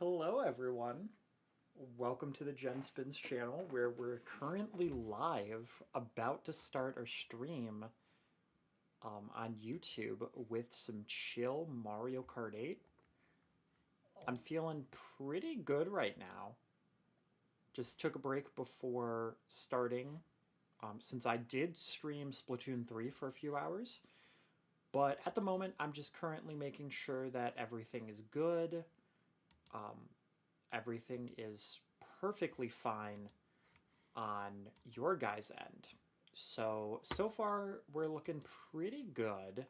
Hello everyone. Welcome to the Gen Spins channel where we're currently live about to start our stream on YouTube with some chill Mario Kart 8. I'm feeling pretty good right now. Just took a break before starting since I did stream Splatoon 3 for a few hours. But at the moment, I'm just currently making sure that everything is good. Everything is perfectly fine on your guys' end. So far, we're looking pretty good.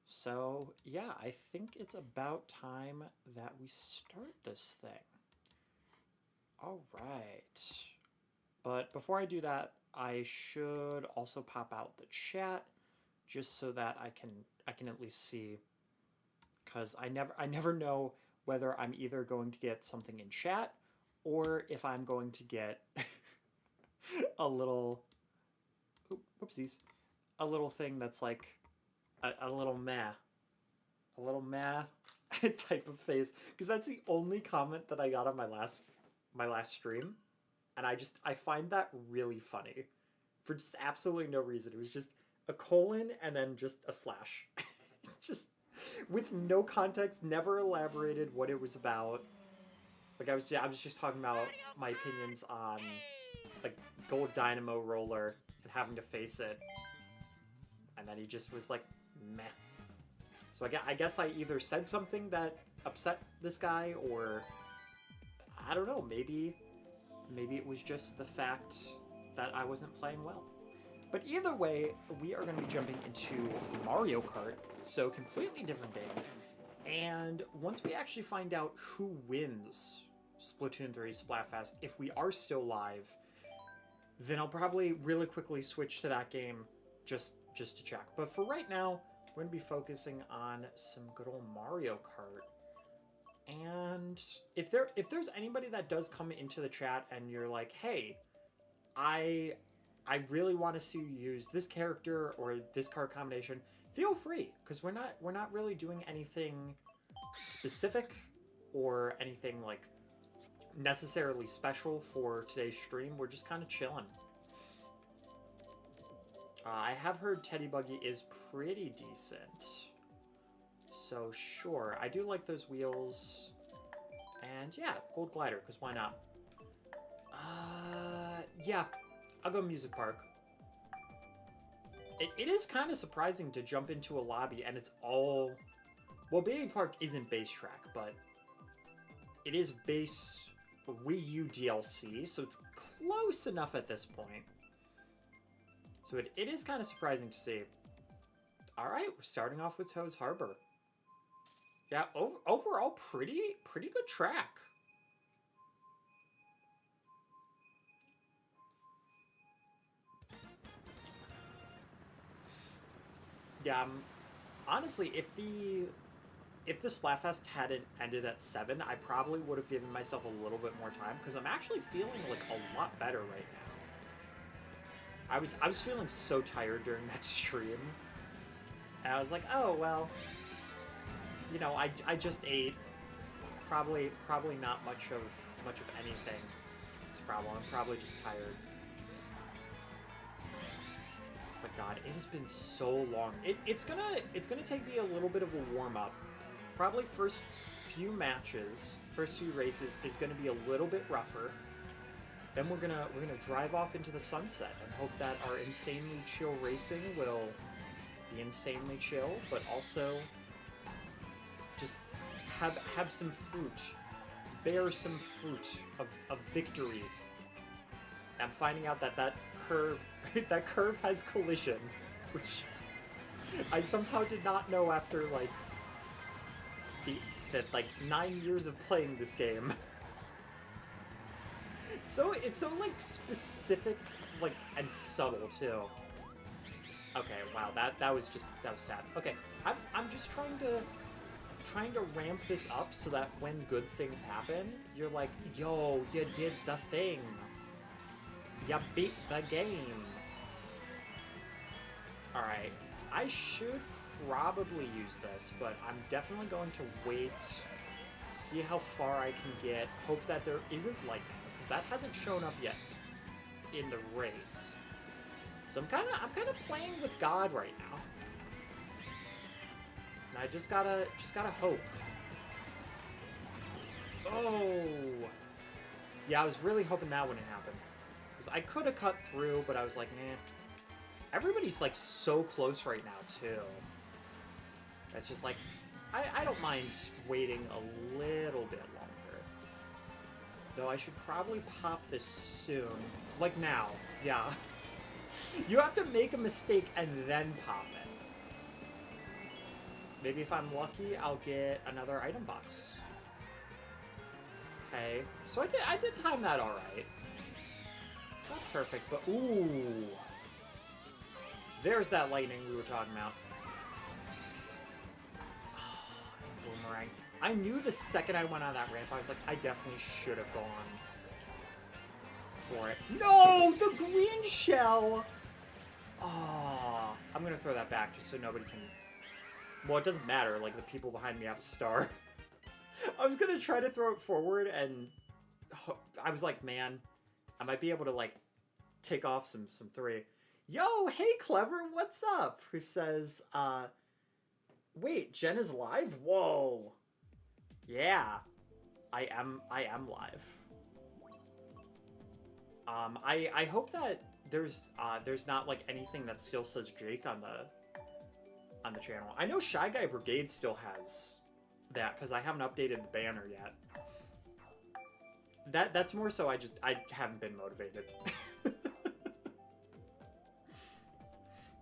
So, yeah, I think it's about time that we start this thing. All right. But before I do that, I should also pop out the chat just so that I can at least see, because I never know whether I'm either going to get something in chat or if I'm going to get a little whoopsies, a little thing that's like a little meh type of face, because that's the only comment that I got on my last stream, and I find that really funny for just absolutely no reason. It was just a colon and then just a slash. It's just with no context, never elaborated what it was about. Like I was just talking about my opinions on like Gold Dynamo Roller and having to face it, and then he just was like meh. So I guess I either said something that upset this guy, or I don't know, maybe it was just the fact that I wasn't playing well. But either way, we are going to be jumping into Mario Kart, so completely different game. And once we actually find out who wins Splatoon 3 Splatfest, if we are still live, then I'll probably really quickly switch to that game just to check. But for right now, we're going to be focusing on some good old Mario Kart. And if there's anybody that does come into the chat and you're like, hey, I really want to see you use this character or this card combination, feel free, because we're not really doing anything specific or anything like necessarily special for today's stream. We're just kind of chilling. I have heard Teddy Buggy is pretty decent, so sure, I do like those wheels, and yeah, Gold Glider, because why not? Yeah, I'll go Music Park. It is kind of surprising to jump into a lobby and it's all... Well, Baby Park isn't base track, but it is base Wii U DLC, so it's close enough at this point. So it is kind of surprising to see. Alright, we're starting off with Toad's Harbor. Yeah, overall, pretty good track. Yeah, honestly, if the Splatfest hadn't ended at 7, I probably would have given myself a little bit more time, because I'm actually feeling like a lot better right now. I was feeling so tired during that stream, and I was like, oh well, you know, I just ate. Probably not much of anything. It's a problem. I'm probably just tired. But God, it has been so long. It's gonna take me a little bit of a warm up. Probably first few matches, first few races is gonna be a little bit rougher. Then we're gonna drive off into the sunset and hope that our insanely chill racing will be insanely chill, but also just have some fruit, bear some fruit of victory. I'm finding out that curve has collision, which I somehow did not know after like like 9 years of playing this game. So it's so like specific, like, and subtle too. Okay, wow, that was sad. Okay, I'm just trying to ramp this up so that when good things happen, you're like, yo, you did the thing. You beat the game. Alright, I should probably use this, but I'm definitely going to wait See how far I can get. Hope that there isn't lightning, because that hasn't shown up yet in the race. So I'm kind of playing with God right now. And I just gotta hope. Oh, yeah, I was really hoping that wouldn't happen, because I could have cut through, but I was like, eh. Everybody's like so close right now too. It's just like, I don't mind waiting a little bit longer. Though I should probably pop this soon. Like now, yeah. You have to make a mistake and then pop it. Maybe if I'm lucky, I'll get another item box. Okay, so I did time that alright. It's not perfect, but ooh. There's that lightning we were talking about. Boomerang. I knew the second I went on that ramp, I was like, I definitely should have gone for it. No! The green shell! Oh, I'm gonna throw that back just so nobody can... Well, it doesn't matter. Like, the people behind me have a star. I was gonna try to throw it forward, and I was like, man, I might be able to, like, take off some 3. Yo, hey, Clever, what's up? Who says, wait, Jen is live? Whoa. Yeah, I am live. I hope that there's not like anything that still says Jake on the channel. I know Shy Guy Brigade still has that because I haven't updated the banner yet. That's more so I haven't been motivated.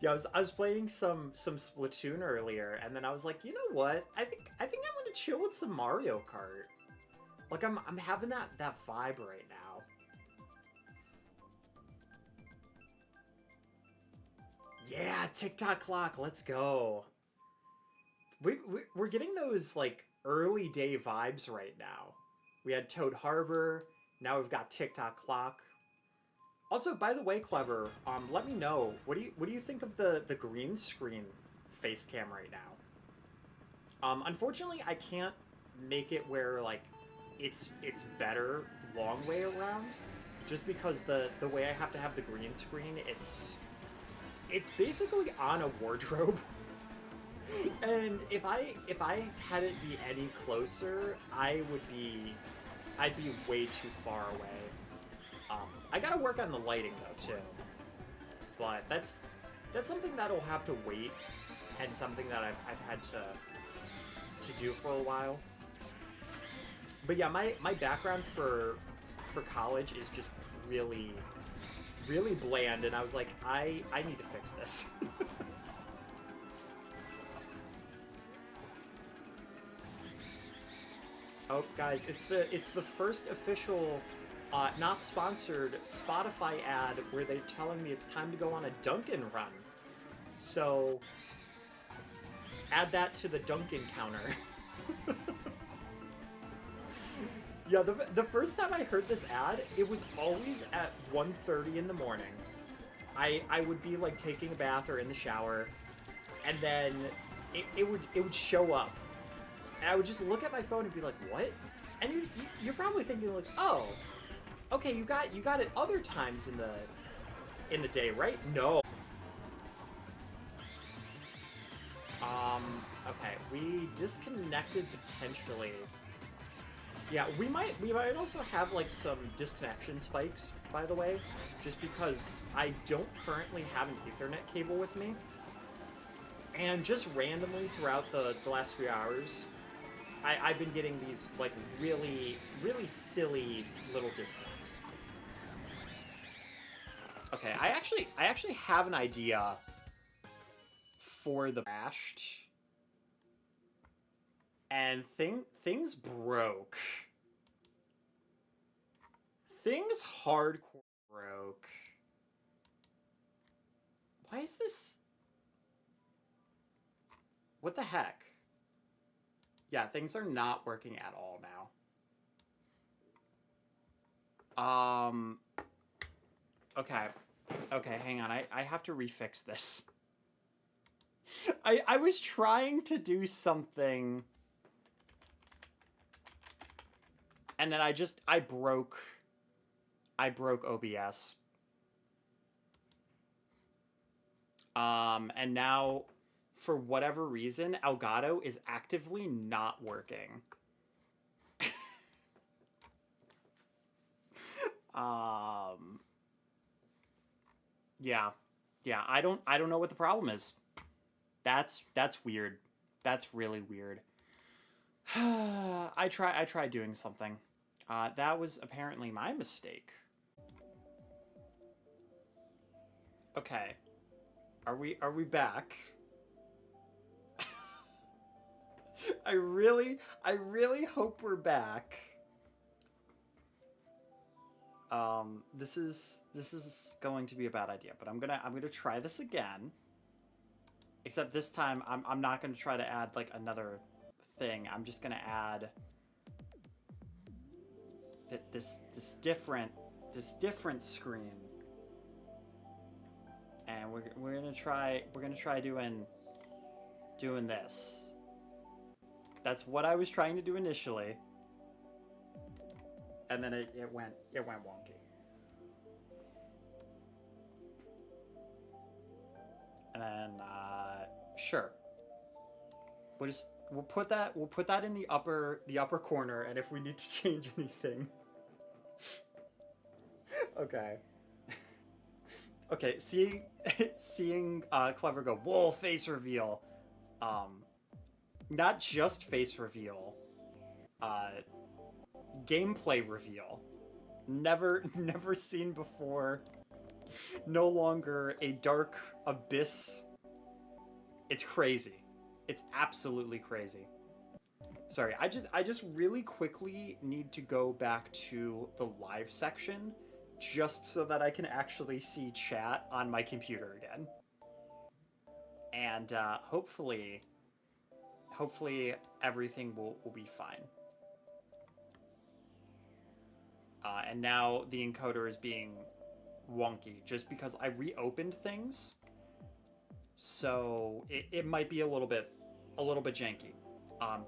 Yeah, I was playing some Splatoon earlier, and then I was like, you know what? I think I'm gonna chill with some Mario Kart. Like I'm having that vibe right now. Yeah, TikTok clock, let's go. We're getting those like early day vibes right now. We had Toad Harbor, now we've got TikTok clock. Also, by the way, Clever, let me know, what do you think of the green screen face cam right now? Unfortunately, I can't make it where like it's better long way around, just because the way I have to have the green screen, it's basically on a wardrobe. And if I had it be any closer, I'd be way too far away. I gotta work on the lighting though too, but that's something that'll have to wait, and something that I've had to do for a while. But yeah, my background for college is just really bland, and I was like, I need to fix this. Oh, guys, it's the first official, not sponsored Spotify ad where they're telling me it's time to go on a Dunkin' run. So, add that to the Dunkin' counter. Yeah, the first time I heard this ad, it was always at 1:30 in the morning. I would be like taking a bath or in the shower, and then it would show up. And I would just look at my phone and be like, what? And you're probably thinking like, oh, okay, you got it other times in the day, right? No. Okay, we disconnected potentially. Yeah, we might also have like some disconnection spikes, by the way, just because I don't currently have an Ethernet cable with me. And just randomly throughout the last few hours, I've been getting these like really silly little disconnects. Okay, I actually have an idea for the bashed, and things broke. Things hardcore broke. Why is this? What the heck? Yeah, things are not working at all now. Okay. Okay, hang on. I have to refix this. I was trying to do something And then I broke OBS. And now, for whatever reason, Elgato is actively not working. Yeah. Yeah, I don't know what the problem is. That's weird. That's really weird. I tried doing something. That was apparently my mistake. Okay. Are we back? I really hope we're back. This is going to be a bad idea, but I'm gonna try this again. Except this time, I'm not gonna try to add like another thing. I'm just gonna add this different screen, and we're gonna try doing this. That's what I was trying to do initially. And then it went wonky. And then sure. We'll put that in the upper corner, and if we need to change anything. Okay. Okay, seeing Clever go, whoa, face reveal. Not just face reveal. Gameplay reveal. Never seen before. No longer a dark abyss. It's crazy. It's absolutely crazy. Sorry, I just really quickly need to go back to the live section just so that I can actually see chat on my computer again. And hopefully everything will be fine. And now the encoder is being wonky just because I reopened things, so it might be a little bit janky.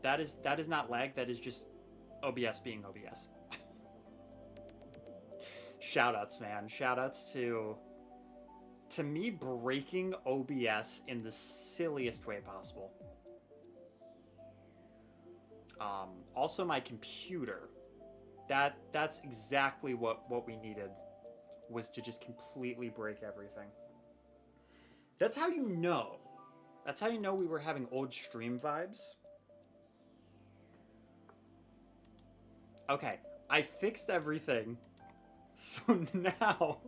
That is not lag. That is just OBS being OBS. Shoutouts, man. Shoutouts to me breaking OBS in the silliest way possible. Also my computer. That's exactly what we needed, was to just completely break everything. That's how you know. That's how you know we were having old stream vibes. Okay, I fixed everything. So now,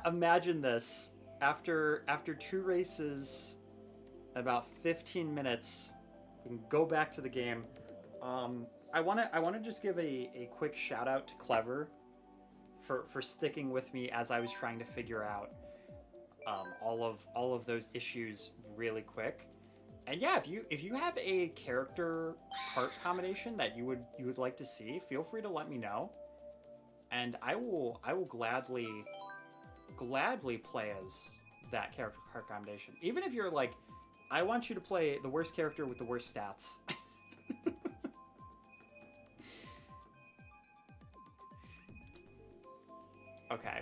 imagine this. After 2 races, about 15 minutes, we can go back to the game. I wanna just give a quick shout out to Clever for sticking with me as I was trying to figure out all of those issues really quick. And yeah, if you have a character part combination that you would like to see, feel free to let me know, and I will gladly play as that character part combination. Even if you're like, I want you to play the worst character with the worst stats. Okay,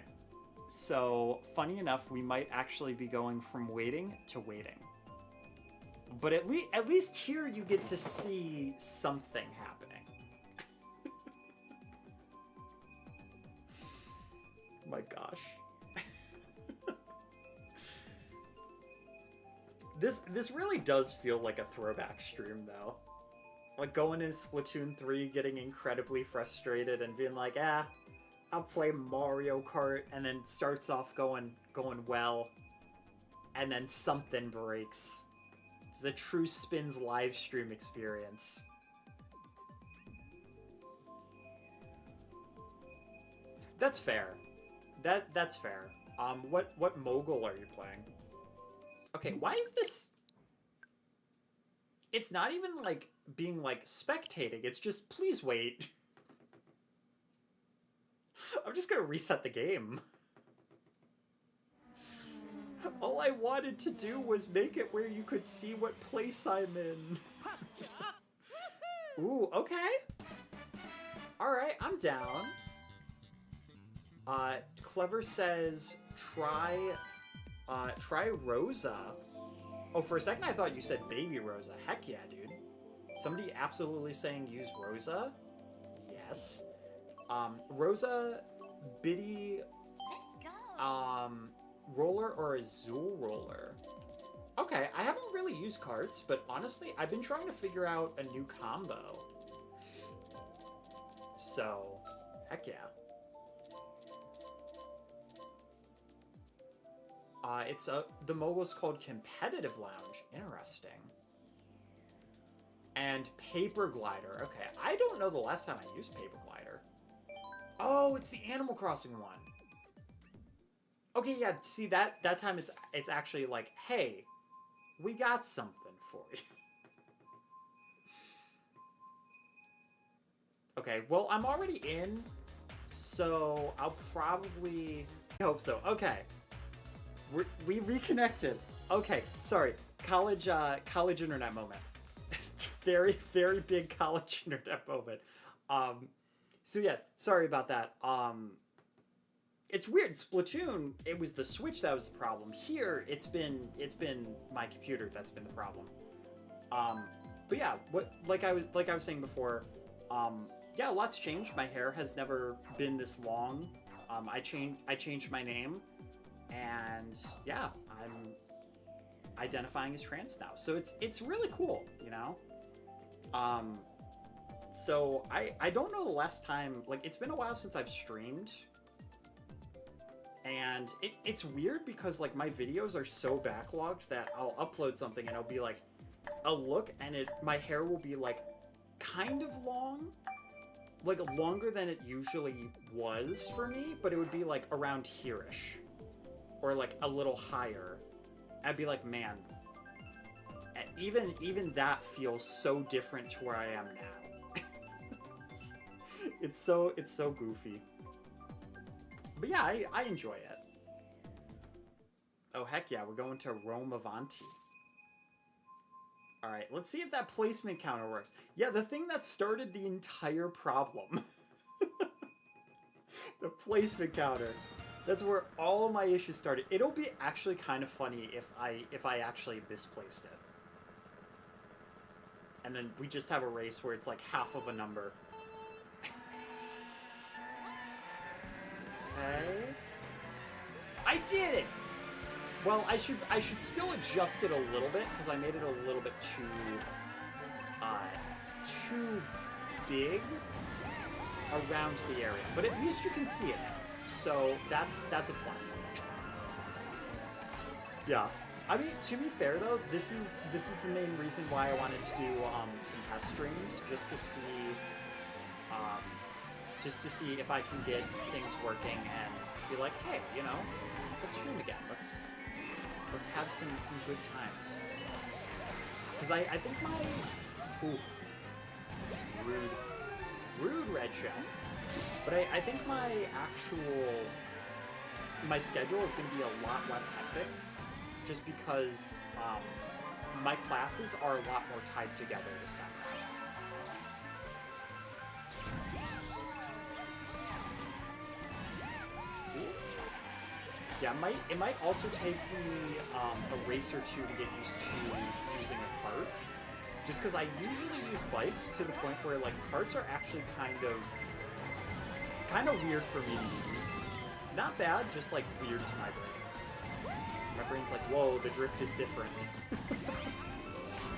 so funny enough, we might actually be going from waiting to waiting. But at least here you get to see something happening. My gosh. This really does feel like a throwback stream, though. Like going in Splatoon 3, getting incredibly frustrated and being like, I'll play Mario Kart, and then it starts off going well, and then something breaks. It's the true Spins live stream experience. That's fair. That's fair. What mogul are you playing? Okay, why is this? It's not even like being like spectating. It's just please wait. I'm just gonna reset the game. All I wanted to do was make it where you could see what place I'm in. Ooh, okay. Alright, I'm down. Clever says, try Rosa. Oh, for a second I thought you said Baby Rosa. Heck yeah, dude. Somebody absolutely saying use Rosa? Yes. Rosa, Biddy, Roller, or Azul Roller? Okay, I haven't really used carts, but honestly, I've been trying to figure out a new combo. So, heck yeah. The moguls called Competitive Lounge. Interesting. And Paper Glider. Okay, I don't know the last time I used Paper Glider. Oh, it's the Animal Crossing one. Okay, yeah, see, that time it's actually like, hey, we got something for you. Okay, well, I'm already in, so I'll probably... I hope so. Okay. We reconnected. Okay, sorry. College internet moment. Very, very big college internet moment. So yes, sorry about that. It's weird. Splatoon, it was the Switch that was the problem. Here, it's been my computer that's been the problem. But yeah, like I was saying before, yeah, a lot's changed. My hair has never been this long. I changed my name, and yeah, I'm identifying as trans now. So it's really cool, you know. So I don't know the last time, like, it's been a while since I've streamed. And it's weird because, like, my videos are so backlogged that I'll upload something and I'll be like, I'll look and my hair will be like kind of long, like longer than it usually was for me, but it would be like around here-ish or like a little higher. I'd be like, man, even that feels so different to where I am now. it's so goofy. But yeah, I enjoy it. Oh, heck yeah, we're going to Rome Avanti. Alright, let's see if that placement counter works. Yeah, the thing that started the entire problem. The placement counter. That's where all my issues started. It'll be actually kind of funny if I actually misplaced it. And then we just have a race where it's like half of a number. Okay. I did it! Well, I should still adjust it a little bit because I made it a little bit too big around the area. But at least you can see it now. So that's a plus. Yeah. I mean, to be fair though, this is the main reason why I wanted to do some test streams, just to see if I can get things working and be like, hey, you know, let's stream again. Let's have some good times. Because I think my... Oof. Rude red shell. But I think my schedule is going to be a lot less hectic. Just because my classes are a lot more tied together this time around. Yeah, it might also take me a race or two to get used to using a cart. Just because I usually use bikes to the point where, like, carts are actually kind of weird for me to use. Not bad, just, like, weird to my brain. My brain's like, whoa, the drift is different.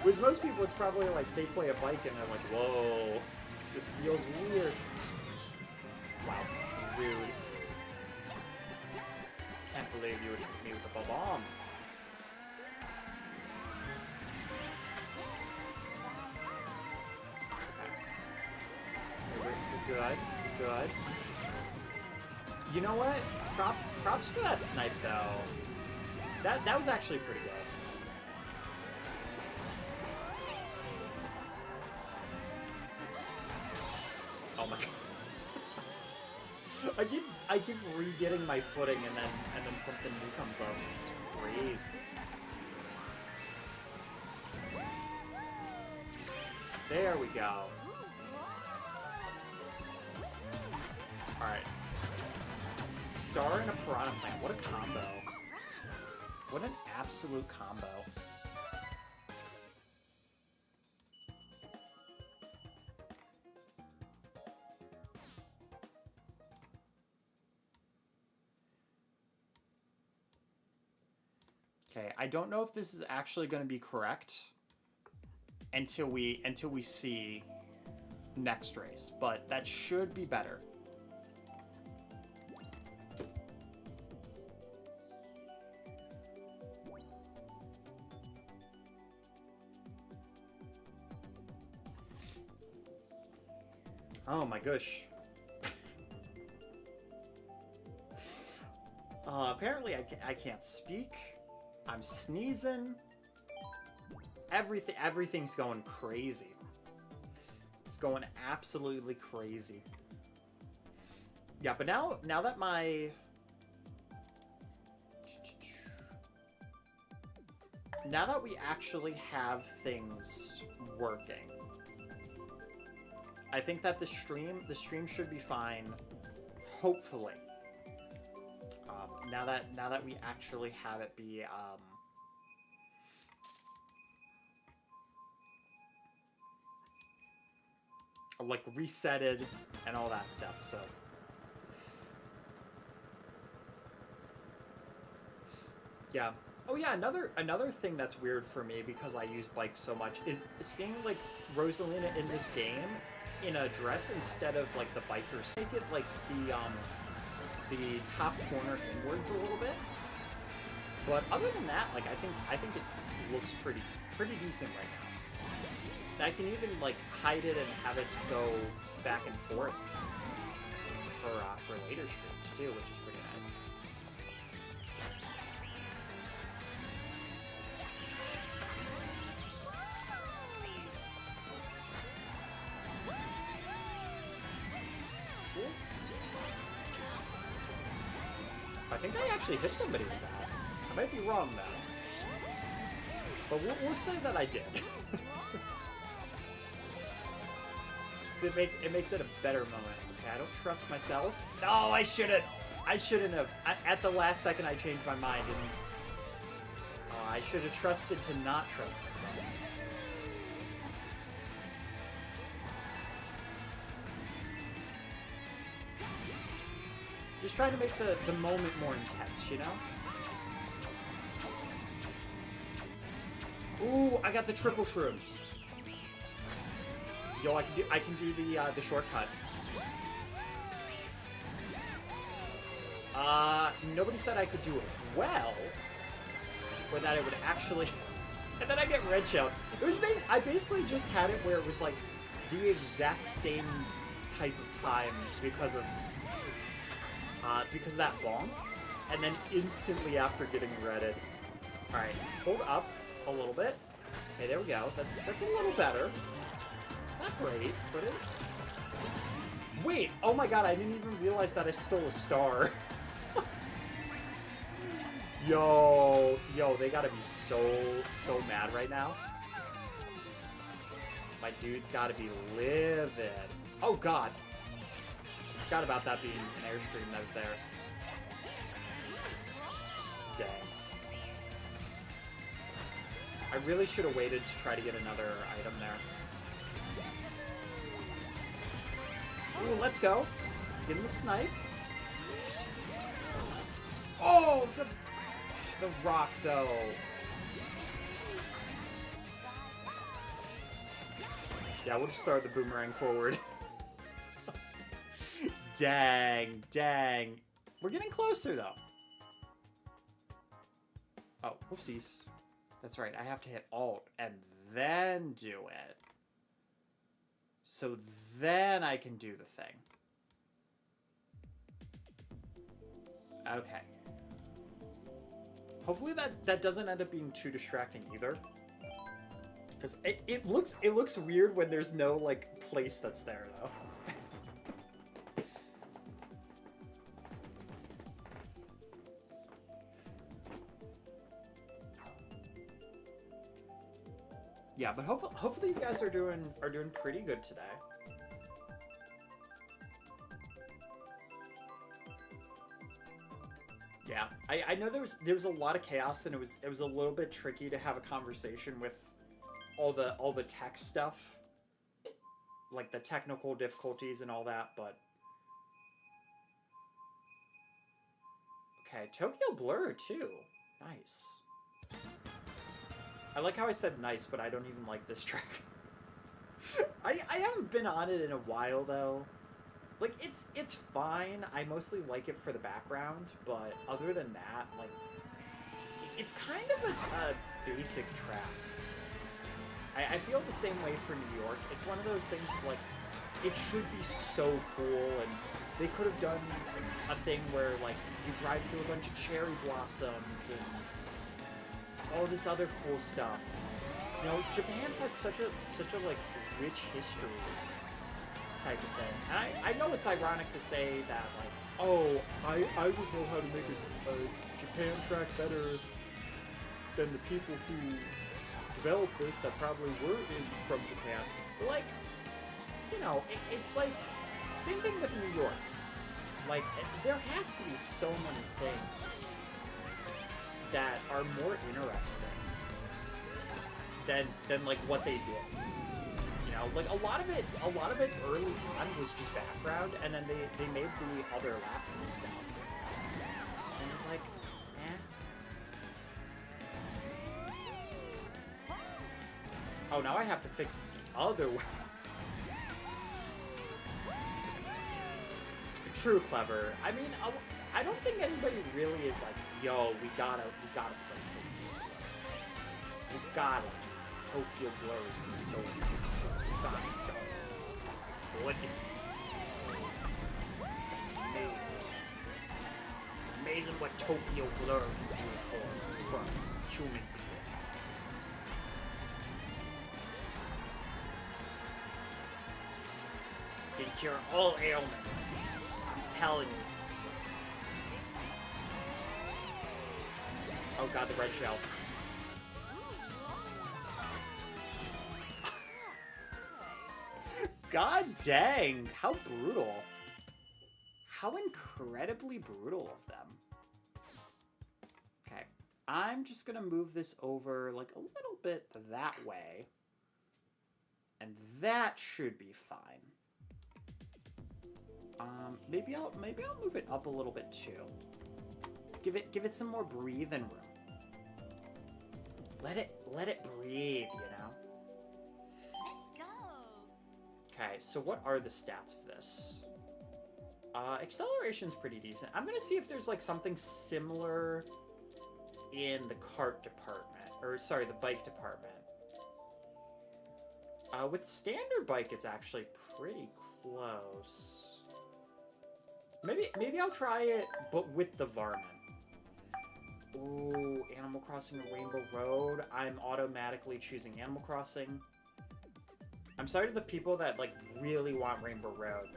With most people, it's probably like they play a bike and they're like, whoa, this feels weird. Wow, rude. Can't believe you would hit me with a bomb. Okay. We're good. Good. You know what? Props to that snipe though. That was actually pretty good. Oh my god. I keep re-getting my footing and then something new comes up. It's crazy. There we go. Alright. Star and a piranha plant. What a combo. What an absolute combo. Okay, I don't know if this is actually going to be correct until we see next race, but that should be better. Oh my gosh. Apparently I can't speak. I'm sneezing. Everything's going crazy. It's going absolutely crazy. Yeah, but now that now that we actually have things working, I think that the stream should be fine, hopefully. Now that we actually have it be like resetted and all that stuff. So yeah. Oh yeah, another thing that's weird for me because I use bikes so much is seeing like Rosalina in this game in a dress instead of like the bikers. Make it like the top corner inwards a little bit. But other than that, like I think it looks pretty decent right now. I can even like hide it and have it go back and forth for later streams too, which is pretty nice. Cool. I think I actually hit somebody with that. I might be wrong though, but we'll say that I did. It makes it a better moment. Okay, I don't trust myself. No, I shouldn't have. At the last second, I changed my mind, and I should have trusted to not trust myself. Just trying to make the moment more intense, you know? Ooh, I got the triple shrooms. Yo, I can do the shortcut. Nobody said I could do it well, or that it would actually. And then I get red shelled. It was I basically just had it where it was like the exact same type of time because of that bonk, and then instantly after getting redded. All right, hold up a little bit. Okay, there we go. That's a little better. Not great, but it... Wait! Oh my god, I didn't even realize that I stole a star. Yo, they gotta be so mad right now. My dude's gotta be livid. Oh god. Forgot about that being an airstream that was there. Dang. I really should have waited to try to get another item there. Ooh, let's go. Get him the snipe. Oh, the rock, though. Yeah, we'll just throw the boomerang forward. Dang. We're getting closer, though. Oh, whoopsies. That's right, I have to hit Alt and then do it. So then I can do the thing. Okay. Hopefully that doesn't end up being too distracting either. Because it looks weird when there's no like place that's there though. Yeah, but hopefully you guys are doing pretty good today. I know there was a lot of chaos, and it was a little bit tricky to have a conversation with all the tech stuff, like the technical difficulties and all that. But okay, Tokyo Blur too. Nice. I like how I said nice, but I don't even like this track. I haven't been on it in a while though. Like, it's fine. I mostly like it for the background, but other than that, like, it's kind of a basic track. I feel the same way for New York. It's one of those things like, it should be so cool, and they could have done a thing where, like, you drive through a bunch of cherry blossoms and all this other cool stuff. You know, Japan has such a like, rich history type of thing. And I know it's ironic to say that, like, oh, I would know how to make a Japan track better than the people who developed this that probably were from Japan. But, like, you know, it's like, same thing with New York. Like, there has to be so many things that are more interesting than like what they did. You know, like a lot of it early on was just background, and then they made the other laps and stuff. And it's like, eh. Oh, now I have to fix the other way. True clever. I mean, I don't think anybody really is like, yo, we gotta play Tokyo Blur. We gotta. Tokyo Blur is just so gosh darn. What? Amazing. Amazing what Tokyo Blur can do for human beings. Can cure all ailments. I'm telling you. Oh god, the red shell. God dang, how brutal. How incredibly brutal of them. Okay, I'm just gonna move this over like a little bit that way. And that should be fine. Maybe I'll move it up a little bit too. Give it some more breathing room. Let it breathe, you know? Let's go. Okay, so what are the stats of this? Acceleration's pretty decent. I'm gonna see if there's like something similar in the kart department, or sorry, the bike department. With standard bike, it's actually pretty close. Maybe I'll try it, but with the Varmin. Ooh, Animal Crossing Rainbow Road. I'm automatically choosing Animal Crossing. I'm sorry to the people that, like, really want Rainbow Road.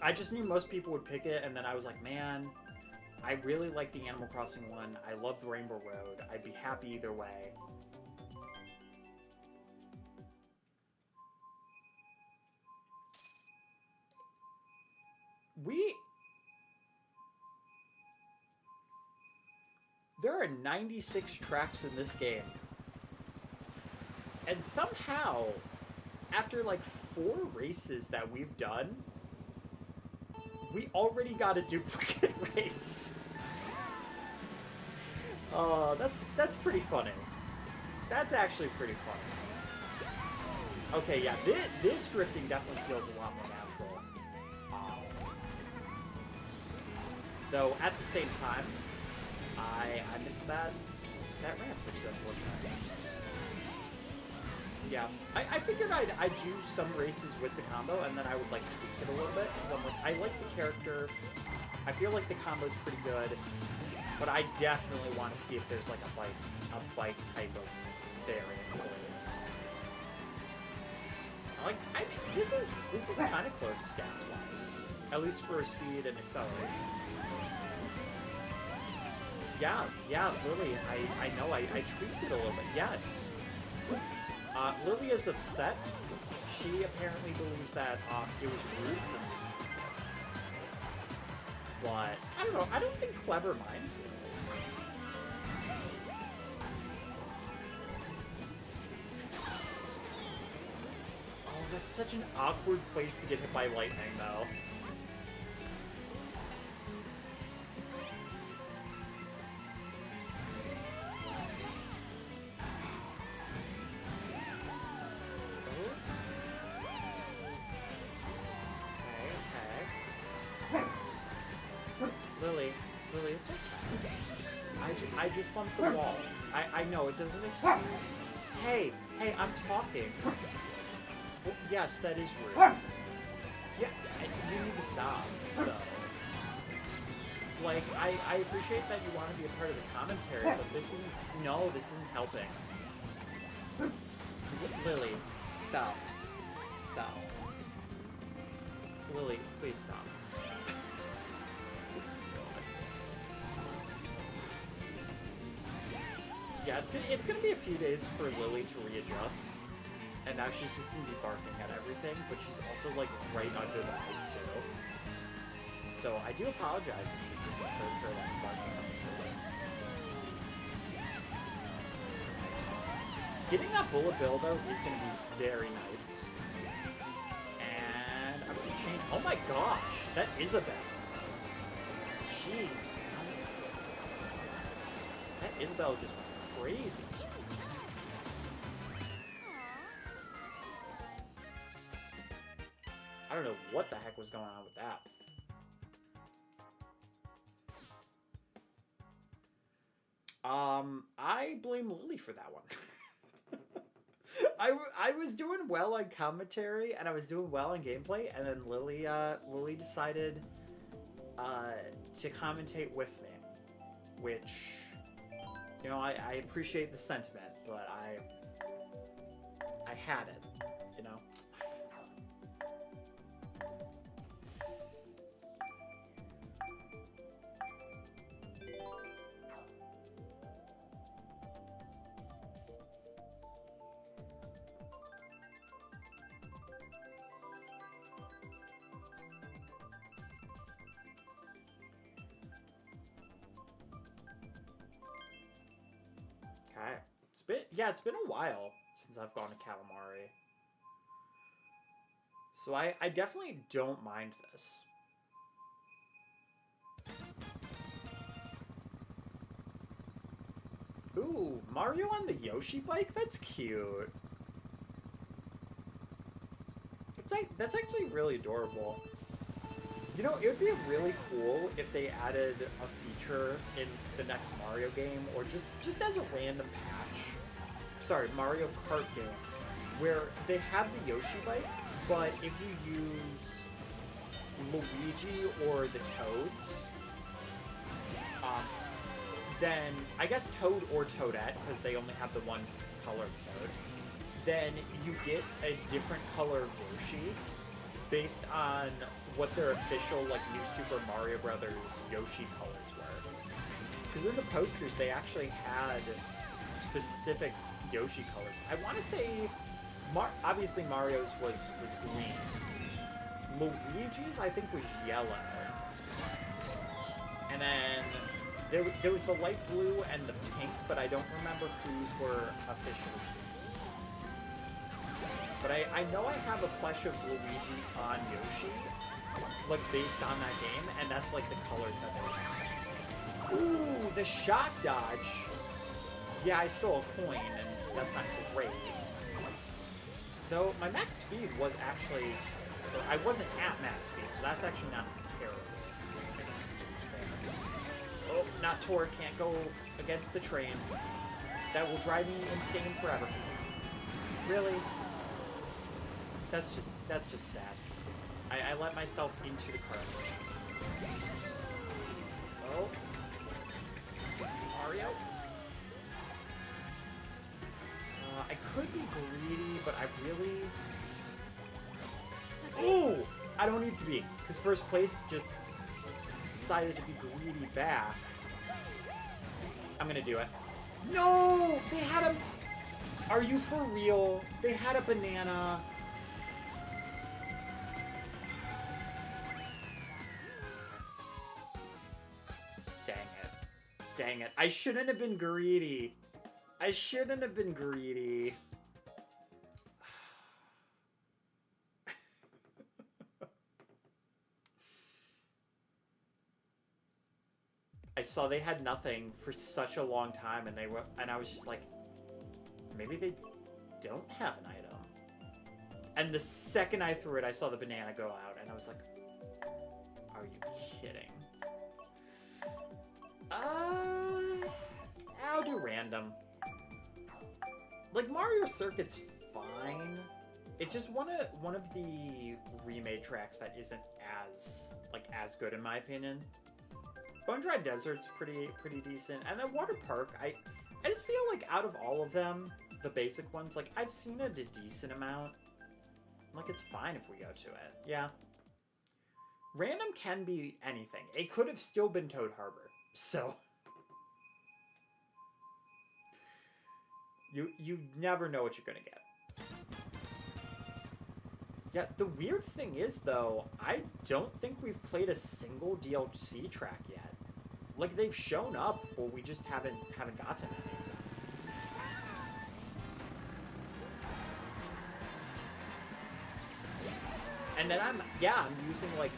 I just knew most people would pick it, and then I was like, man, I really like the Animal Crossing one. I love Rainbow Road. I'd be happy either way. There are 96 tracks in this game. And somehow, after like 4 races that we've done, we already got a duplicate race. That's pretty funny. That's actually pretty funny. Okay, yeah, this drifting definitely feels a lot more natural. Though, at the same time, I missed that ramp, which is unfortunate. Yeah, I figured I'd do some races with the combo, and then I would, like, tweak it a little bit, because I'm like, I like the character, I feel like the combo's pretty good, but I definitely want to see if there's, like, a bike type of variant for this. Like, I mean, this is kind of close stats-wise, at least for speed and acceleration. Yeah, Lily, I know, I tweaked it a little bit, yes. Lily is upset. She apparently believes that it was rude for me. But, I don't know, I don't think Clever minds Lily. That's such an awkward place to get hit by lightning, though. Lily, it's okay. I just bumped the wall. I know, it doesn't excuse... Hey, I'm talking. Well, yes, that is rude. Yeah, you need to stop, though. Like, I appreciate that you want to be a part of the commentary, but this isn't... No, this isn't helping. Lily, stop. Stop. Lily, please stop. Yeah, it's gonna be a few days for Lily to readjust, and now she's just gonna be barking at everything, but she's also like right under the hood too. So I do apologize if you just heard her like barking on the stove. Getting that bullet bill though is gonna be very nice. And I'm gonna change. Oh my gosh, that Isabelle. Jeez, man. That Isabelle just crazy. I don't know what the heck was going on with that. I blame Lily for that one. I was doing well on commentary and I was doing well on gameplay, and then Lily decided to commentate with me, which, you know, I appreciate the sentiment, but I had it, you know. It's been a while since I've gone to Calamari. So I definitely don't mind this. Ooh, Mario on the Yoshi bike? That's cute. That's actually really adorable. You know, it would be really cool if they added a feature in the next Mario game, or just as a random patch. Sorry, Mario Kart game, where they have the Yoshi bike, but if you use Luigi or the Toads, then I guess Toad or Toadette, because they only have the one color of Toad, then you get a different color of Yoshi based on what their official like New Super Mario Brothers Yoshi colors were. Because in the posters they actually had specific Yoshi colors. I want to say, obviously Mario's was green. Luigi's I think was yellow. And then there was the light blue and the pink, but I don't remember whose were official hues. But I know I have a plush of Luigi on Yoshi, like based on that game, and that's like the colors that they have. Ooh, the shock dodge. Yeah, I stole a coin, and that's not great. Though my max speed was actually, I wasn't at max speed, so that's actually not terrible. Oh, not Tor, can't go against the train. That will drive me insane forever. Really? That's just sad. I let myself into the carnage. Oh. Excuse me, Mario. I could be greedy, but I really... Ooh! I don't need to be, because first place just decided to be greedy back. I'm gonna do it. No! They had a... Are you for real? They had a banana. Dang it. Dang it. I shouldn't have been greedy. I shouldn't have been greedy. I saw they had nothing for such a long time, and I was just like, maybe they don't have an item. And the second I threw it, I saw the banana go out, and I was like, are you kidding? I'll do random. Like, Mario Circuit's fine. It's just one of the remade tracks that isn't as good in my opinion. Bone Dry Desert's pretty decent, and then Water Park, I just feel like out of all of them, the basic ones, like I've seen it a decent amount. Like, it's fine if we go to it. Yeah. Random can be anything. It could have still been Toad Harbor. So you never know what you're gonna get. Yeah, the weird thing is, though, I don't think we've played a single DLC track yet. Like, they've shown up, but we just haven't gotten any. And then I'm using, like,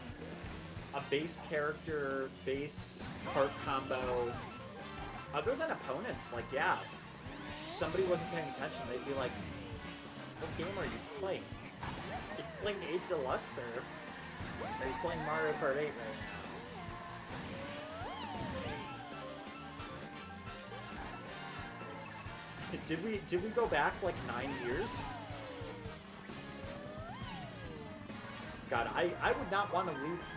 a base character, base Kart combo. Other than opponents, like, yeah, if somebody wasn't paying attention, they'd be like, what game are you playing? Are you playing 8 Deluxe, or are you playing Mario Kart 8 right now? Did we go back like 9 years? God, I would not want to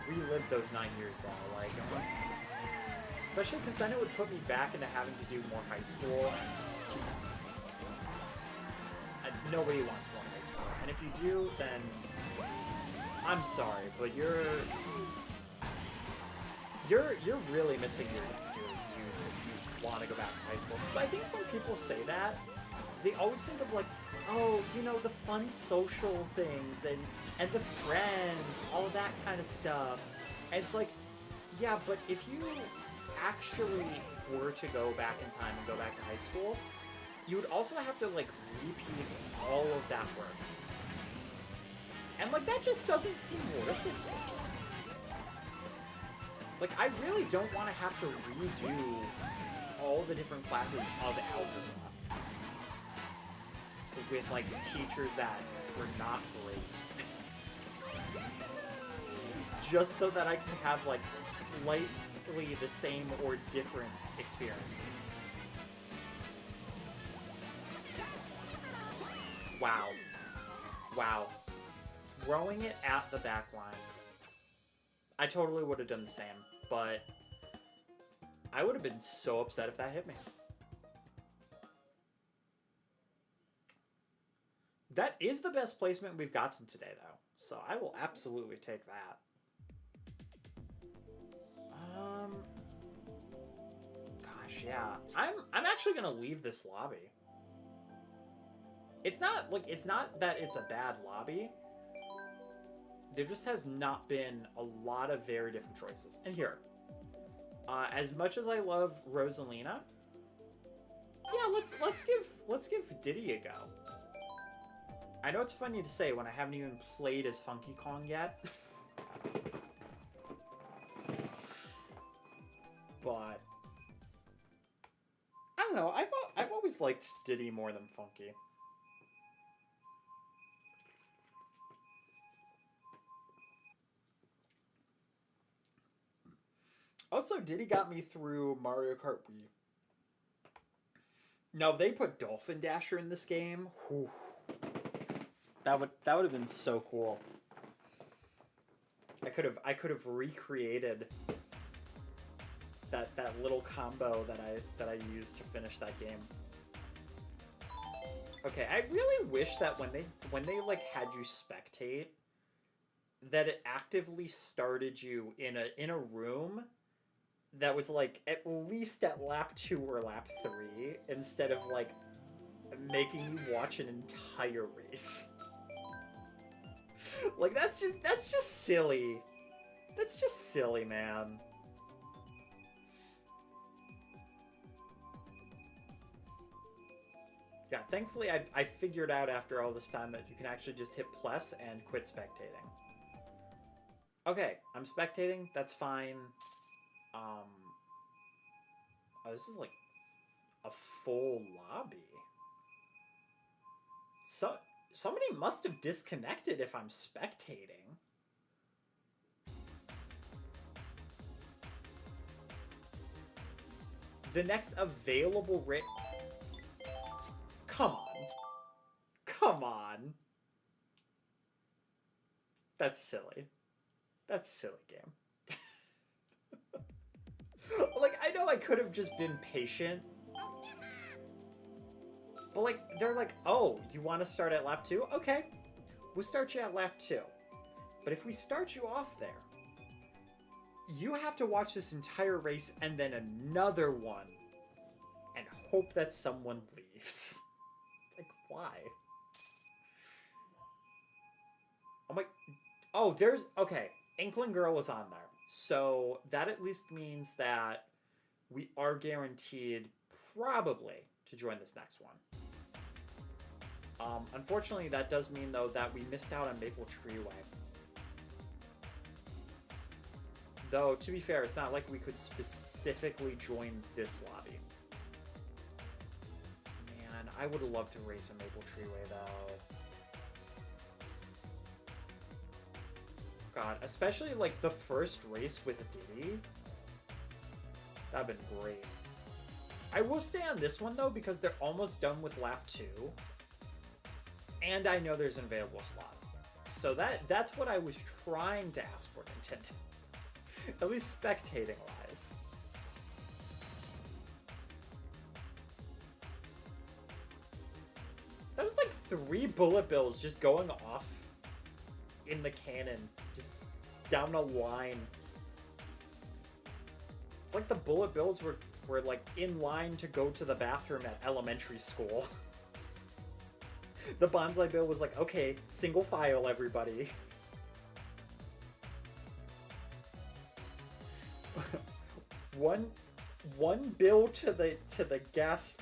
relive those 9 years though. Like, especially because then it would put me back into having to do more high school. And nobody wants more high school. And if you do, then I'm sorry, but you're really missing your youth if you want to go back to high school. Because I think when people say that, they always think of like, oh, you know, the fun social things and the friends, all that kind of stuff. And it's like, yeah, but if you actually were to go back in time and go back to high school, you would also have to like repeat all of that work. And like that just doesn't seem worth it to me. Like, I really don't want to have to redo all the different classes of algebra with like teachers that were not great. Just so that I can have like slightly the same or different experiences. Wow. Wow. Throwing it at the back line. I totally would have done the same, but I would have been so upset if that hit me. That is the best placement we've gotten today, though. So I will absolutely take that. Gosh, yeah. I'm actually gonna leave this lobby. It's not that it's a bad lobby. There just has not been a lot of very different choices. And here, as much as I love Rosalina, yeah, let's give Diddy a go. I know it's funny to say when I haven't even played as Funky Kong yet. But I don't know, I've always liked Diddy more than Funky. Also, Diddy got me through Mario Kart Wii. No, if they put Dolphin Dasher in this game, whew, that would have been so cool. I could have recreated that little combo that I used to finish that game. Okay, I really wish that when they like had you spectate, that it actively started you in a room that was like at least at lap 2 or lap 3 instead of like making you watch an entire race. Like that's just silly. That's just silly, man. Yeah, thankfully I figured out after all this time that you can actually just hit plus and quit spectating. Okay, I'm spectating, that's fine. Oh, this is like a full lobby. So somebody must have disconnected if I'm spectating. The next available race. Come on. Come on. That's silly. That's silly game. Like, I know I could have just been patient. But, like, they're like, oh, you want to start at lap 2? Okay. We'll start you at lap 2. But if we start you off there, you have to watch this entire race and then another one and hope that someone leaves. Like, why? I'm like, oh, there's, okay, Inkling Girl is on there. So that at least means that we are guaranteed probably to join this next one. Unfortunately, that does mean, though, that we missed out on Maple Treeway. Though, to be fair, it's not like we could specifically join this lobby. Man, I would have loved to race a Maple Treeway, though. God, especially, like, the first race with Diddy. That'd been great. I will stay on this one, though, because they're almost done with lap 2. And I know there's an available slot. So that's what I was trying to ask for, Nintendo. At least spectating-wise. That was like 3 bullet bills just going off in the cannon. Just down a line. It's like the bullet bills were like in line to go to the bathroom at elementary school. The bonsai bill was like, okay, single file, everybody. one bill to the gas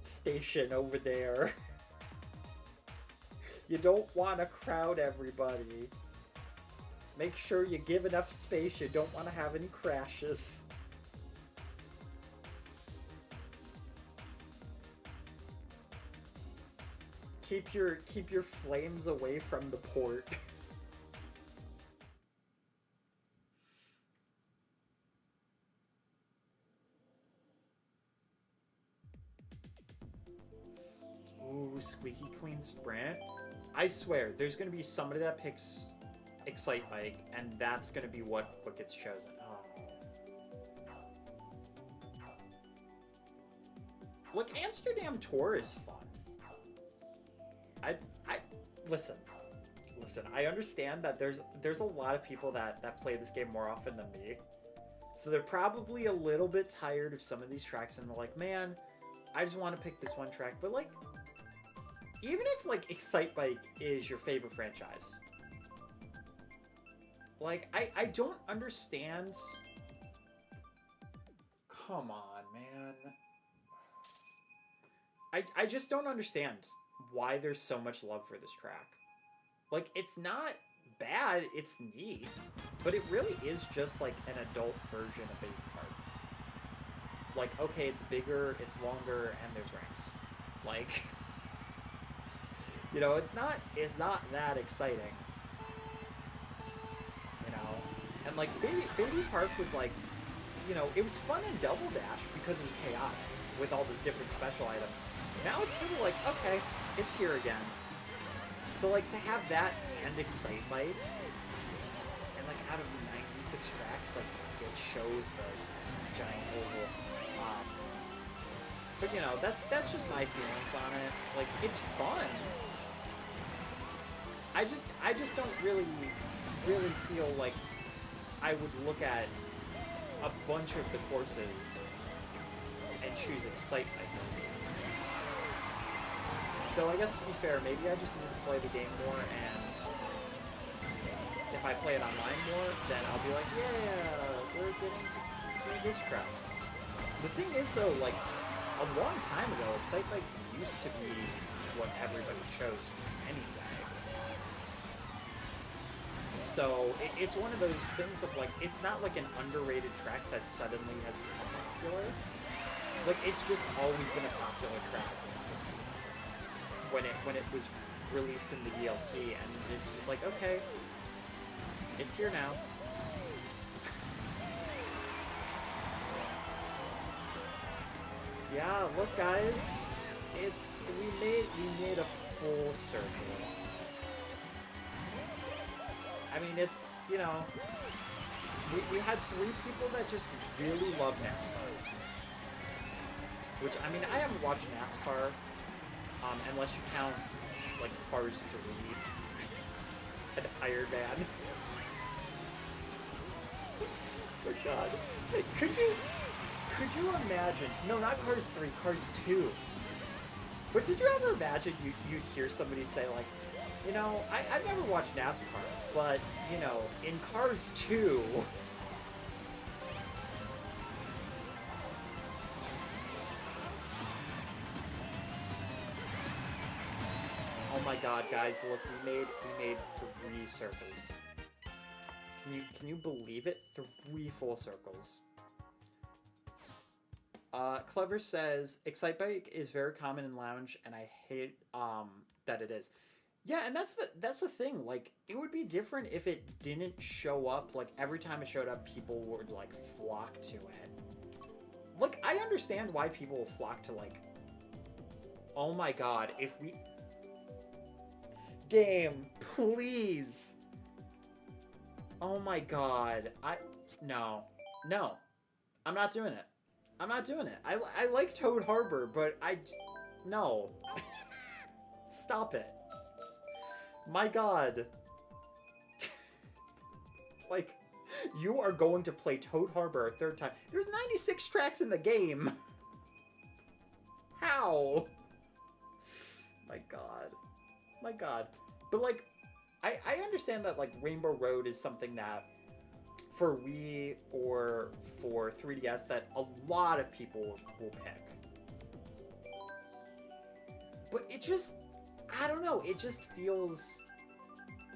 station over there. You don't want to crowd everybody. Make sure you give enough space. You don't want to have any crashes. Keep your flames away from the port. Ooh, squeaky clean sprint. I swear, there's gonna be somebody that picks Excite Bike, and that's gonna be what gets chosen. Oh. Look, Amsterdam Tour is fun. I listen. I understand that there's a lot of people that play this game more often than me, so they're probably a little bit tired of some of these tracks, and they're like, man, I just want to pick this one track. But like, even if like Excite Bike is your favorite franchise, like I don't understand. Come on, man. I just don't understand why there's so much love for this track. Like, it's not bad, it's neat, but it really is just like an adult version of Baby Park. Like, okay, it's bigger, it's longer, and there's ramps. Like, you know, it's not that exciting. You know? And like Baby Park was like, you know, it was fun in Double Dash because it was chaotic with all the different special items. Now it's kind of like, okay, it's here again. So like to have that and Excite Bike, and like out of the 96 tracks, like it shows the giant oval. But you know, that's just my feelings on it. Like, it's fun. I just don't really feel like I would look at a bunch of the courses and choose Excite Bike. Though I guess to be fair, maybe I just need to play the game more, and if I play it online more, then I'll be like, yeah, we're getting to do this track. The thing is, though, like, a long time ago, Excite Bike used to be what everybody chose anyway. So it's one of those things of like, it's not like an underrated track that suddenly has become popular. Like, it's just always been a popular track when it was released in the DLC, and it's just like, okay, it's here now. Yeah, look, guys, we made a full circle. I mean, it's, you know, we had 3 people that just really love NASCAR. Which, I mean, I haven't watched NASCAR, unless you count, like, Cars 3 and Iron Man. Oh, God. Could you imagine, no, not Cars 3, Cars 2. But did you ever imagine you'd hear somebody say, like, you know, I've never watched NASCAR, but, you know, in Cars 2... Oh my god, guys, look, we made 3 circles. Can you believe it? 3 full circles. Clever says, Excitebike is very common in lounge, and I hate that it is. Yeah, and that's the thing. Like, it would be different if it didn't show up. Like, every time it showed up, people would, like, flock to it. Like, I understand why people flock to, like... Oh my god, if we... Game, please! Oh my god, No. No. I'm not doing it. I'm not doing it. I like Toad Harbor, but no. Stop it. My god. Like, you are going to play Toad Harbor a 3rd time. There's 96 tracks in the game. How? My god. My god. But, like, I understand that, like, Rainbow Road is something that for Wii or for 3DS that a lot of people will pick. But it just, I don't know, it just feels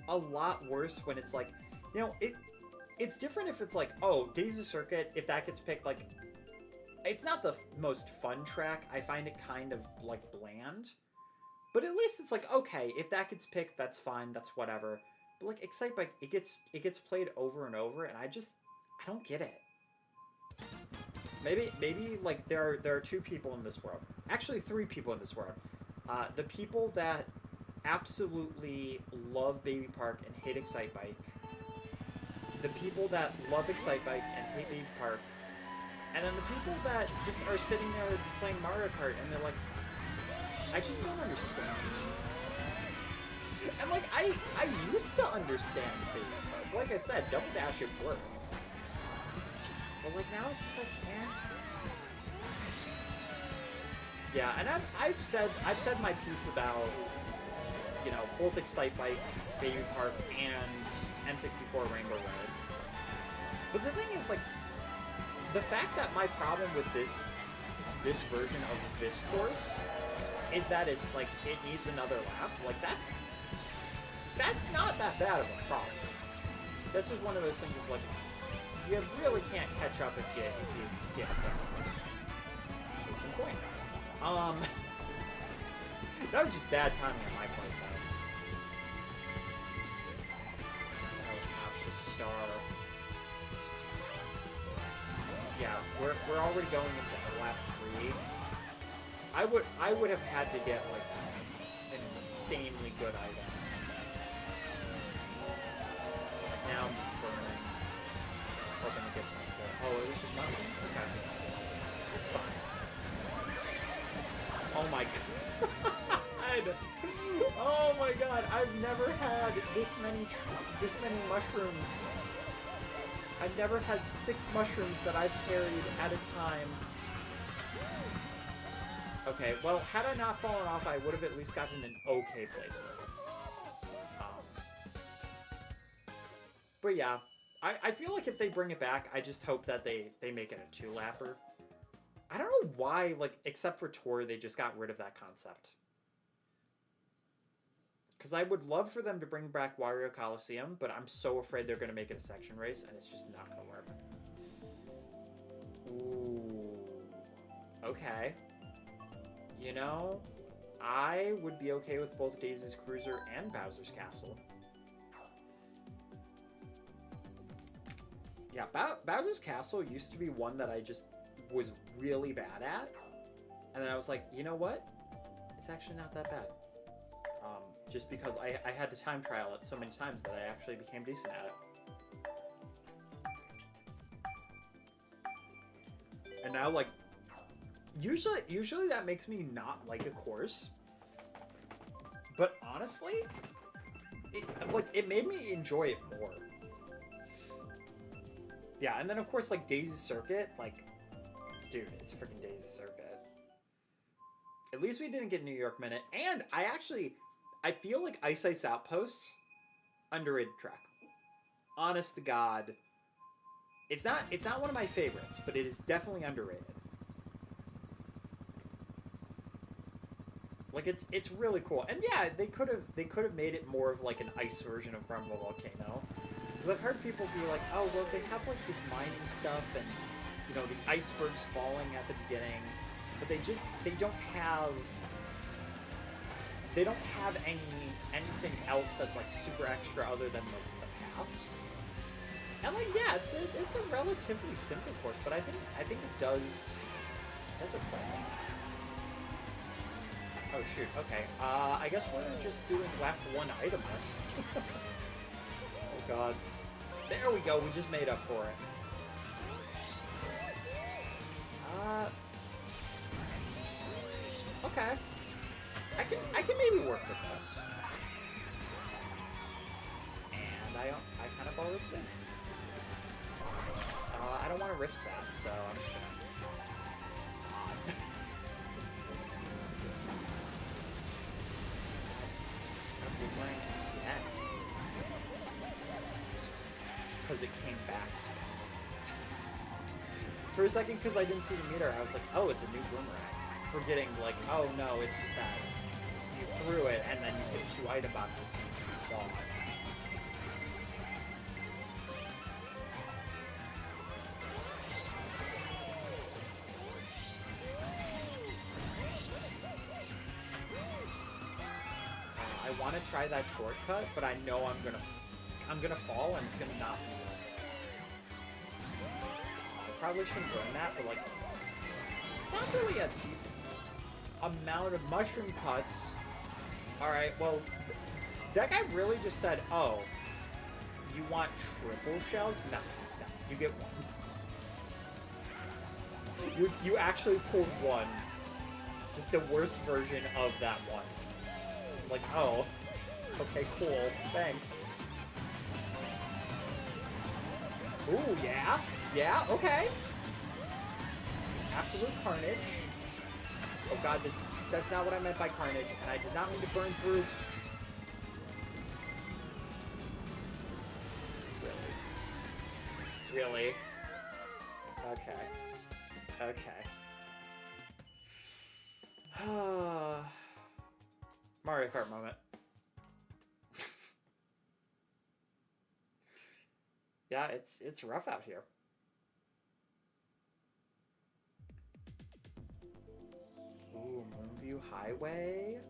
a lot worse when it's like, you know, it's different if it's like, oh, Daisy Circuit, if that gets picked, like, it's not the most fun track. I find it kind of, like, bland. But at least it's like, okay, if that gets picked, that's fine, that's whatever. But, like, Excitebike, it gets played over and over, and I don't get it. Maybe like, there are 2 people in this world. Actually, 3 people in this world. The people that absolutely love Baby Park and hate Excitebike. The people that love Excitebike and hate Baby Park. And then the people that just are sitting there playing Mario Kart, and they're like, I just don't understand. And, like, I used to understand Baby Park. Like I said, Double Dash, it works. But, like, now it's just like, eh. Yeah, and I've said my piece about, you know, both Excitebike, Baby Park, and N64 Rainbow Road. But the thing is, like, the fact that my problem with this version of this course is that it's like, it needs another lap. Like, that's not that bad of a problem. This is one of those things of, like, you really can't catch up if you get there. Case in point. That was just bad timing on my part, though. Oh, gosh, star. Yeah, we're already going into lap 3. I would have had to get, like, an insanely good item. Now I'm just burning. Hoping to get something good. Oh, it was just nothing? Okay. It's fine. Oh my god. Oh my god, I've never had this many mushrooms. I've never had 6 mushrooms that I've carried at a time. Okay, well, had I not fallen off, I would have at least gotten an okay placement. But yeah, I feel like if they bring it back, I just hope that they make it a 2-lapper. I don't know why, like, except for Tour, they just got rid of that concept. Because I would love for them to bring back Wario Coliseum, but I'm so afraid they're going to make it a section race, and it's just not going to work. Ooh. Okay. You know, I would be okay with both Daisy's Cruiser and Bowser's Castle. Yeah, Bowser's Castle used to be one that I just was really bad at. And then I was like, you know what? It's actually not that bad. Just because I had to time trial it so many times that I actually became decent at it. And now, like, usually that makes me not like a course. But honestly, it made me enjoy it more. Yeah, and then of course, like, Daisy's Circuit, like, dude, it's freaking Daisy's Circuit. At least we didn't get New York Minute, and I feel like Ice Ice Outposts, underrated track. Honest to God, it's not one of my favorites, but it is definitely underrated. Like, it's really cool, and yeah, they could have made it more of like an ice version of Grumble Volcano, because I've heard people be like, oh well, they have like this mining stuff and, you know, the icebergs falling at the beginning, but they don't have anything else that's like super extra other than like the paths. And like, yeah, it's a relatively simple course, but I think it does it well. Oh shoot, okay. I guess we're just doing lap 1 itemless. Oh god. There we go, we just made up for it. Okay. I can maybe work with this. And I kind of already did. I don't want to risk that, so I'm just gonna... Because it came back so fast. For a second, because I didn't see the meter, I was like, oh, it's a new boomerang. Forgetting, like, oh no, it's just that you threw it and then you hit 2 item boxes so you just fall. I want to try that shortcut, but I know I'm gonna fall and it's gonna not be worth it. I probably shouldn't learn that, but like, it's not really a decent amount of mushroom cuts. Alright, well, that guy really just said, oh, you want triple shells? No, you get 1. You actually pulled 1. Just the worst version of that one. Like, oh, okay, cool, thanks. Ooh, yeah, yeah, okay. Absolute carnage. Oh god, that's not what I meant by carnage, and I did not mean to burn through. Really? Really? Okay. Okay. Mario Kart moment. Yeah, it's rough out here. Ooh, Moonview Highway.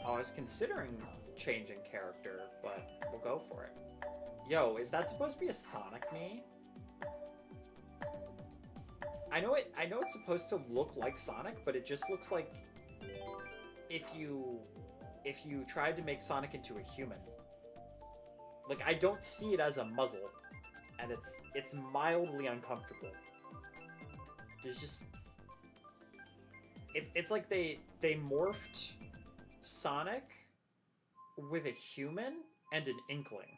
Oh, I was considering changing character, but we'll go for it. Yo, is that supposed to be a Sonic me? I know it's supposed to look like Sonic, but it just looks like if you tried to make Sonic into a human. Like, I don't see it as a muzzle, and it's mildly uncomfortable. There's just it's like they morphed Sonic with a human and an Inkling.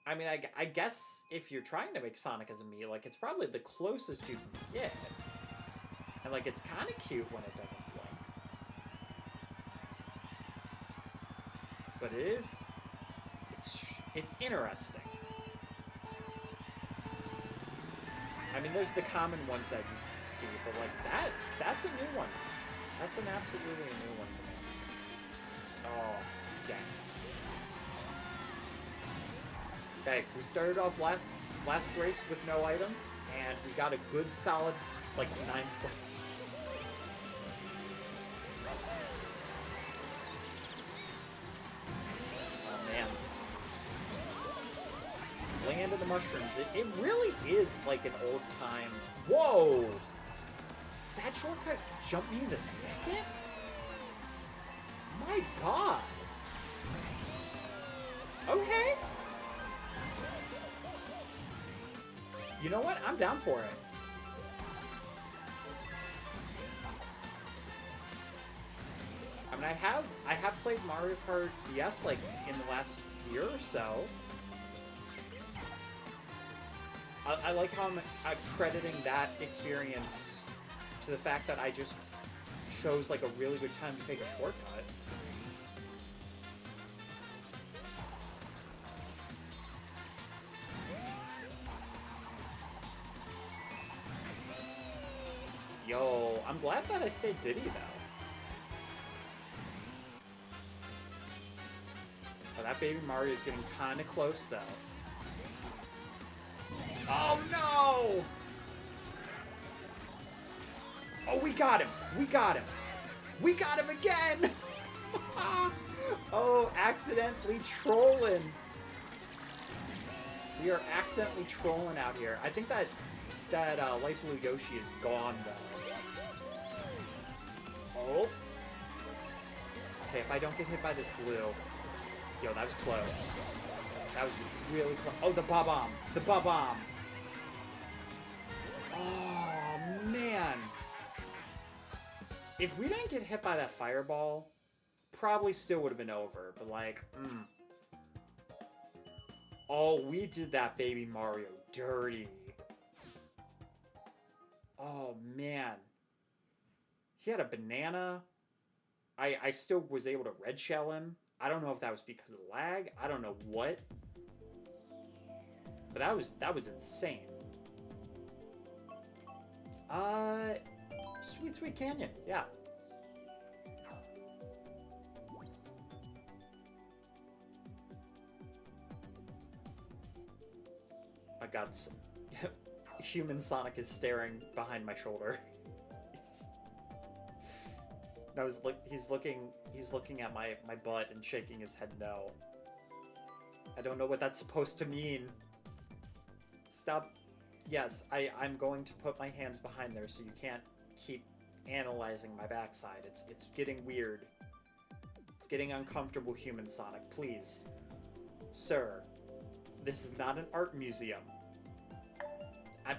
I mean, I guess if you're trying to make Sonic as a me, like, it's probably the closest you can get. And, like, it's kind of cute when it doesn't blink. But it's interesting. I mean, there's the common ones that you see, but, like, that's a new one. That's an absolutely a new one for me. Oh, dang. Okay, we started off last race with no item, and we got a good solid, like, 9th place. Oh, man. Land of the mushrooms. It really is like an old time. Whoa! That shortcut jumped me into 2nd? My god! Okay. You know what? I'm down for it. I mean, I have played Mario Kart DS like in the last year or so. I like how I'm crediting that experience to the fact that I just chose like a really good time to take a shortcut. Yo, I'm glad that I stayed Diddy though. Oh, that baby Mario is getting kind of close though. Oh no! Oh, we got him! We got him! We got him again! Oh, accidentally trolling. We are accidentally trolling out here. I think that Light Blue Yoshi is gone though. Oh. Okay, if I don't get hit by this blue. Yo, that was close. That was really close. Oh, the Bob-omb! The Bob-omb! Oh, man. If we didn't get hit by that fireball, probably still would have been over. But, like, Oh, we did that baby Mario dirty. Oh, man. He had a banana. I still was able to red shell him. I don't know if that was because of the lag. I don't know what. But that was insane. Sweet Sweet Canyon, yeah. I got some... Human Sonic is staring behind my shoulder. No, he's looking at my butt and shaking his head no. I don't know what that's supposed to mean. Stop. Yes, I'm going to put my hands behind there so you can't keep analyzing my backside. It's getting weird. It's getting uncomfortable, Human Sonic. Please. Sir, this is not an art museum.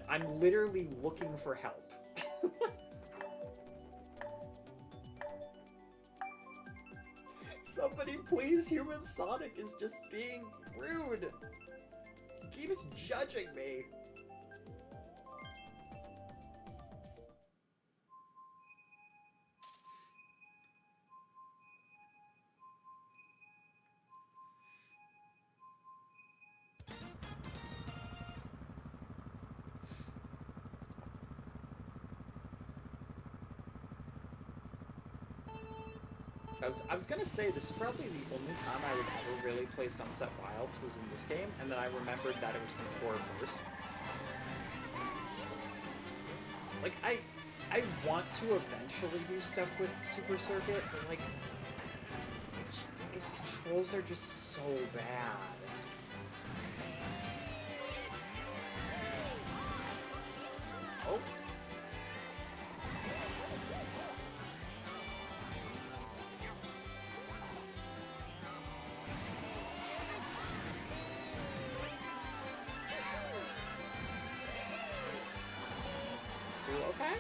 I'm literally looking for help. Somebody please, Human Sonic is just being rude. He keeps judging me. I was gonna say, this is probably the only time I would ever really play Sunset Wilds was in this game, and then I remembered that it was in core first. Like, I want to eventually do stuff with Super Circuit, but like, its controls are just so bad. Oh. Okay.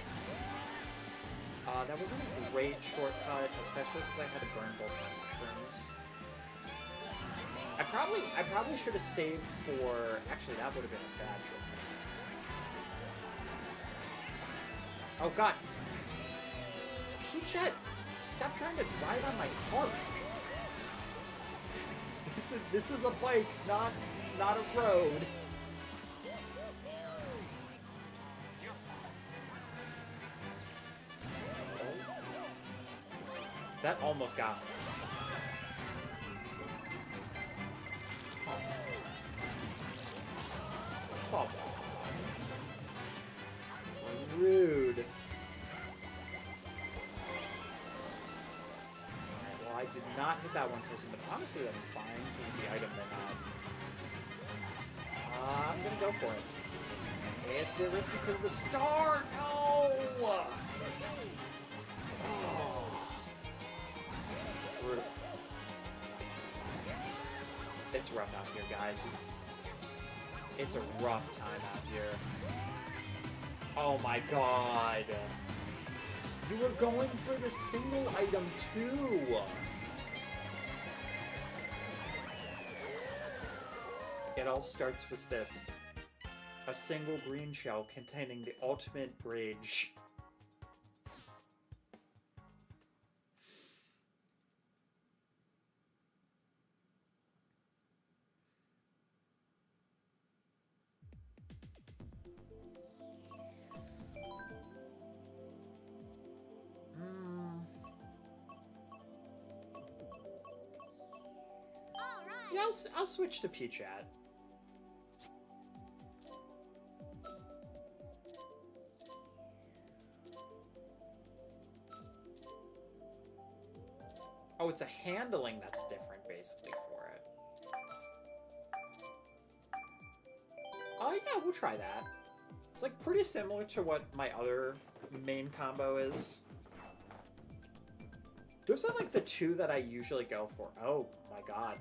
That wasn't a great shortcut, especially because I had to burn both my mushrooms. I probably should have saved for... Actually, that would have been a bad shortcut. Oh, God. Peachette, stop trying to drive on my car. This is a bike, not a road. That almost got me. did not hit that one person, but honestly, that's fine because of the item they had. I'm gonna go for it. It's a bit risky because of the star! No! Oh. Brutal. It's rough out here, guys. It's a rough time out here. Oh my god. You were going for the single item too. It all starts with this. A single green shell containing the ultimate rage. Yeah, I'll switch to P-Chat. Oh, it's a handling that's different, basically, for it. Oh, yeah, we'll try that. It's, like, pretty similar to what my other main combo is. Those are, like, the two that I usually go for. Oh, my god.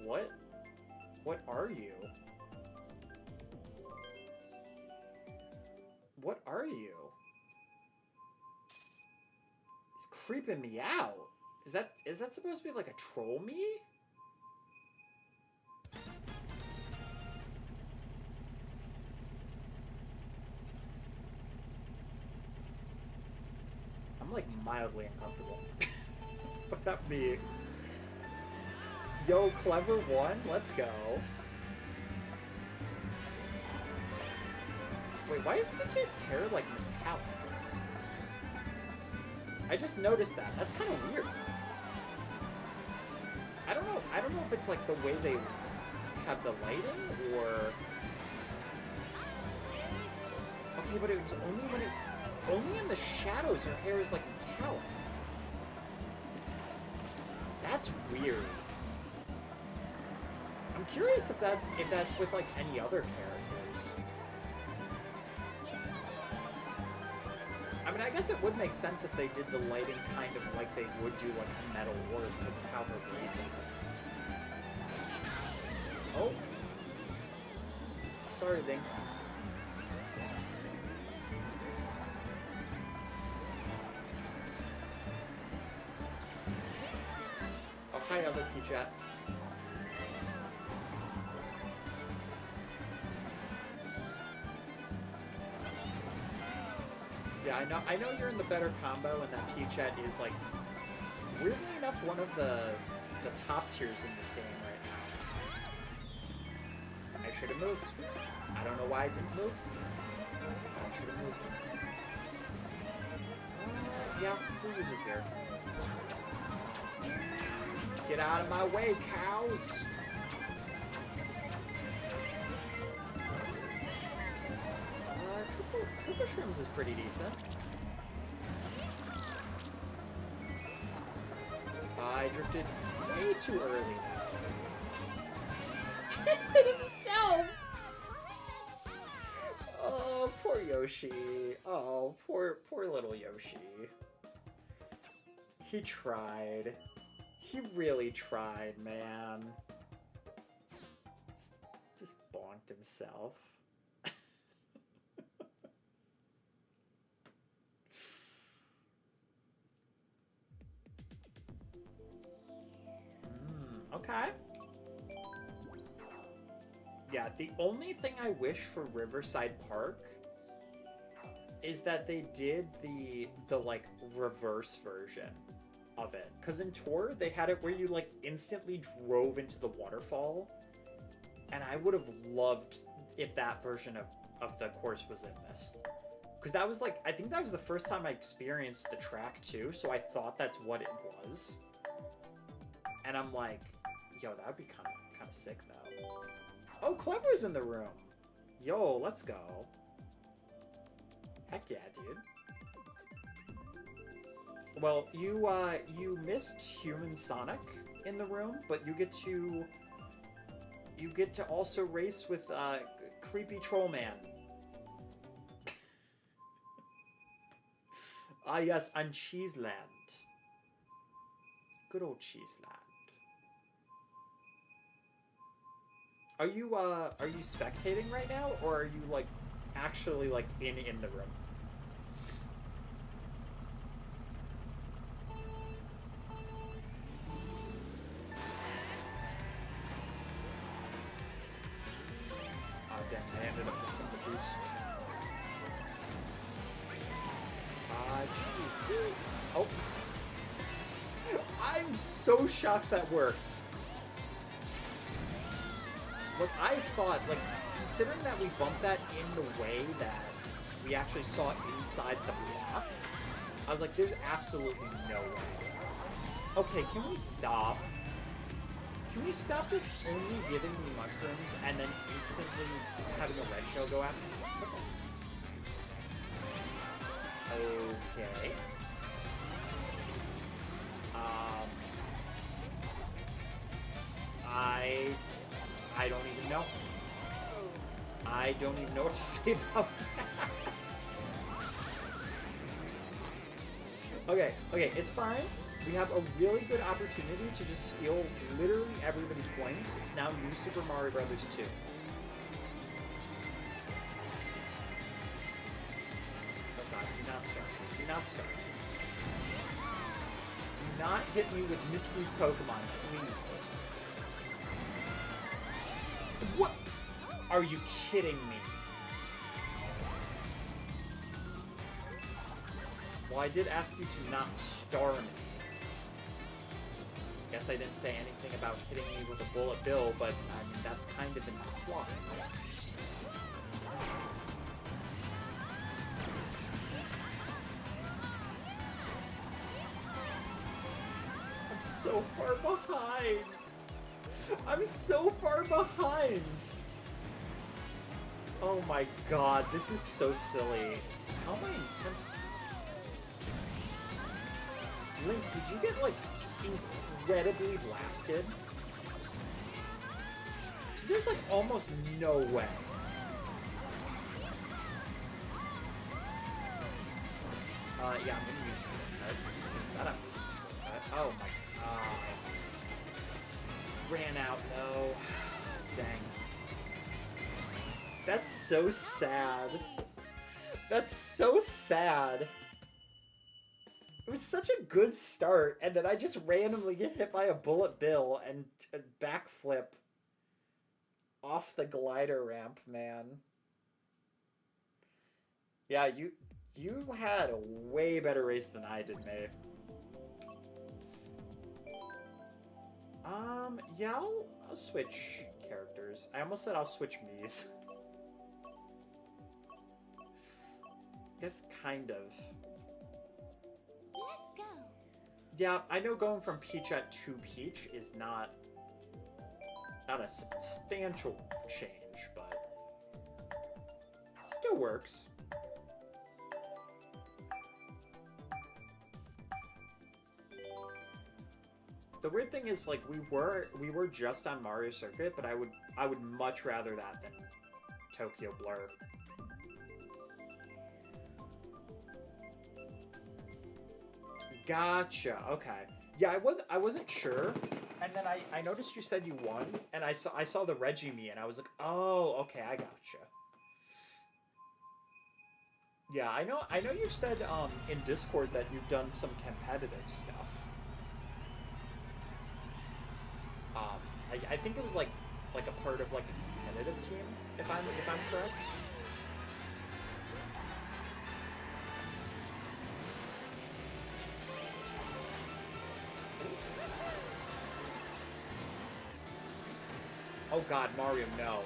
What? What are you? What are you? He's creeping me out. Is that supposed to be like a troll me? I'm like mildly uncomfortable. Fuck that me. Yo, clever one, let's go. Wait, why is Pidgeot's hair like metallic? I just noticed that. That's kind of weird. I don't know if it's like the way they have the lighting or... Okay, but it was only when it... Only in the shadows her hair is like metallic. That's weird. I'm curious if that's with like any other characters. I mean, I guess it would make sense if they did the lighting kind of like they would do like Metal War because of how her blades are. Oh. Sorry, Dink. Oh, hi, other P-Chat. Yeah, I know you're in the better combo, and that P-Chat is, like, weirdly enough, one of the top tiers in this game right now. I should have moved. I don't know why I didn't move. I should have moved. Yeah, who is it here? Get out of my way, cows! Triple Shrooms is pretty decent. I drifted way too early. Himself! Oh, poor Yoshi. Oh, poor little Yoshi. He tried. He really tried, man. Just bonked himself. Okay. Yeah, the only thing I wish for Riverside Park is that they did the like reverse version of it. Cause in Tour they had it where you like instantly drove into the waterfall. And I would have loved if that version of the course was in this. Cause that was like, I think that was the first time I experienced the track too, so I thought that's what it was. And I'm like, yo, that would be kind of sick, though. Oh, Clever's in the room. Yo, let's go. Heck yeah, dude. Well, you missed Human Sonic in the room, but you get to also race with Creepy Troll Man. Ah yes, on Cheeseland. Good old Cheeseland. Are you spectating right now, or are you like actually like in the room? Oh damn, I ended up missing the boost. Jeez. Oh. I'm so shocked that worked. Look, I thought, like, considering that we bumped that in the way that we actually saw inside the block, I was like, there's absolutely no way. Okay, can we stop? Can we stop just only giving me mushrooms and then instantly having a red shell go after me? Okay. I don't even know. I don't even know what to say about that. Okay, it's fine. We have a really good opportunity to just steal literally everybody's coins. It's now New Super Mario Brothers 2. Oh god, do not start. Do not start. Do not hit me with Misty's Pokemon, please. What? Are you kidding me? Well, I did ask you to not star me. Guess I didn't say anything about hitting me with a bullet bill, but I mean, that's kind of implied. I'm so far behind! I'm so far behind! Oh my god, this is so silly. How am I intense? Link, did you get, like, incredibly blasted? Because there's, like, almost no way. Yeah, I'm gonna use that. Oh my god. Ran out, no. Dang. That's so sad. That's so sad. It was such a good start, and then I just randomly get hit by a bullet bill and backflip off the glider ramp, man. Yeah, you had a way better race than I did, mate. Yeah, I'll switch characters. I almost said I'll switch Miis. Guess kind of. Let's go. Yeah, I know going from Peachette to Peach is not a substantial change, but still works. The weird thing is, like, we were just on Mario Circuit, but I would much rather that than Tokyo Blur. Gotcha. Okay. Yeah, I wasn't sure, and then I noticed you said you won, and I saw the Reggie me, and I was like, oh, okay, I gotcha. Yeah, I know you've said in Discord that you've done some competitive stuff. I think it was like a part of like a competitive team, if I'm correct. Oh god, Mario, no.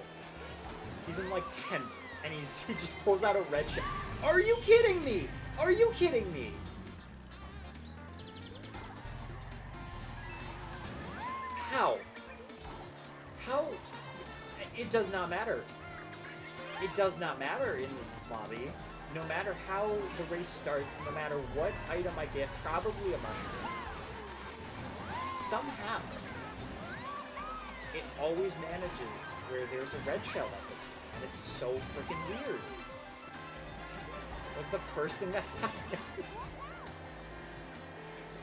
He's in like 10th, and he just pulls out a red shell. Are you kidding me? Are you kidding me? How? How? It does not matter. It does not matter in this lobby. no matter how the race starts, no matter what item I get, probably a mushroom, somehow, it always manages where there's a red shell at the top, and it's so freaking weird. Like, the first thing that happens.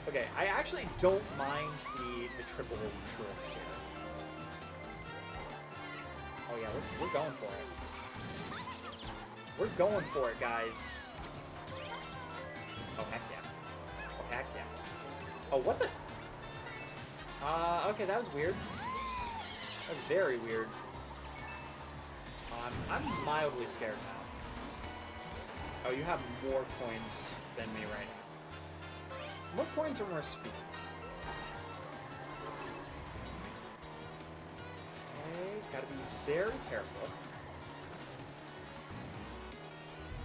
Okay, I actually don't mind the triple shrooms here. Oh yeah, we're going for it. We're going for it, guys. Oh, heck yeah. Oh, heck yeah. Oh, what the? Okay, that was weird. That was very weird. I'm mildly scared now. Oh, you have more coins than me right now. More coins or more speed? Okay, gotta be very careful.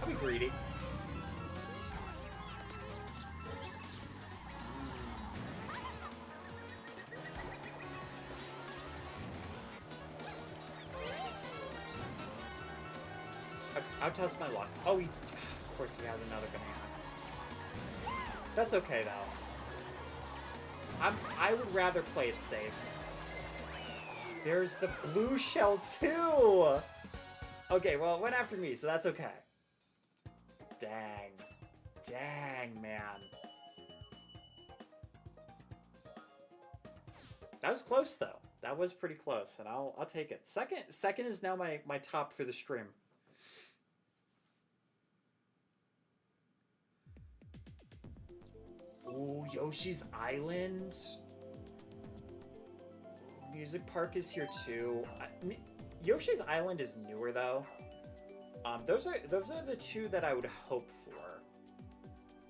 I'll be greedy. I'll test my luck. Oh, of course he has another banana. That's okay though. I would rather play it safe. Oh, there's the blue shell too. Okay, well, it went after me, so that's okay. Dang. Dang, man. That was close though. That was pretty close, and I'll take it. Second is now my top for the stream. Ooh, Yoshi's Island. Ooh, Music Park is here too. Yoshi's Island is newer though. Those are the two that I would hope for.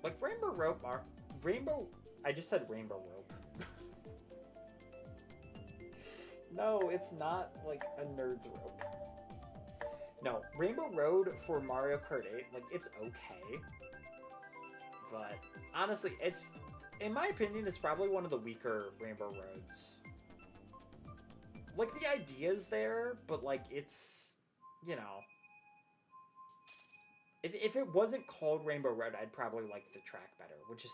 Like Rainbow Rope are Rainbow. I just said Rainbow Rope. No, it's not like a nerd's rope. No, Rainbow Road for Mario Kart 8, like it's okay. But honestly, it's, in my opinion, it's probably one of the weaker Rainbow Roads. Like, the idea's there, but, like, it's, you know. If it wasn't called Rainbow Road, I'd probably like the track better, which is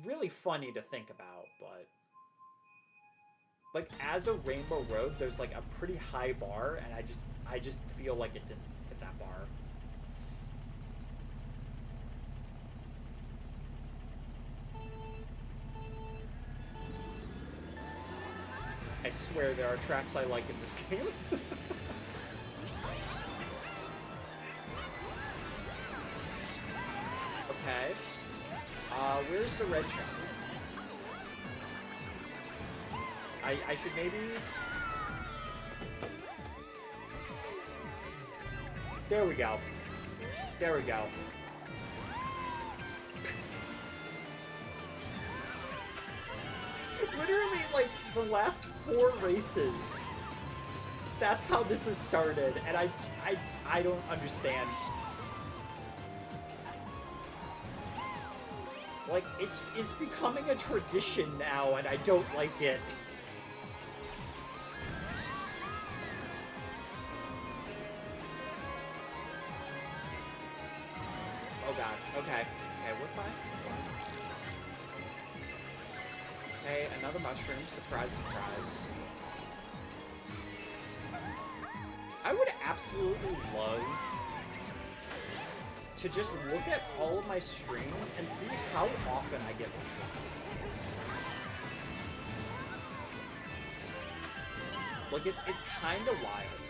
really funny to think about, but... Like, as a Rainbow Road, there's, like, a pretty high bar, and I just feel like it didn't hit that bar. I swear there are tracks I like in this game. Okay. Where's the red track? I should maybe... There we go. There we go. Literally, like, the last 4 races, that's how this has started, and I don't understand. Like, it's becoming a tradition now, and I don't like it. Oh god, okay. Okay, we're fine. Okay, another mushroom. Surprise, surprise. I would absolutely love to just look at all of my streams and see how often I get mushrooms in this game. Like, it's kind of wild.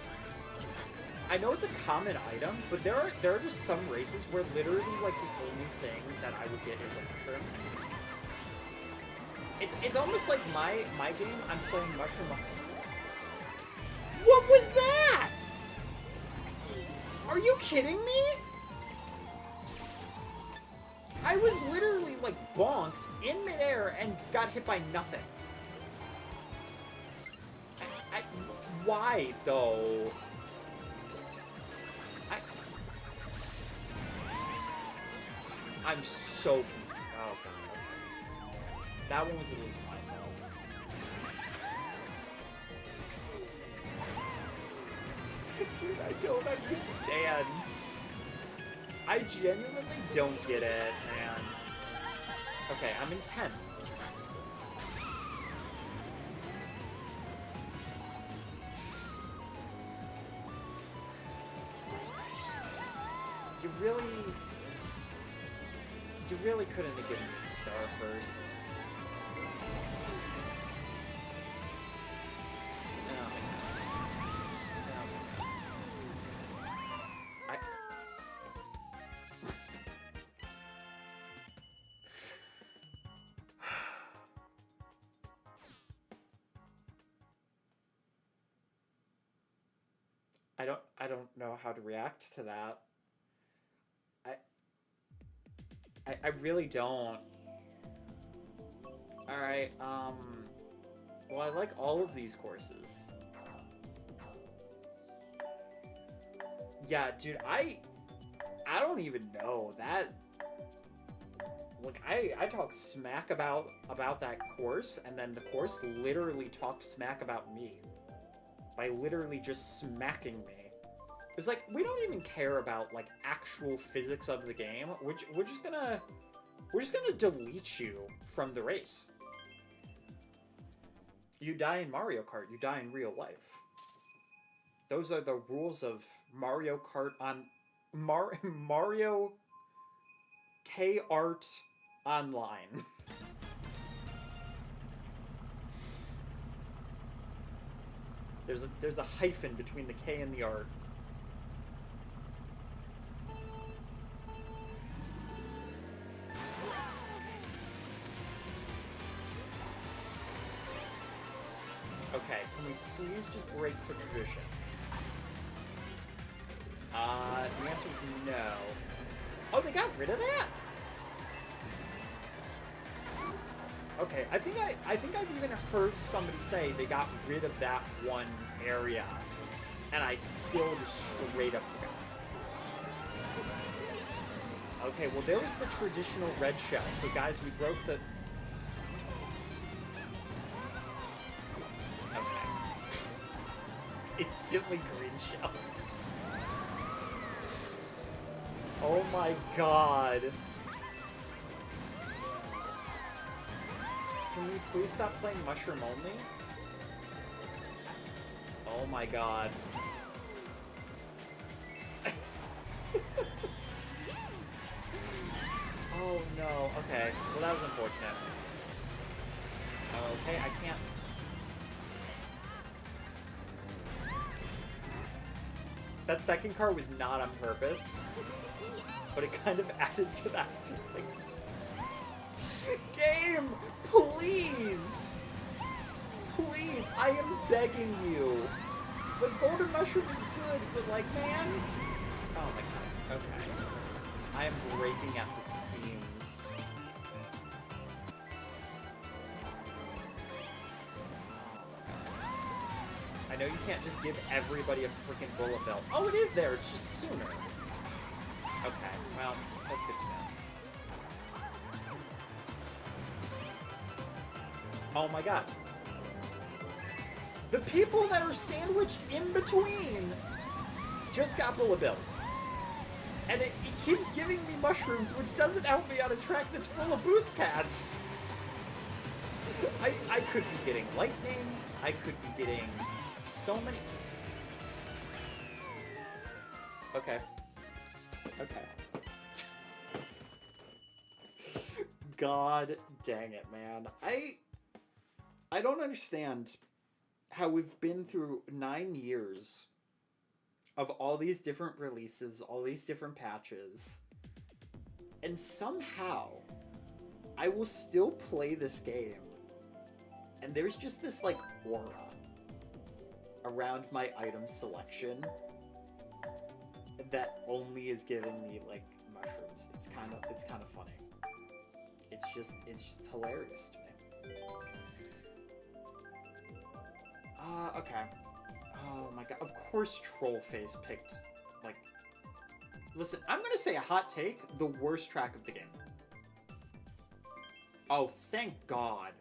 I know it's a common item, but there are just some races where literally, like, the only thing that I would get is a mushroom. It's almost like my game, I'm playing mushroom. What was that? Are you kidding me? I was literally, like, bonked in midair and got hit by nothing. Why, though? I'm so... Oh, God. That one was at least my fault. Dude, I don't understand. I genuinely don't get it, man. Okay, I'm in 10th. You really couldn't have given me the star first. Oh my god. I don't know how to react to that. I really don't. Alright, well, I like all of these courses. Yeah, dude, I don't even know. That... Like, I talk smack about that course, and then the course literally talked smack about me. By literally just smacking me. It's like, we don't even care about, like, actual physics of the game. We're just gonna delete you from the race. You die in Mario Kart, you die in real life. Those are the rules of Mario Kart on... Mario Kart Online. There's a hyphen between the K and the art. Okay, can we please just break the tradition? The answer is no. Oh, they got rid of that? Okay, I think I've even heard somebody say they got rid of that one area, and I still just straight up forgot. Okay, well there was the traditional red shell. So guys, we broke the... Okay. Instantly green shell. Oh my god. Can we please stop playing Mushroom only? Oh my god. Oh no, okay. Well, that was unfortunate. Okay, I can't... That second car was not on purpose, but it kind of added to that feeling. Game! Please! Please, I am begging you. The golden mushroom is good, but like, man... Oh my god, okay. I am breaking at the seams. I know you can't just give everybody a freaking bullet bill. Oh, it is there, it's just sooner. Okay, well, that's good to know. Oh my god. The people that are sandwiched in between just got bullet bills. And it keeps giving me mushrooms, which doesn't help me on a track that's full of boost pads. I could be getting lightning. I could be getting so many... Okay. Okay. God dang it, man. I don't understand how we've been through 9 years of all these different releases, all these different patches, and somehow I will still play this game, and there's just this, like, aura around my item selection that only is giving me, like, mushrooms. It's kind of funny. It's just hilarious to me. Okay. Oh my god, of course Trollface picked, like... Listen, I'm gonna say a hot take, the worst track of the game. Oh, thank god.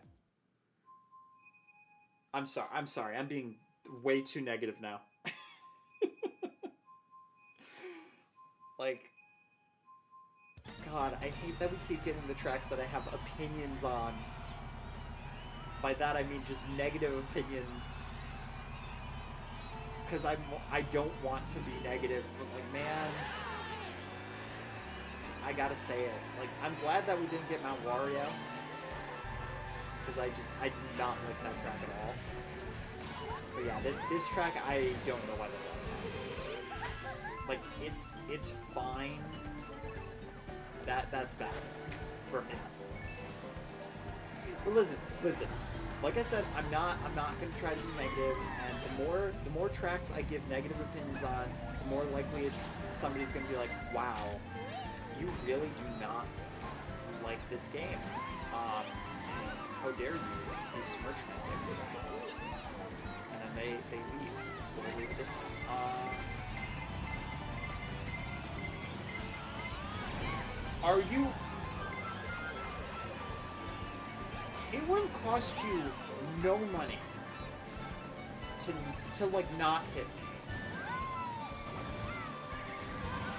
I'm sorry, I'm being way too negative now. Like, God, I hate that we keep getting the tracks that I have opinions on. By that I mean just negative opinions. Because I don't want to be negative, but like, man, I gotta say it. Like, I'm glad that we didn't get Mount Wario. Because I do not like that track at all. But yeah, this track, I don't know why they love it. Like, it's fine. That's bad for Matt. But listen. Like I said, I'm not gonna try to be negative, and the more tracks I give negative opinions on, the more likely somebody's gonna be like, wow, you really do not like this game. How dare you besmirch me like that? And then they leave. So they leave this time. Are you... It would have cost you no money to like not hit me.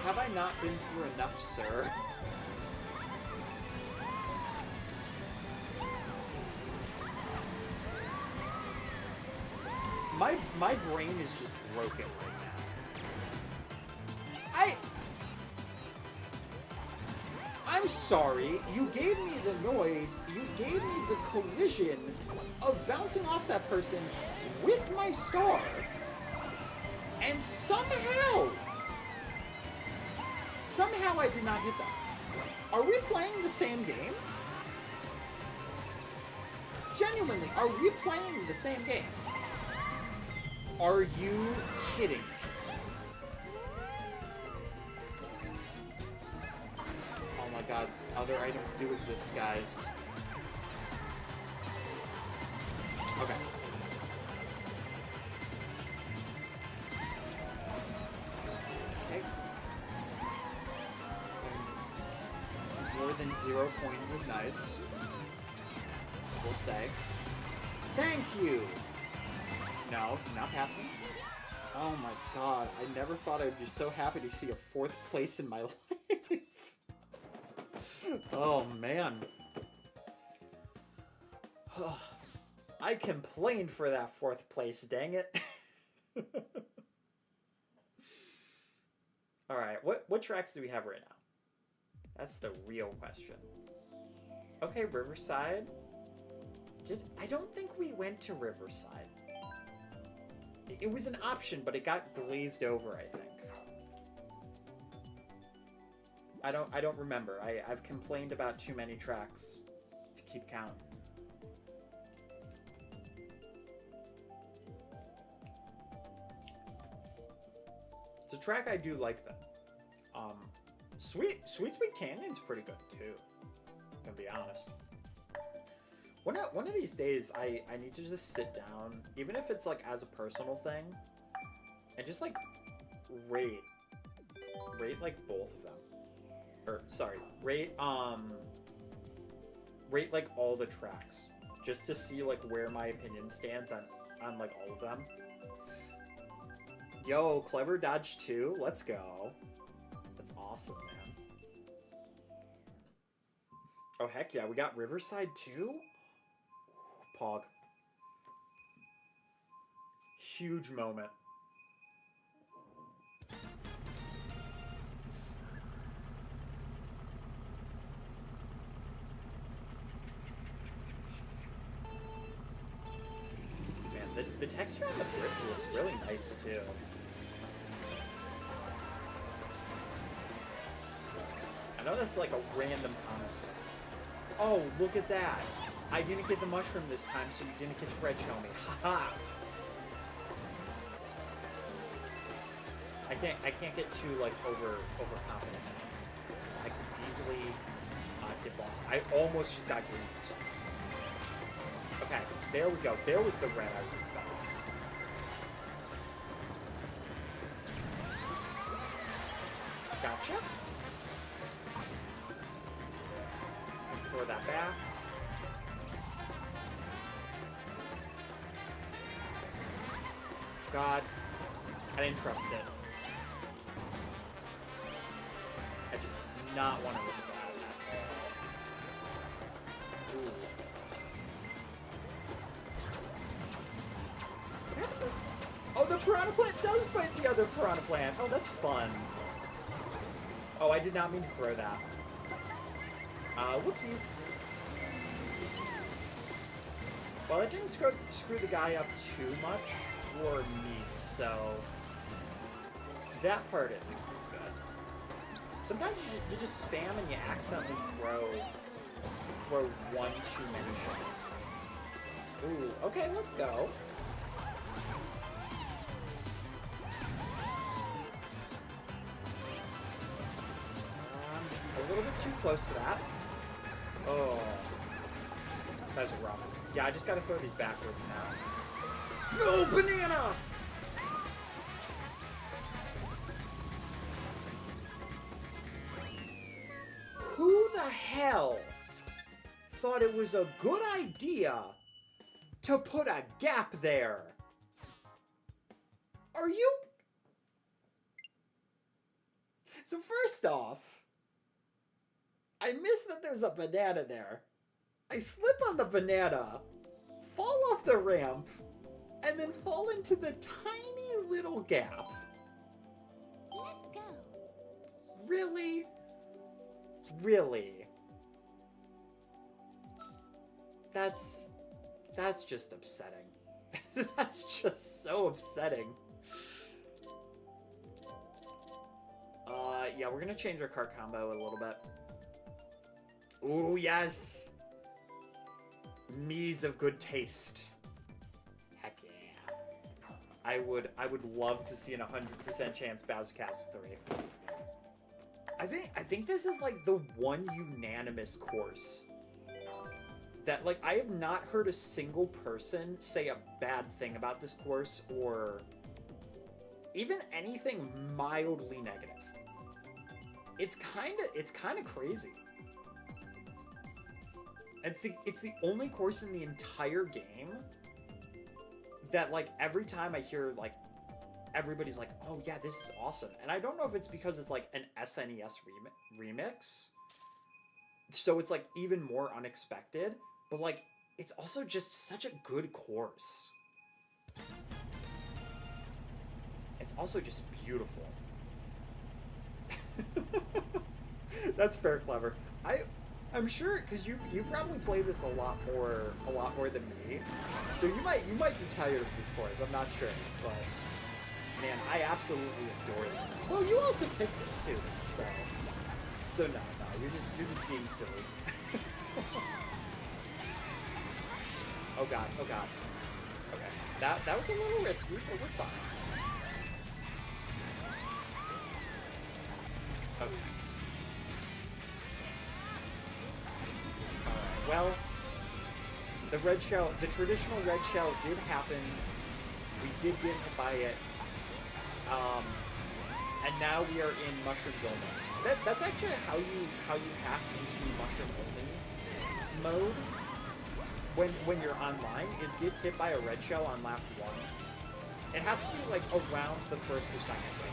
Have I not been through enough, sir? My brain is just broken right now. I'm sorry, you gave me the noise, you gave me the collision of bouncing off that person with my star, and somehow I did not hit that. Are we playing the same game? Genuinely, are we playing the same game? Are you kidding? Oh my god, other items do exist, guys. Okay. Okay. More than 0 points is nice. We'll say. Thank you! No, not pass me. Oh my god, I never thought I'd be so happy to see a 4th place in my life. Oh man. I complained for that 4th place, dang it. Alright, what tracks do we have right now? That's the real question. Okay, Riverside. I don't think we went to Riverside. It was an option, but it got glazed over, I think. I don't remember. I've complained about too many tracks to keep count. It's a track I do like, though. Sweet Canyon's pretty good, too. I'm gonna be honest. One of these days, I need to just sit down, even if it's, like, as a personal thing, and just, like, rate, like, both of them. Or, sorry, rate, like, all the tracks. Just to see, like, where my opinion stands on like, all of them. Yo, Clever Dodge 2, let's go. That's awesome, man. Oh, heck yeah, we got Riverside 2? Pog. Huge moment. Man, the texture on the bridge looks really nice too. I know that's like a random comment. Oh, look at that. I didn't get the mushroom this time, so you didn't get to red show me. Haha. I can't get too like overconfident. I can easily get lost. I almost just got greened. Okay, there we go. There was the red I was expecting. Gotcha. Throw that back. God, I didn't trust it. I just not want to risk that at all. Ooh. What happened to... Oh, the piranha plant does fight the other piranha plant. Oh, that's fun. Oh, I did not mean to throw that. Whoopsies. Well, it didn't screw the guy up too much for me, so that part at least is good. Sometimes you just spam and you accidentally throw one too many shells. Ooh, okay, let's go. A little bit too close to that. Oh, that's rough. Yeah, I just gotta throw these backwards now. No, banana! Who the hell thought it was a good idea to put a gap there? Are you... So first off, I missed that there's a banana there. I slip on the banana, fall off the ramp, and then fall into the tiny little gap. Let's go. Really? Really? That's just upsetting. That's just so upsetting. Yeah, we're gonna change our Kart combo a little bit. Ooh, yes! Me's of good taste. Heck yeah. I would love to see an 100% chance Bowser Cast 3. I think this is like the one unanimous course that, like, I have not heard a single person say a bad thing about this course or even anything mildly negative. It's kind of crazy. It's the only course in the entire game that, like, every time I hear, like, everybody's like, oh yeah, this is awesome. And I don't know if it's because it's like an SNES remix, so it's like even more unexpected, but like it's also just such a good course. It's also just beautiful. That's fair, Clever. I'm sure, because you probably play this a lot more than me, so you might be tired of this course. I'm not sure, but man, I absolutely adore this. Well, you also picked it too, so no, you're just being silly. Oh god. Okay, that was a little risky, but we're fine. Okay. Well, the traditional red shell did happen. We did get hit by it. And now we are in mushroom only. That's actually how you hack into mushroom only mode when you're online, is get hit by a red shell on lap 1. It has to be like around the first or second wave.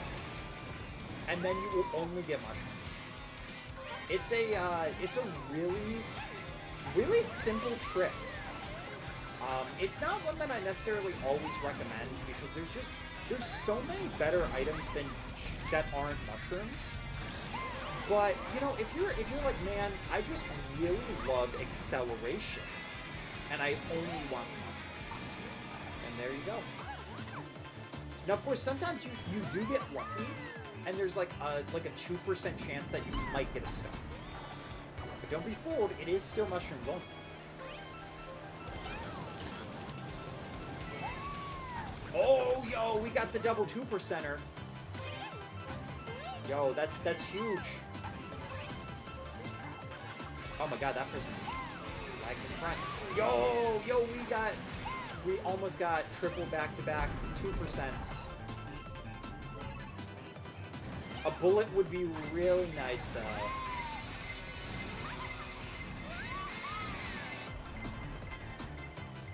And then you will only get mushrooms. It's a really simple trick. It's not one that I necessarily always recommend because there's so many better items that aren't mushrooms. But you know, if you're like, man, I just really love acceleration, and I only want mushrooms, and there you go. Now, of course, sometimes you do get lucky, and there's like a 2% chance that you might get a star. But don't be fooled; it is still mushrooms only. Oh, yo, we got the double 2%er. Yo, that's huge. Oh my god, that person lagged in front. Yo, we almost got triple back-to-back 2%. A bullet would be really nice, though.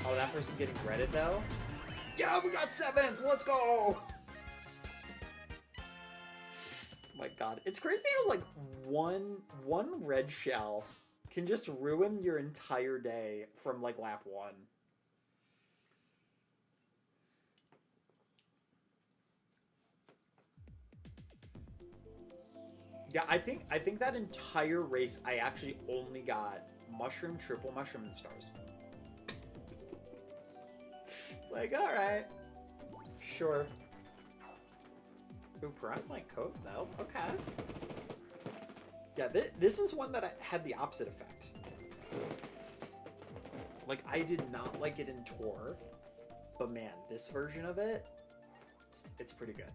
Oh, that person getting breaded, though? Yeah, we got 7th! Let's go! My god. It's crazy how, like, one red shell can just ruin your entire day from, like, lap 1. Yeah, I think that entire race I actually only got mushroom, triple mushroom, and stars. It's like, alright. Sure. Ooh, Piranha Plant Cove, though. Okay. Yeah, this is one that had the opposite effect. Like, I did not like it in Tour, but man, this version of it, it's pretty good.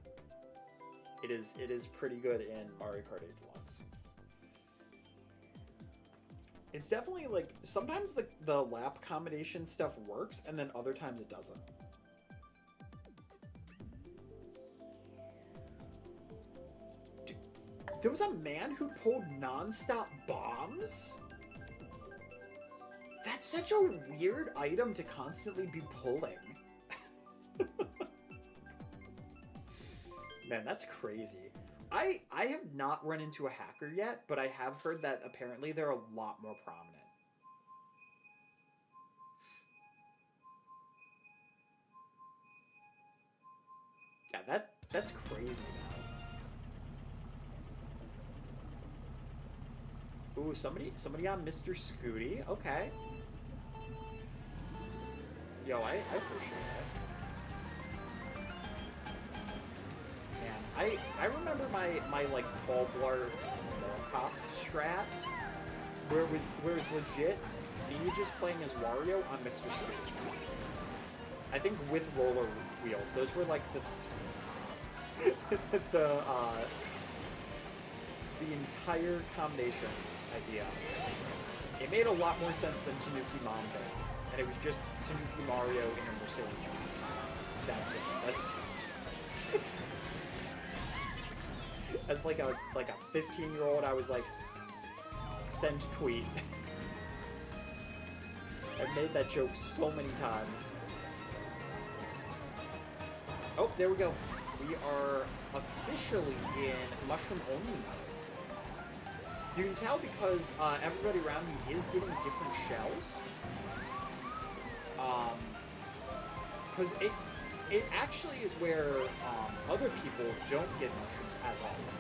It is pretty good in Mario Kart 8 Deluxe. It's definitely, like, sometimes the lap combination stuff works, and then other times it doesn't. Dude, there was a man who pulled non-stop bombs? That's such a weird item to constantly be pulling. Man, that's crazy. I have not run into a hacker yet, but I have heard that apparently they're a lot more prominent. Yeah, that's crazy now. Ooh, somebody on Mr. Scooty. Okay. Yo, I appreciate it. I remember my like Paul Blart Cop strat where it was legit me just playing as Wario on Mr. Scooty. I think with roller wheels. Those were like the entire combination idea. It made a lot more sense than Tanuki Mambo, and it was just Tanuki Mario in a Mercedes Benz. That's it. That's as like a 15-year-old, I was like, send tweet. I've made that joke so many times. Oh, there we go. We are officially in mushroom only mode. You can tell because everybody around me is getting different shells. Because it actually is where other people don't get mushrooms as often.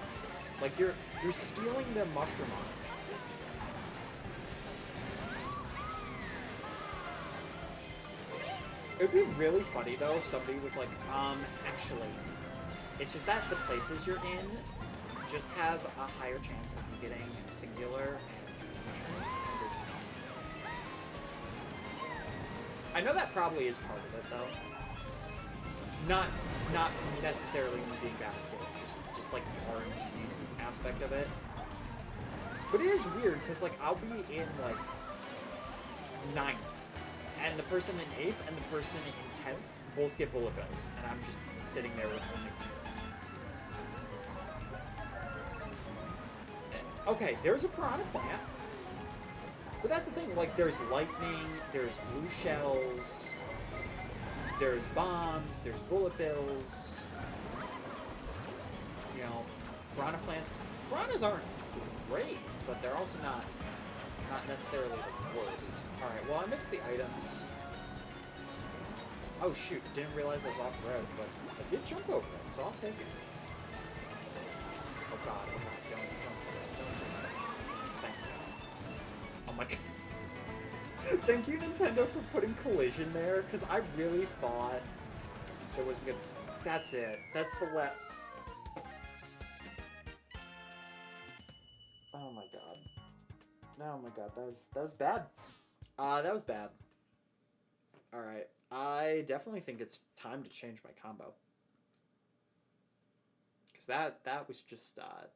Like you're stealing their mushroom orange. It would be really funny though if somebody was like, actually, it's just that the places you're in just have a higher chance of you getting singular and mushrooms. I know that probably is part of it though. Not necessarily me being bad at it, just like the RNG aspect of it. But it is weird because like I'll be in like 9th, and the person in 8th and the person in 10th both get bullet bills, and I'm just sitting there with only mushrooms. Okay, there's a Piranha Plant, but that's the thing. Like there's lightning, there's blue shells. There's bombs, there's bullet bills, you know, Piranha Plants. Piranhas aren't great, but they're also not necessarily the worst. Alright, well I missed the items. Oh shoot, didn't realize I was off road, but I did jump over it, so I'll take it. Oh god, don't do that. Thank you. Oh my god. Thank you, Nintendo, for putting collision there, because I really thought there was good. That's it. That's the Oh my god. Oh my god, that was bad. That was bad. Alright. I definitely think it's time to change my combo. Because that was just sad.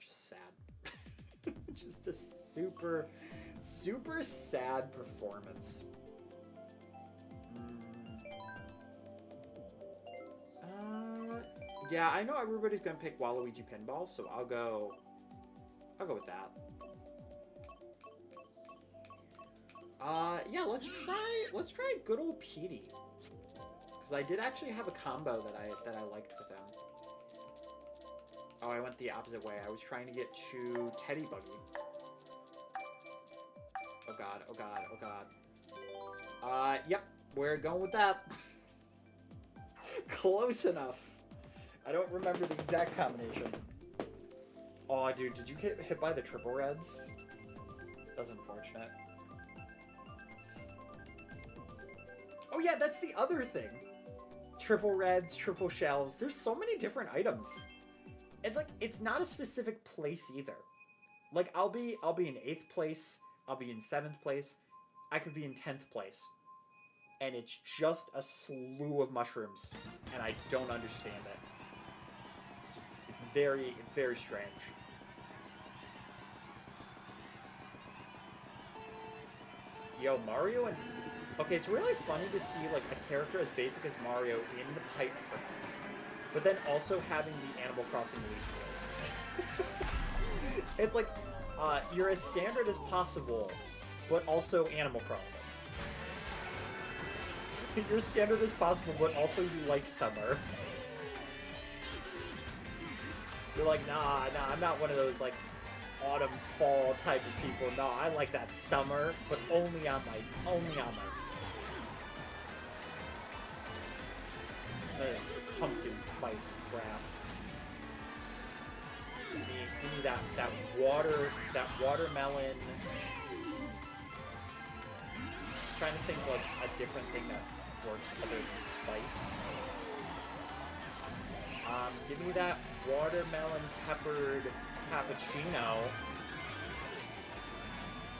Just a super sad performance. Yeah, I know everybody's gonna pick Waluigi Pinball, so I'll go with that. Yeah, let's try good old Petey. Because I did actually have a combo that I liked with him. Oh, I went the opposite way. I was trying to get to Teddy Buggy. Oh god, oh god, oh god. Yep, we're going with that. Close enough. I don't remember the exact combination. Oh, dude, did you get hit by the triple reds? That's unfortunate. Oh yeah, that's the other thing. Triple reds, triple shells. There's so many different items. It's like, it's not a specific place either. Like, I'll be in 8th place. I'll be in 7th place. I could be in 10th place. And it's just a slew of mushrooms. And I don't understand it. It's just, it's very strange. Yo, Mario and... Okay, it's really funny to see, like, a character as basic as Mario in the pipe frame. But then also having the Animal Crossing Leaf wheels. It's like, you're as standard as possible, but also Animal Crossing. You're standard as possible, but also you like summer. You're like, nah, I'm not one of those, like, autumn, fall type of people. No, I like that summer, but only on my that is pumpkin spice crap. Give me that watermelon. Just trying to think like a different thing that works other than spice. Give me that watermelon peppered cappuccino.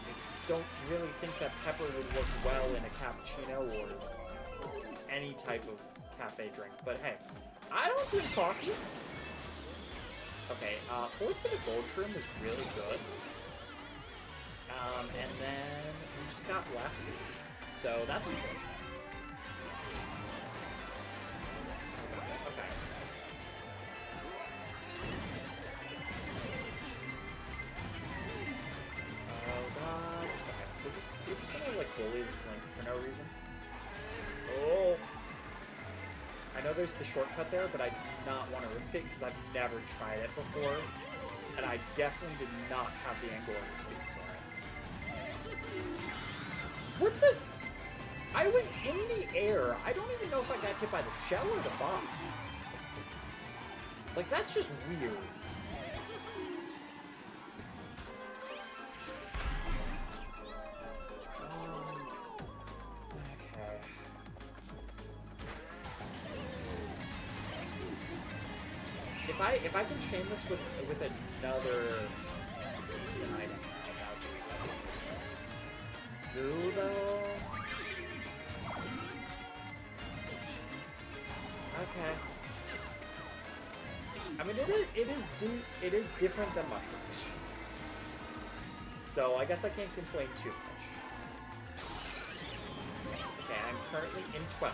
I don't really think that pepper would work well in a cappuccino or any type of cafe drink, but hey, I don't drink coffee. Okay, 4th for the gold shroom is really good. And then we just got blasted, so that's unfortunate. Okay. Oh god. Okay, we're just gonna like bully this Link for no reason. Oh. I know there's the shortcut there, but I do not want to risk it because I've never tried it before, and I definitely did not have the angle or the speed for it. What the? I was in the air. I don't even know if I got hit by the shell or the bomb. Like, that's just weird. If I can chain this with another decent item, that would be good. Goo though. Okay. I mean, it is different than mushrooms. So I guess I can't complain too much. Okay, I'm currently in 12th.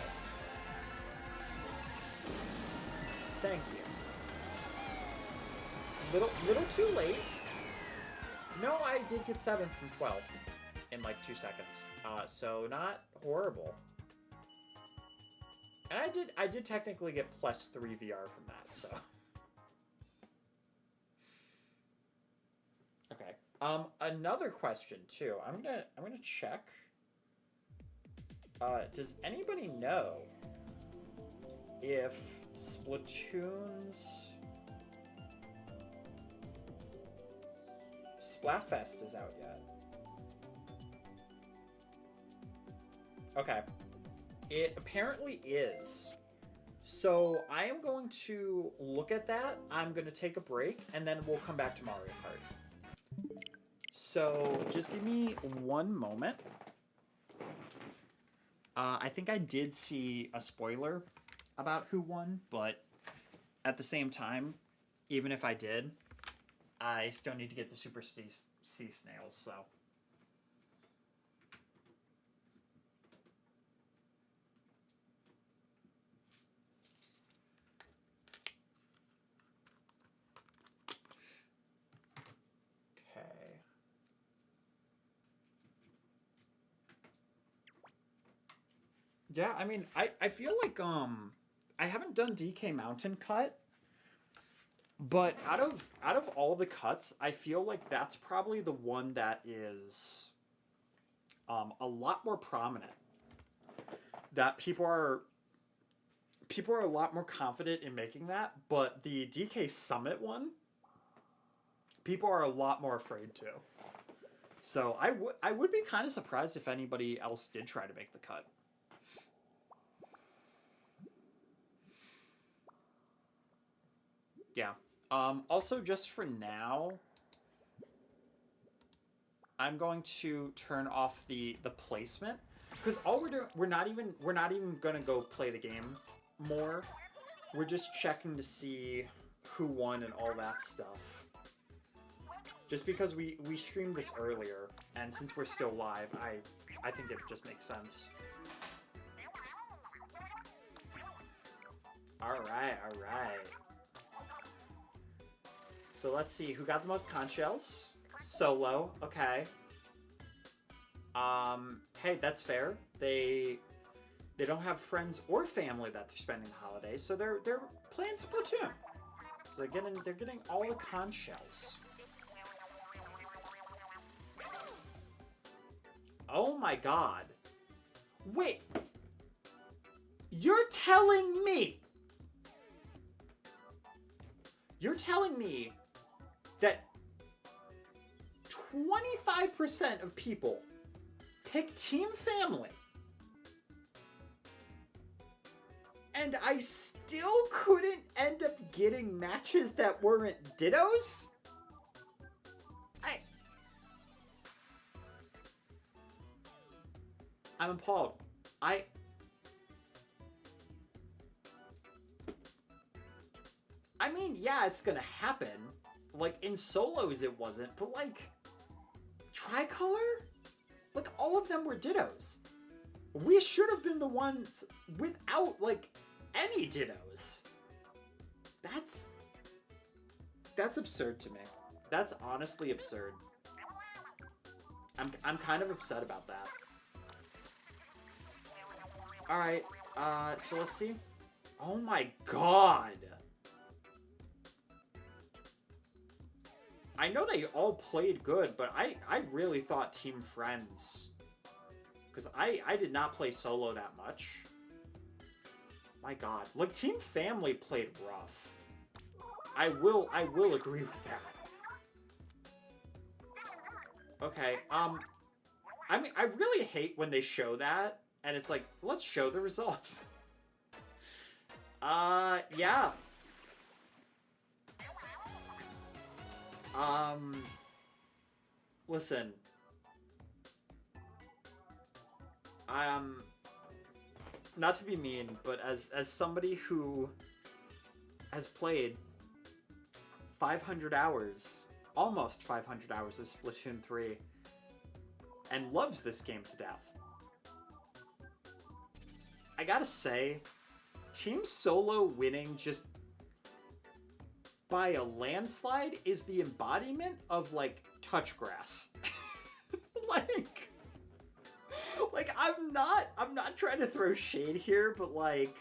Thank you. Little too late. No, I did get 7th from 12 in like 2 seconds. So not horrible. And I did technically get +3 VR from that, so. Okay. Another question too. I'm gonna check. Does anybody know if Splatoon's Splatfest is out yet? Okay. It apparently is. So I am going to look at that. I'm going to take a break, and then we'll come back to Mario Kart. So just give me one moment. I think I did see a spoiler about who won, but at the same time, even if I did, I still need to get the Super Sea Snails, so. Okay. Yeah, I mean, I feel like, I haven't done DK Mountain Cut, But out of all the cuts, I feel like that's probably the one that is a lot more prominent. That people are a lot more confident in making that, but the DK Summit one, people are a lot more afraid to. So I would be kind of surprised if anybody else did try to make the cut. Yeah. Also, just for now, I'm going to turn off the placement because all we're doing, we're not even gonna go play the game more. We're just checking to see who won and all that stuff. Just because we streamed this earlier, and since we're still live, I think it just makes sense. All right. So let's see who got the most conch shells. Solo, okay. Hey, that's fair. They don't have friends or family that they're spending the holidays, so they're playing Splatoon. So they're getting all the conch shells. Oh my god. Wait. You're telling me that 25% of people pick Team Family, and I still couldn't end up getting matches that weren't Dittos? I'm appalled. I mean, yeah, it's gonna happen. Like, in solos it wasn't, but like, Tricolor? Like, all of them were Dittos. We should have been the ones without, like, any Dittos. That's absurd to me. That's honestly absurd. I'm kind of upset about that. Alright, so let's see. Oh my god! I know they all played good, but I really thought Team Friends. Because I did not play solo that much. My god. Like, Team Family played rough. I will agree with that. Okay, I mean, I really hate when they show that, and it's like, let's show the results. Yeah. Listen. Not to be mean, but as somebody who has played 500 hours, almost 500 hours of Splatoon 3, and loves this game to death, I gotta say, Team Solo winning just by a landslide is the embodiment of, like, touch grass. like I'm not trying to throw shade here, but like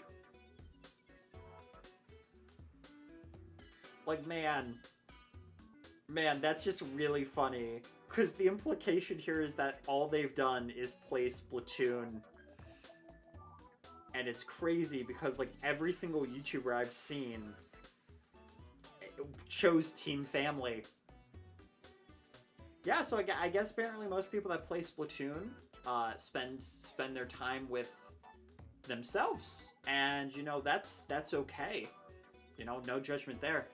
man, that's just really funny. Because the implication here is that all they've done is play Splatoon. And it's crazy because, like, every single YouTuber I've seen chose Team Family. Yeah, so I guess apparently most people that play Splatoon spend their time with themselves. And, you know, that's okay. You know, no judgment there.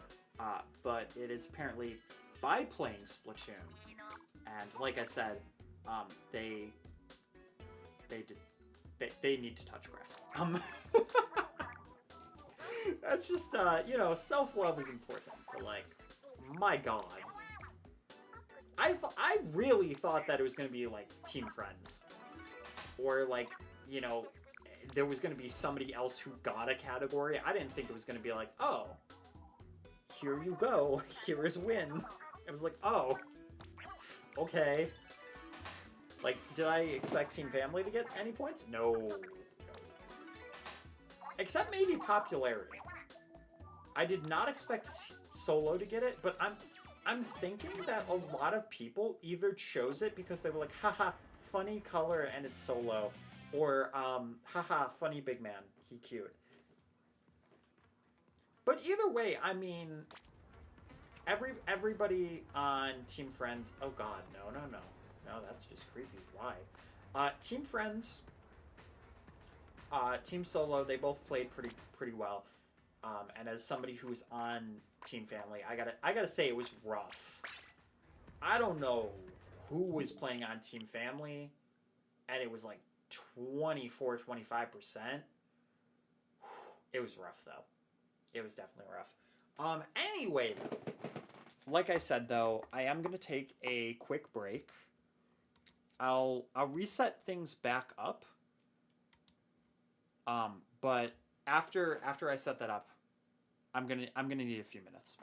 But it is apparently by playing Splatoon. And like I said, they need to touch grass. That's just, you know, self-love is important, but, like, my god. I really thought that it was going to be, like, Team Friends. Or, like, you know, there was going to be somebody else who got a category. I didn't think it was going to be like, oh, here you go. Here is win. It was like, oh, okay. Like, did I expect Team Family to get any points? No. Except maybe popularity. I did not expect Solo to get it, but I'm thinking that a lot of people either chose it because they were like, haha, funny color and it's Solo, or haha, funny big man, he cute. But either way, I mean, everybody on Team Friends. Oh God, no, that's just creepy. Why? Team Friends, Team Solo, they both played pretty well. And as somebody who's on Team Family, I gotta say it was rough. I don't know who was playing on Team Family, and it was like 24-25%. It was rough though. It was definitely rough. Anyway, like I said though, I am gonna take a quick break. I'll reset things back up. But after I set that up, I'm gonna need a few minutes.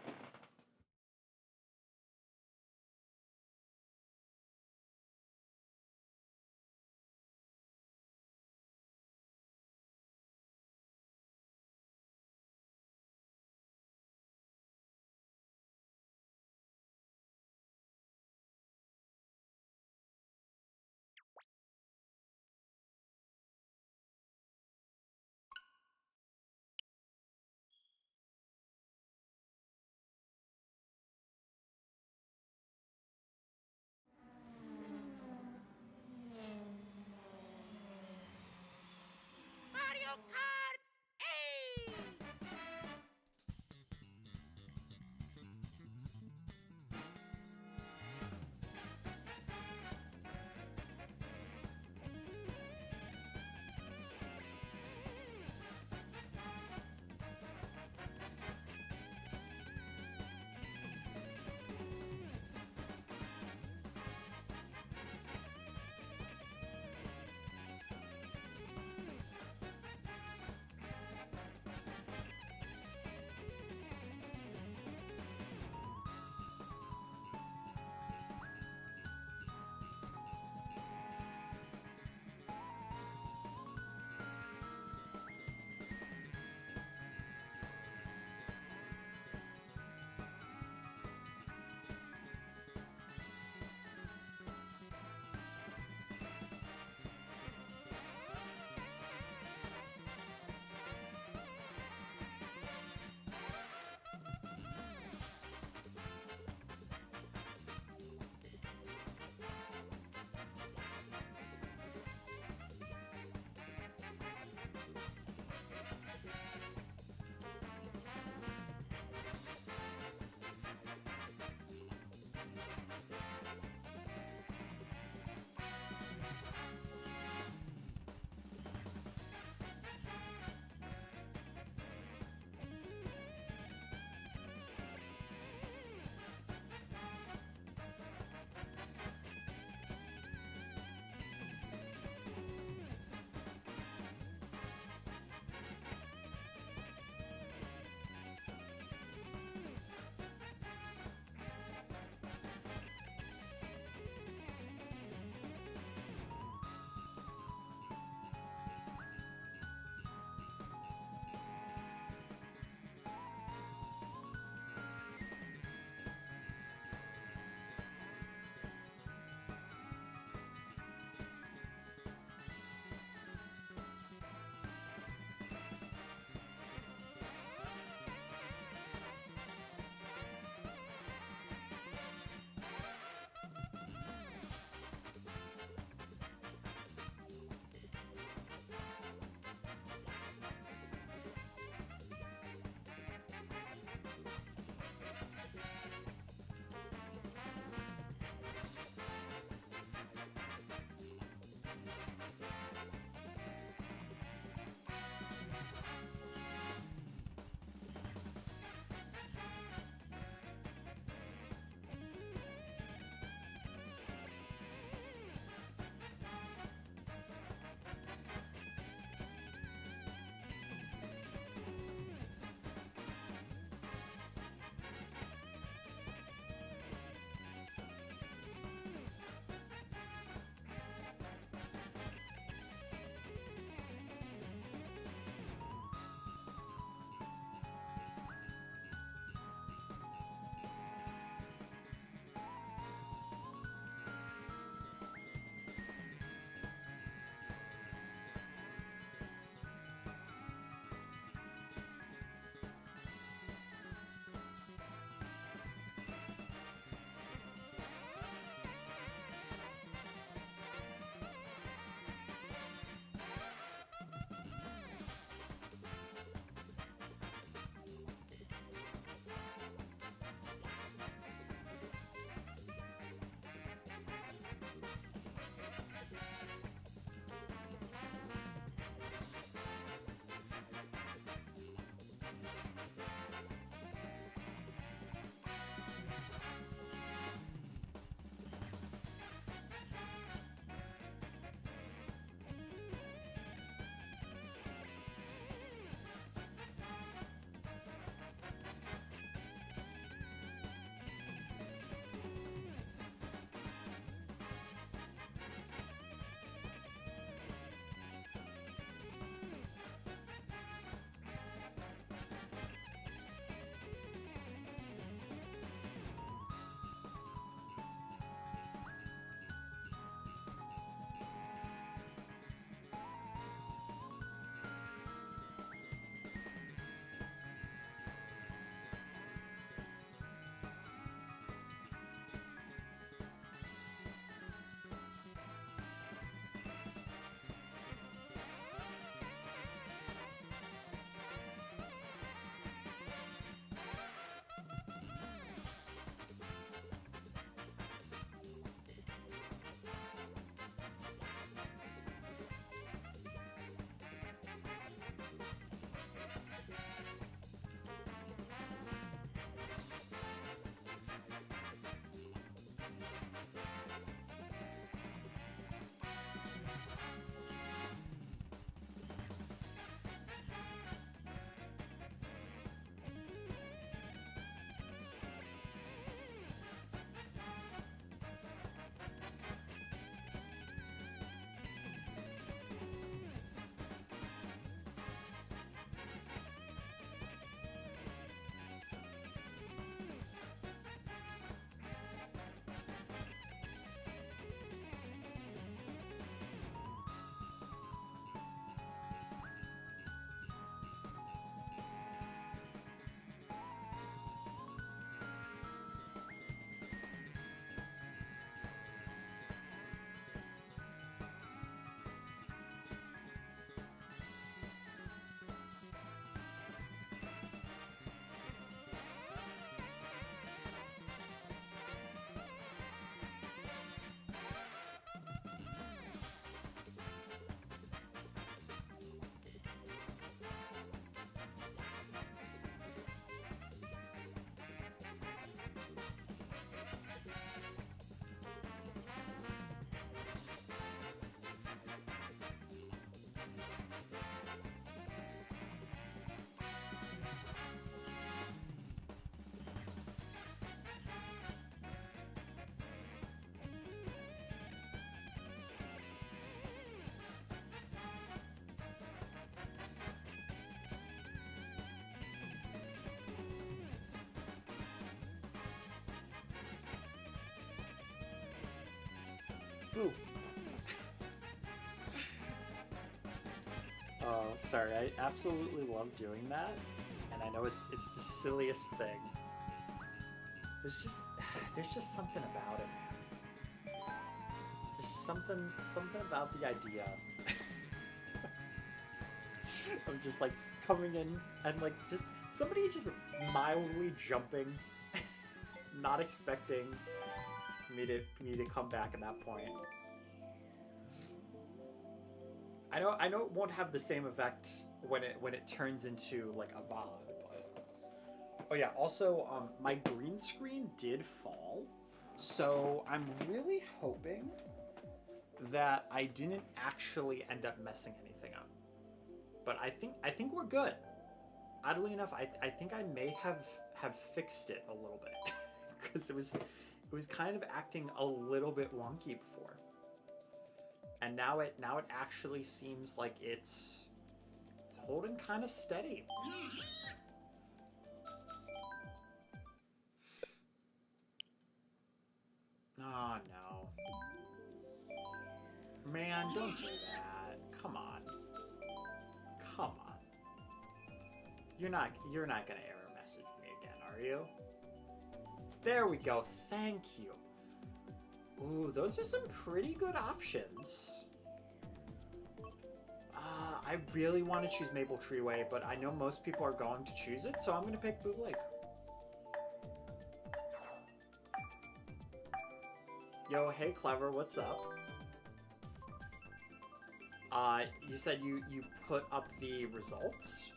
Boo. Oh, sorry. I absolutely love doing that, and I know it's the silliest thing. There's just something about it, man. There's something about the idea of just like coming in and like just somebody just mildly jumping, not expecting me to come back at that point. I know it won't have the same effect when it turns into like a VOD, but oh yeah, also my green screen did fall, so I'm really hoping that I didn't actually end up messing anything up. But I think we're good. Oddly enough, I think I may have fixed it a little bit because it was kind of acting a little bit wonky before. And now it actually seems like it's holding kind of steady. Oh no. Man, don't do that. Come on. Come on. You're not gonna error message me again, are you? There we go. Thank you. Ooh, those are some pretty good options. I really want to choose Maple Treeway, but I know most people are going to choose it, so I'm going to pick Boog Lake. Yo, hey Clever, what's up? You said you put up the results?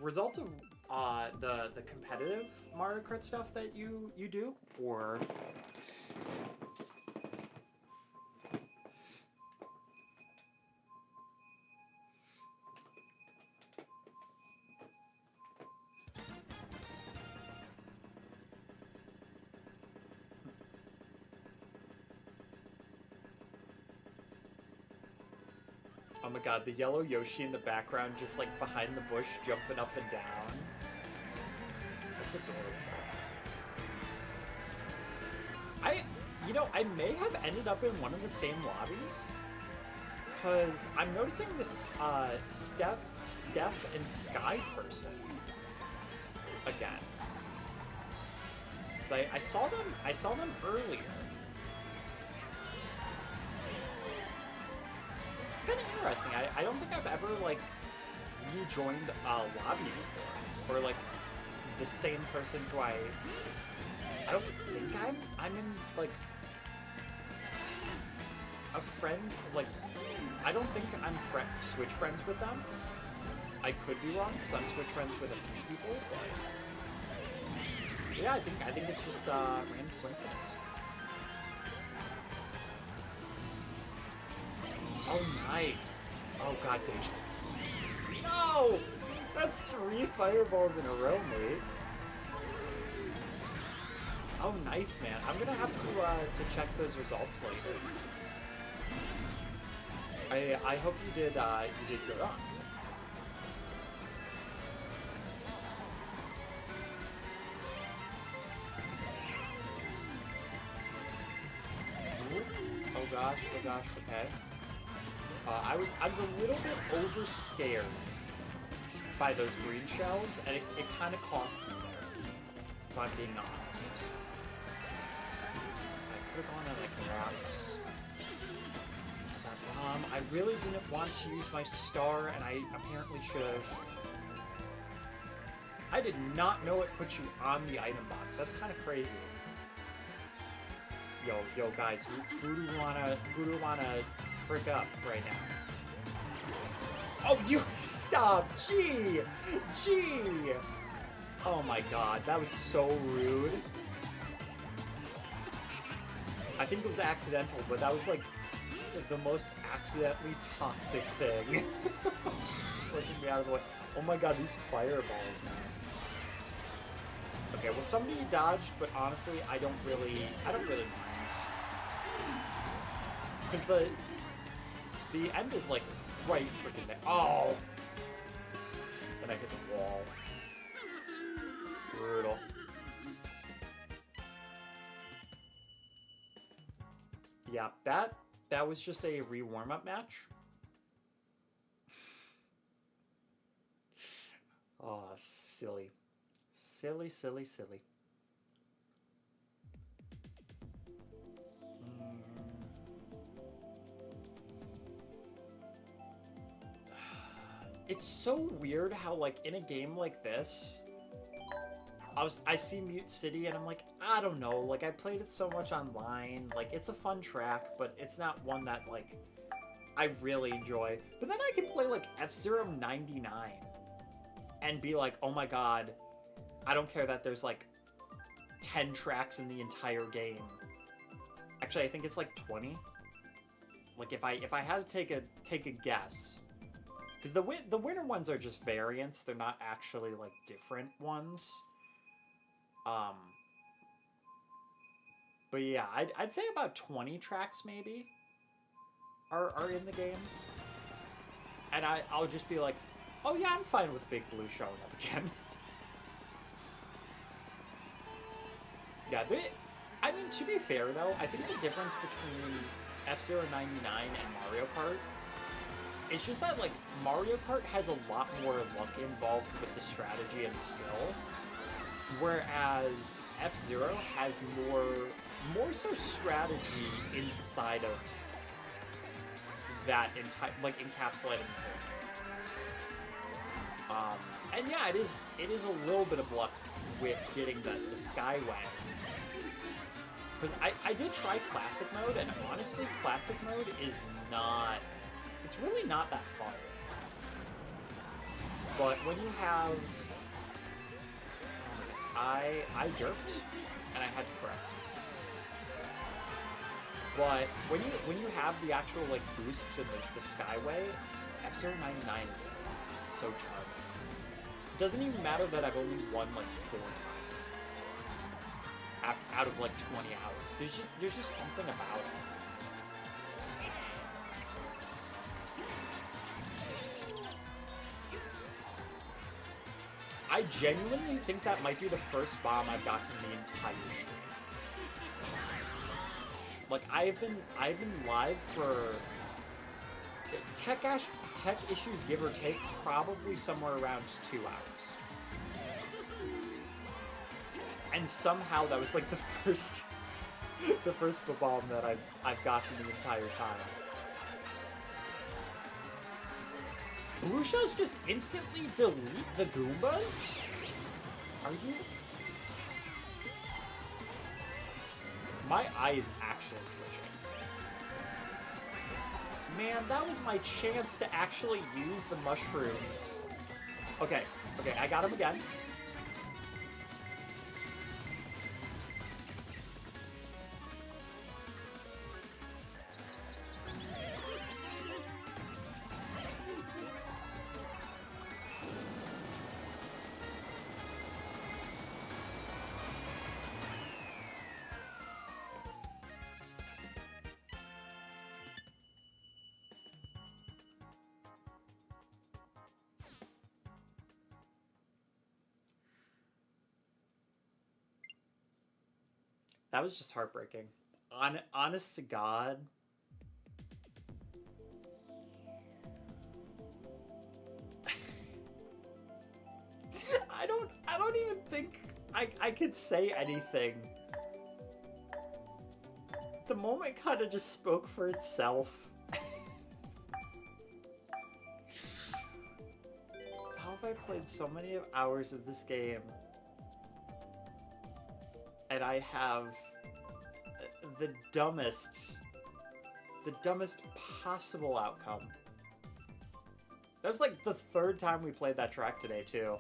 Results of the competitive Mario Kart stuff that you do, or oh my god, the yellow Yoshi in the background just like behind the bush jumping up and down. That's adorable. I may have ended up in one of the same lobbies, because I'm noticing this Steph and Sky person again. So I saw them earlier. It's kind of interesting. I don't think I've ever like rejoined a lobby before, or like the same person who I don't think I'm in like a friend, like I don't think I'm Switch friends with them. I could be wrong because I'm Switch friends with a few people, but yeah, I think it's just random coincidence. Oh, nice. Oh, god dang it. No! That's 3 fireballs in a row, mate. Oh, nice, man. I'm gonna have to check those results later. I hope you did good on. Oh gosh, okay. I was a little bit over scared by those green shells, and it kind of cost me there, if I'm being honest. I could have gone on the grass. I really didn't want to use my star, and I apparently should have. I did not know it put you on the item box. That's kind of crazy. Yo, guys, who do wanna frick up right now? Oh, you stop! Gee! Oh my god, that was so rude. I think it was accidental, but that was like the most accidentally toxic thing. Flicking me out of the way. Oh my god, these fireballs, man. Okay, well somebody dodged, but honestly, I don't really mind. Because the end is like right freaking there. Oh! Then I hit the wall. Brutal. Yeah, that was just a re-warm-up match. Oh, silly. Silly, silly, silly. It's so weird how, like, in a game like this, I see Mute City and I'm like, I don't know, like, I played it so much online, like, it's a fun track, but it's not one that, like, I really enjoy. But then I can play, like, F-Zero 99 and be like, oh my god, I don't care that there's, like, 10 tracks in the entire game. Actually, I think it's, like, 20. Like, if I had to take a guess... Because the winter ones are just variants. They're not actually, like, different ones. But yeah, I'd say about 20 tracks, maybe, are in the game. And I'll just be like, oh yeah, I'm fine with Big Blue showing up again. Yeah, I mean, to be fair, though, I think the difference between F-Zero 99 and Mario Kart is just that, like, Mario Kart has a lot more luck involved with the strategy and the skill, whereas F-Zero has more so strategy inside of that like, encapsulated in the whole thing. And yeah, it is a little bit of luck with getting the Skyway. Because I did try Classic Mode, and honestly, Classic Mode is not... It's really not that fun. But when you have... I derped, and I had to correct. But when you have the actual, like, boosts in the Skyway, F-Zero 99 is just so charming. It doesn't even matter that I've only won, like, 4 times out of, like, 20 hours. There's just something about it. I genuinely think that might be the first bomb I've gotten the entire stream. Like, I've been live for tech issues, give or take, probably somewhere around 2 hours. And somehow that was like the first bomb that I've gotten the entire time. Blue shells just instantly delete the Goombas? Are you... My eye is actually twitching. Man, that was my chance to actually use the mushrooms. Okay, I got him again. That was just heartbreaking. Honest to God. I don't even think I could say anything. The moment kind of just spoke for itself. How have I played so many hours of this game? And I have the dumbest possible outcome. That was like the 3rd time we played that track today, too.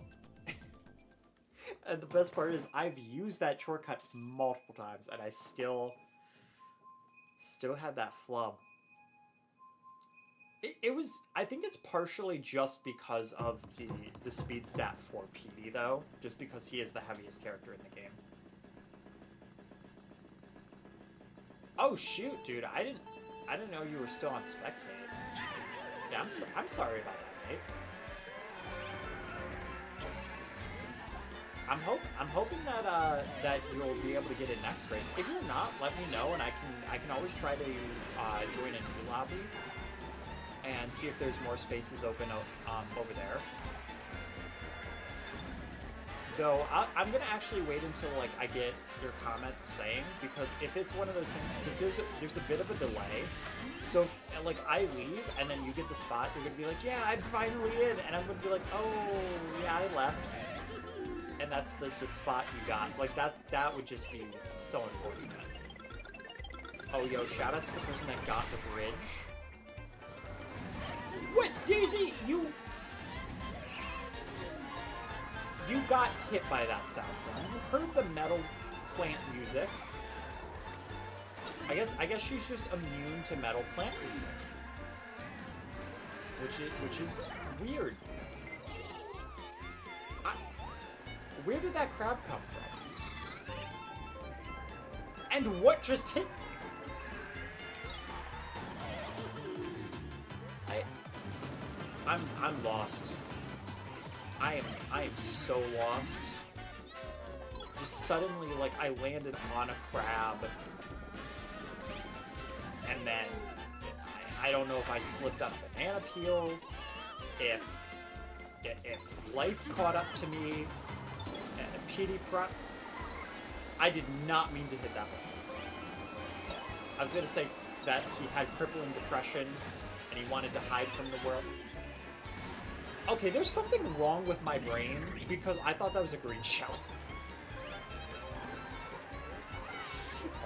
And the best part is I've used that shortcut multiple times, and I still had that flub. It was... I think it's partially just because of the speed stat for Petey, though. Just because he is the heaviest character in the game. Oh shoot, dude! I didn't know you were still on spectate. Yeah, I'm sorry about that, mate. I'm hoping that that you'll be able to get in next race. If you're not, let me know, and I can always try to join a new lobby and see if there's more spaces open over there. Though I'm gonna actually wait until like I get your comment saying, because if it's one of those things, because there's a bit of a delay. So if, like I leave and then you get the spot, you're gonna be like, yeah, I'm finally in, and I'm gonna be like, oh yeah, I left, and that's the spot you got. Like that would just be so unfortunate. Oh yo, shout out to the person that got the bridge. What, Daisy? You got hit by that sound. You heard the metal plant music. I guess she's just immune to metal plant music, which is weird. Where did that crab come from? And what just hit me? I'm lost. I am so lost. Just suddenly, like, I landed on a crab. And then, I don't know if I slipped on a banana peel, if life caught up to me, and a pity prop. I did not mean to hit that button. I was gonna say that he had crippling depression, and he wanted to hide from the world. Okay, there's something wrong with my brain, because I thought that was a green shell.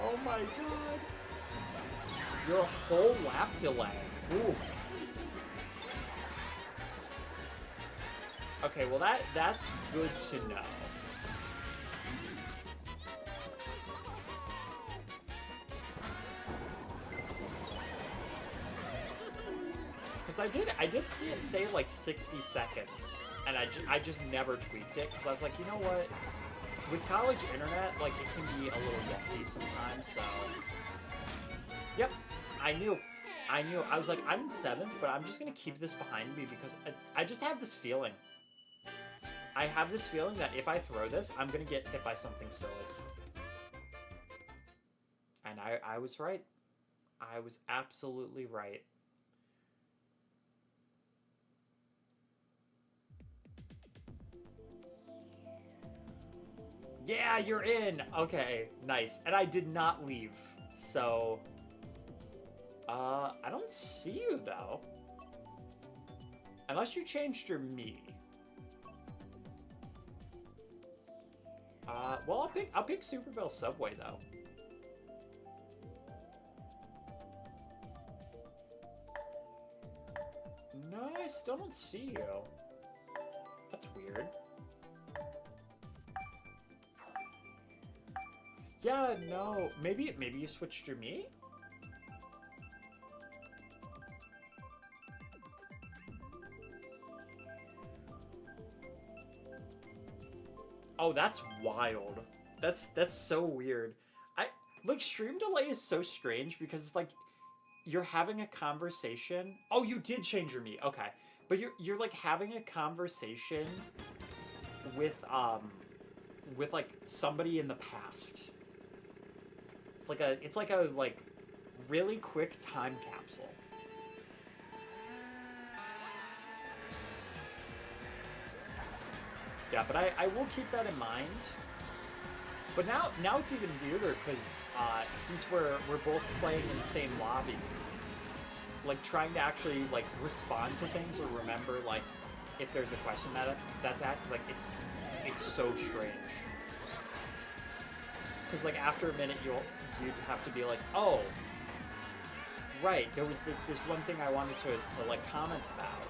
Oh my god. You're a whole lap delay. Ooh. Okay, well that's good to know. Because I did see it say like 60 seconds, and I just never tweaked it, because I was like, you know what? With college internet, like, it can be a little yucky sometimes, so... Yep, I knew. I was like, I'm in 7th, but I'm just gonna keep this behind me, because I just have this feeling. I have this feeling that if I throw this, I'm gonna get hit by something silly. And I was right. I was absolutely right. Yeah, you're in! Okay, nice. And I did not leave, so... I don't see you, though. Unless you changed your me. Well, I'll pick Superbell Subway, though. No, I still don't see you. That's weird. Yeah, no. Maybe you switched your me? Oh, that's wild. That's so weird. Like, stream delay is so strange, because it's like you're having a conversation. Oh, you did change your me. Okay. But you're like having a conversation with like somebody in the past. It's like a really quick time capsule. Yeah, but I will keep that in mind. But now it's even weirder, because since we're both playing in the same lobby, like trying to actually like respond to things or remember like if there's a question that's asked, like it's so strange. Because like after a minute you'd have to be like, oh, right, there was this one thing I wanted to like comment about.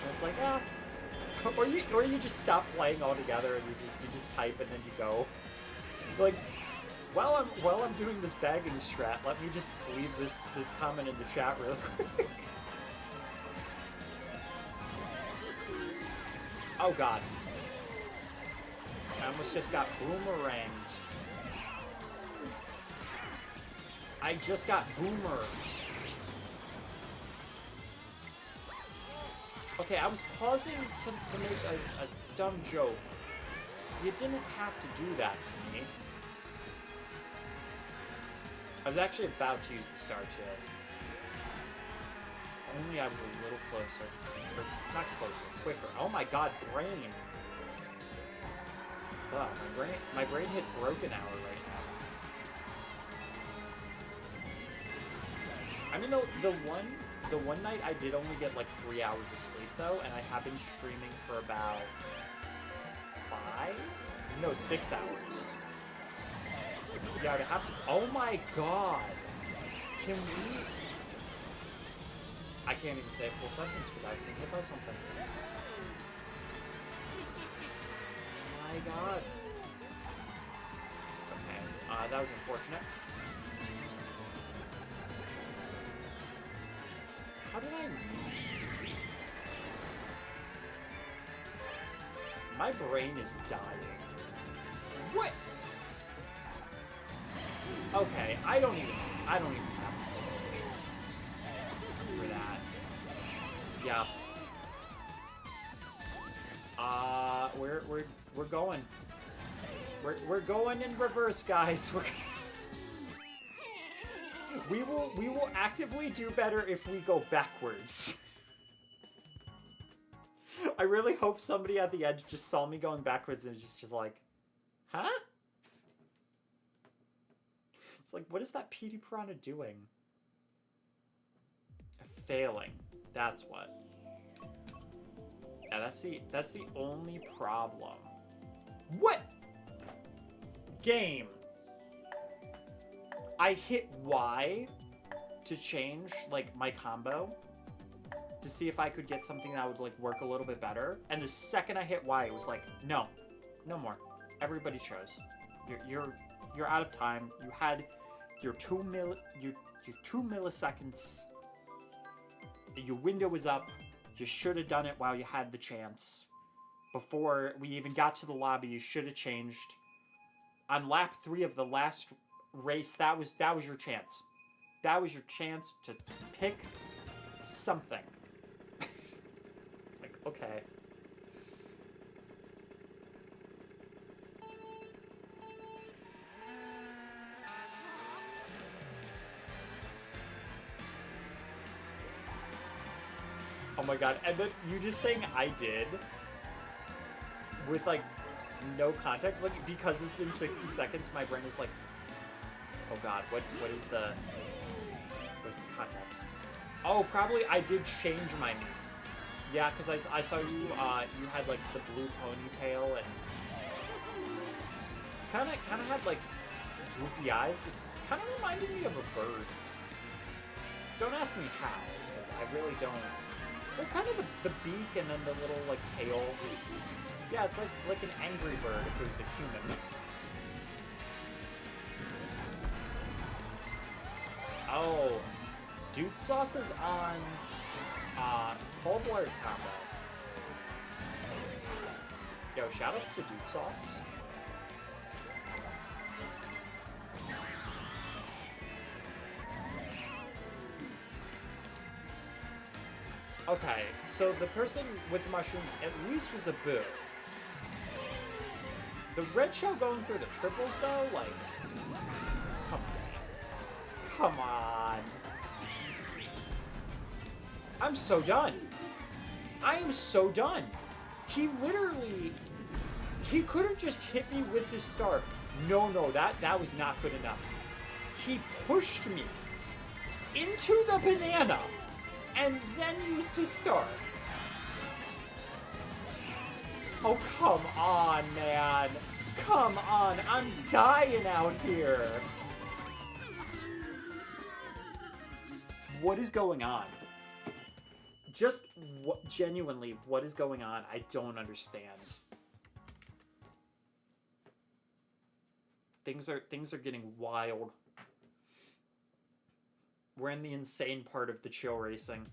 And it's like, ah. Or you just stop playing altogether and you just type and then you go. Like, while I'm doing this bagging strat, let me just leave this comment in the chat real quick. Oh god. I almost just got boomeranged. I just got boomer. Okay, I was pausing to make a dumb joke. You didn't have to do that to me. I was actually about to use the star too. Only I was a little closer. Or, not closer, quicker. Oh my god, brain! Wow, my brain hit broken hour right now. I mean, the one night I did only get like 3 hours of sleep though, and I have been streaming for about 6 hours. Yeah, I'd have to. Oh my god! Can we? I can't even say a full sentence without getting hit by something. My god. Okay, that was unfortunate. How did I... My brain is dying. What? Okay, I don't even have to for that. Yeah. We're going. We're going in reverse, guys. We will actively do better if we go backwards. I really hope somebody at the edge just saw me going backwards and just like, huh? It's like, what is that PD Piranha doing? Failing. That's what. Yeah, that's the only problem. What? Game. I hit Y to change, like, my combo to see if I could get something that would, like, work a little bit better. And the second I hit Y, it was like, no. No more. Everybody chose. You're out of time. You had your 2 milliseconds. Your window was up. You should have done it while you had the chance. Before we even got to the lobby, you should have changed. On lap 3 of the last race, that was your chance. That was your chance to pick something. Like, okay. Oh my god, and then you just saying I did with like no context, like because it's been 60 seconds, my brain is like, oh god, what's the context? Oh, probably I did change my move. Yeah, because I saw you you had like the blue ponytail and kind of had like droopy eyes, just kind of reminded me of a bird. Don't ask me how, because I really don't. Well, kind of the beak and then the little, like, tail. Yeah, it's like an angry bird if it was a human. Oh. Dude Sauce is on, Paul Blart combo. Yo, shoutouts to Dude Sauce. Okay, so the person with the mushrooms at least was a boo. The red shell going through the triples, though, like, come on. Come on. I'm so done. I am so done. He literally, he could have just hit me with his star. No, that was not good enough. He pushed me into the banana and then used his star. Oh, come on, man. Come on, I'm dying out here. What is going on? Just genuinely, what is going on? I don't understand. Things are getting wild. We're in the insane part of the chill racing.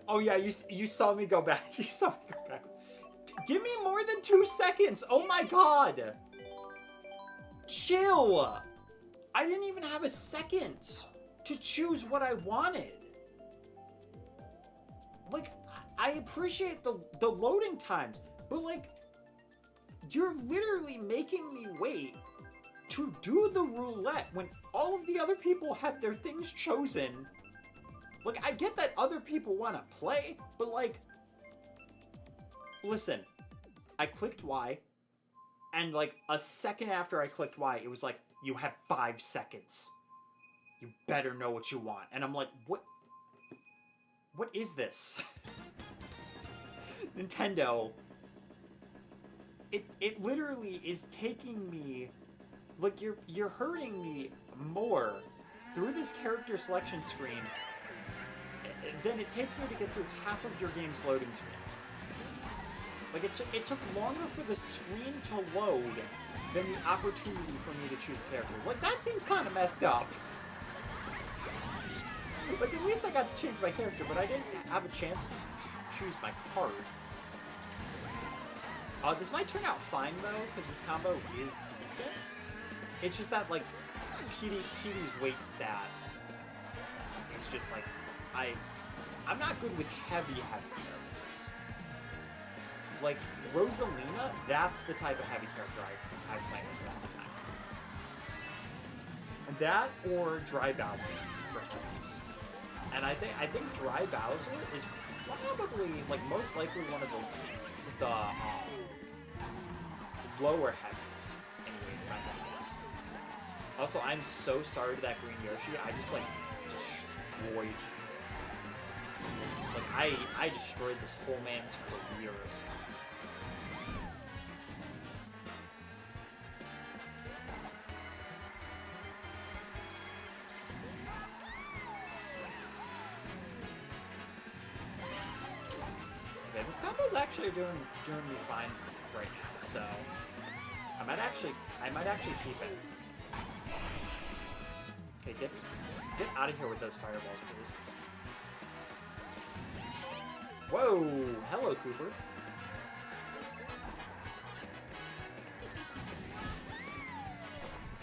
Oh yeah, you saw me go back. You saw me go back. Give me more than 2 seconds. Oh my god. Chill. I didn't even have a second to choose what I wanted. Like, I appreciate the loading times, but like, you're literally making me wait to do the roulette when all of the other people have their things chosen. Like, I get that other people want to play, but like, listen, I clicked Y, and like a second after I clicked Y, it was like, you have 5 seconds. You better know what you want. And I'm like, what is this? Nintendo, it literally is taking me, like, you're hurrying me more through this character selection screen than it takes me to get through half of your game's loading screens. Like, it took longer for the screen to load than the opportunity for me to choose a character. Like, that seems kind of messed up. Like, at least I got to change my character, but I didn't have a chance to choose my card. This might turn out fine, though, because this combo is decent. It's just that, like, Petey's weight stat. It's just, like, I'm not good with heavy characters. Like, Rosalina, that's the type of heavy character I play as most of the time. That or Dry Bowser for heavies. And I think Dry Bowser is probably, like, most likely one of the lower heavies, anyway, if I had to guess. Also, I'm so sorry to that Green Yoshi. I just, like, destroyed you. Like, I destroyed this whole man's career. Okay, this combo's actually doing me fine right now, so I might actually keep it. Okay, get out of here with those fireballs, please. Whoa! Hello, Cooper.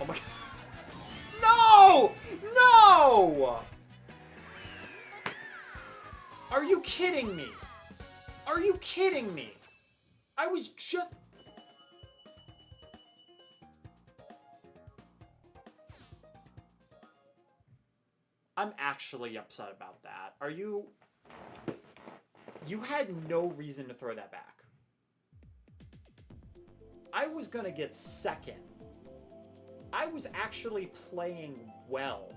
Oh my god. No! No! Are you kidding me? Are you kidding me? I was just... I'm actually upset about that. Are you... You had no reason to throw that back. I was gonna get second. I was actually playing well.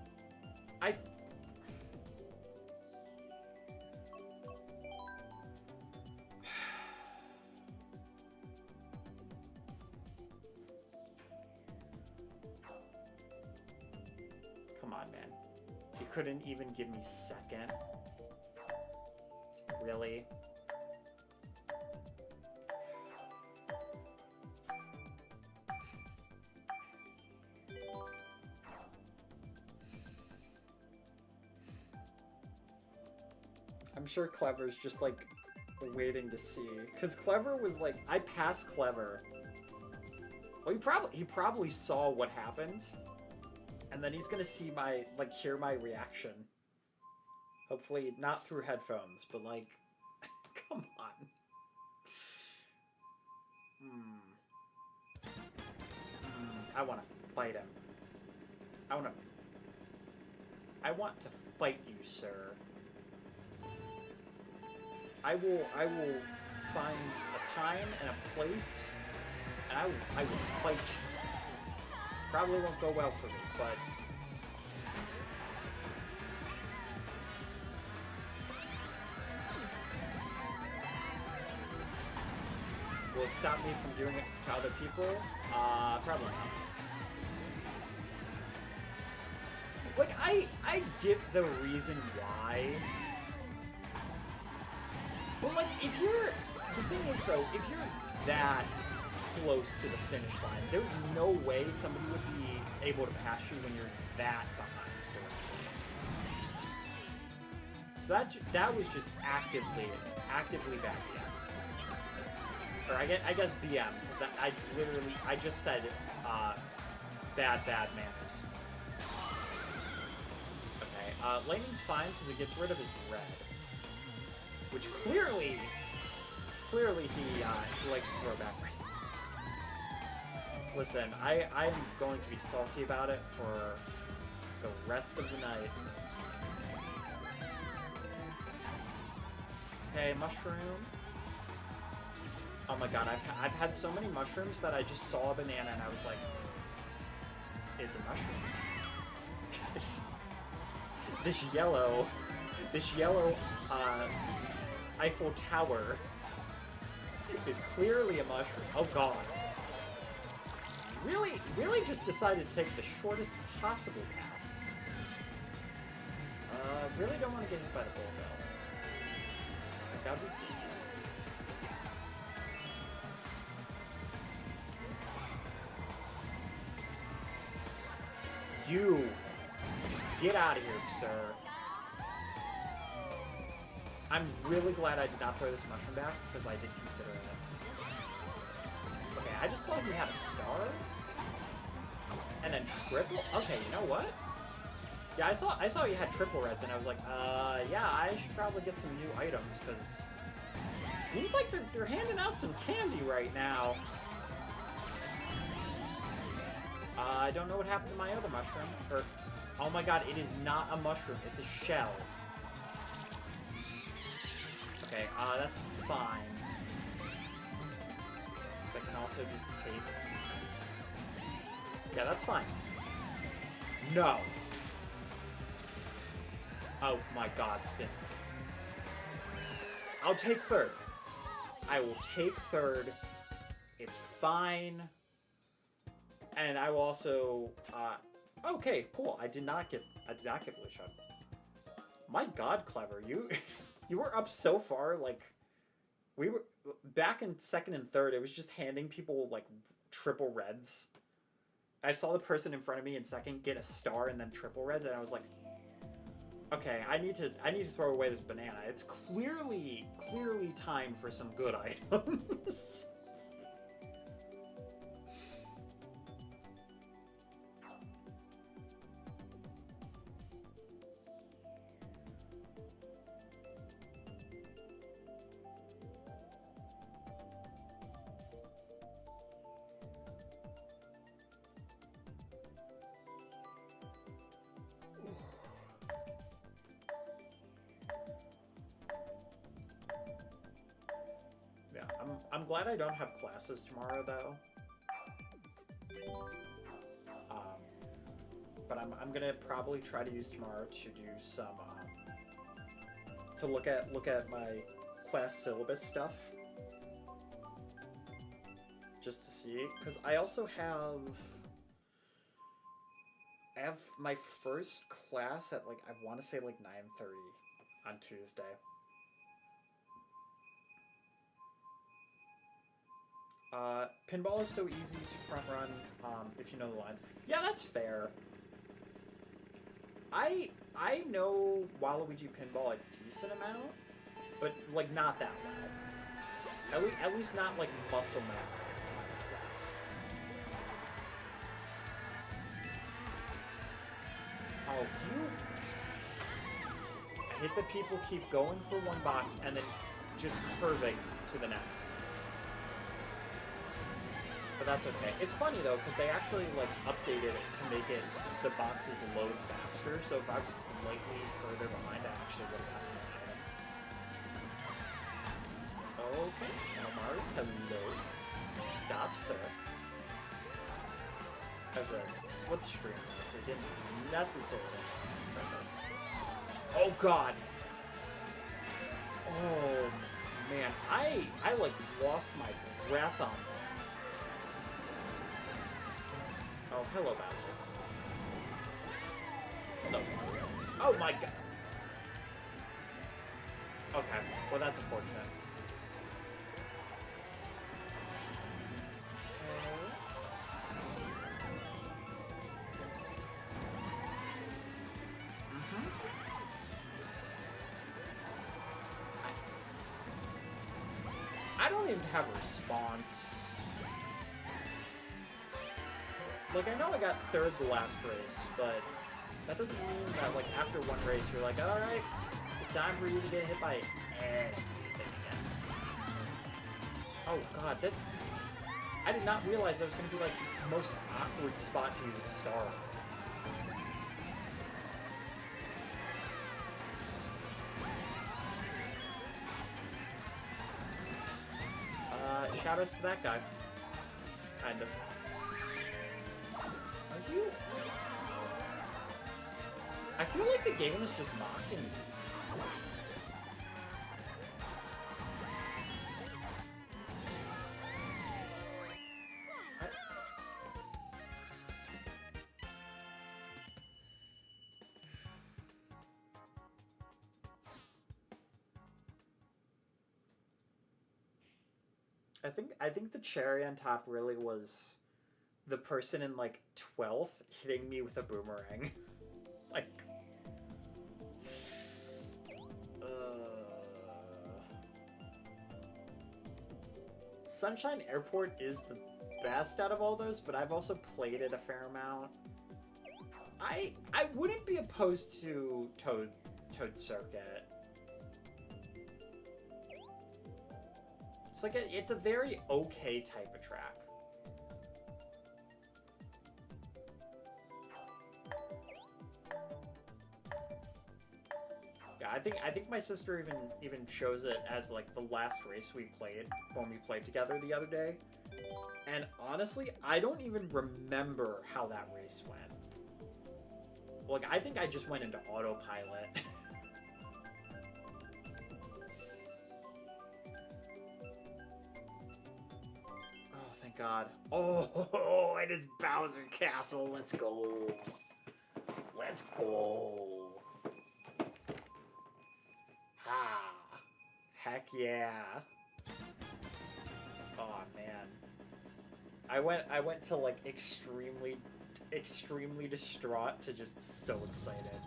Come on, man. You couldn't even give me second? Really? I'm sure Clever's just, like, waiting to see. Because Clever was like, I passed Clever. Well, he probably saw what happened. And then he's gonna see my, like, hear my reaction. Hopefully not through headphones, but, like, come on. I want to fight him. I want to fight you, sir. I will find a time and a place, and I will fight you. Probably won't go well for me, but... Will it stop me from doing it to other people? Probably not. Like, I get the reason why. But, like, if you're... The thing is, though, if you're that close to the finish line, there's no way somebody would be able to pass you when you're that behind. So that was just actively bad, yeah. Or I guess BM, because I just said bad manners. lightning's fine because it gets rid of his red. Which clearly he likes to throw back. Listen, I'm going to be salty about it for the rest of the night. Okay, mushroom. Oh my god, I've had so many mushrooms that I just saw a banana and I was like, it's a mushroom. this yellow Eiffel Tower is clearly a mushroom. Oh god. Really just decided to take the shortest possible path. Really don't want to get hit by the bull though. Like, that'd be deep. You! Get out of here, sir. I'm really glad I did not throw this mushroom back, because I did consider it. Okay, I just saw you had a star? And then triple? Okay, you know what? Yeah, I saw you had triple reds, and I was like, yeah, I should probably get some new items, because seems like they're handing out some candy right now. I don't know what happened to my other mushroom. Or, oh my god, it is not a mushroom, it's a shell. Okay, that's fine. I can also just take... Yeah, that's fine. No! Oh my god, spin. I'll take third. I will take third. It's fine. And I will also, okay, cool. I did not get blue shot. My god, Clever, you were up so far. Like, we were back in second and third. It was just handing people like triple reds. I saw the person in front of me in second get a star and then triple reds, and I was like, okay, I need to throw away this banana. It's clearly time for some good items. I'm glad I don't have classes tomorrow, though. But I'm gonna probably try to use tomorrow to do some to look at my class syllabus stuff, just to see, because I also have my first class at like I want to say like 9:30 on Tuesday. Pinball is so easy to front run if you know the lines. Yeah, that's fair. I know Waluigi Pinball a decent amount, but like not that well. At least not like muscle memory. Oh, I hate that people keep going for one box and then just curving to the next. But that's okay. It's funny though, because they actually like updated it to make it the boxes load faster. So if I was slightly further behind, I actually would have gotten it. Okay, Elmar, hello. Stop, sir. As a slipstream, so it didn't necessarily purpose. Oh god. Oh man, I like lost my breath on that. Oh, hello, Bowser. Hello. Oh my god. Okay, well that's unfortunate. I don't even have a response. Like, I know I got third the last race, but That doesn't mean that, like, after one race, you're like, alright, it's time for you to get hit by anything again. Oh, God, that... I did not realize that was going to be, like, the most awkward spot to even start. Shoutouts to that guy. Kind of. Are you... I feel like the game is just mocking me. I think the cherry on top really was the person in, like, 12th hitting me with a boomerang. Like... Sunshine Airport is the best out of all those, but I've also played it a fair amount. I wouldn't be opposed to Toad Circuit. It's like it's a very okay type of track. Yeah, I think my sister even chose it as like the last race we played when we played together the other day. And honestly, I don't even remember how that race went. Like, I think I just went into autopilot. Oh, thank God. Oh, it is Bowser Castle. Let's go. Let's go. Ah. Heck yeah. Oh, man. I went to, like, extremely distraught to just so excited.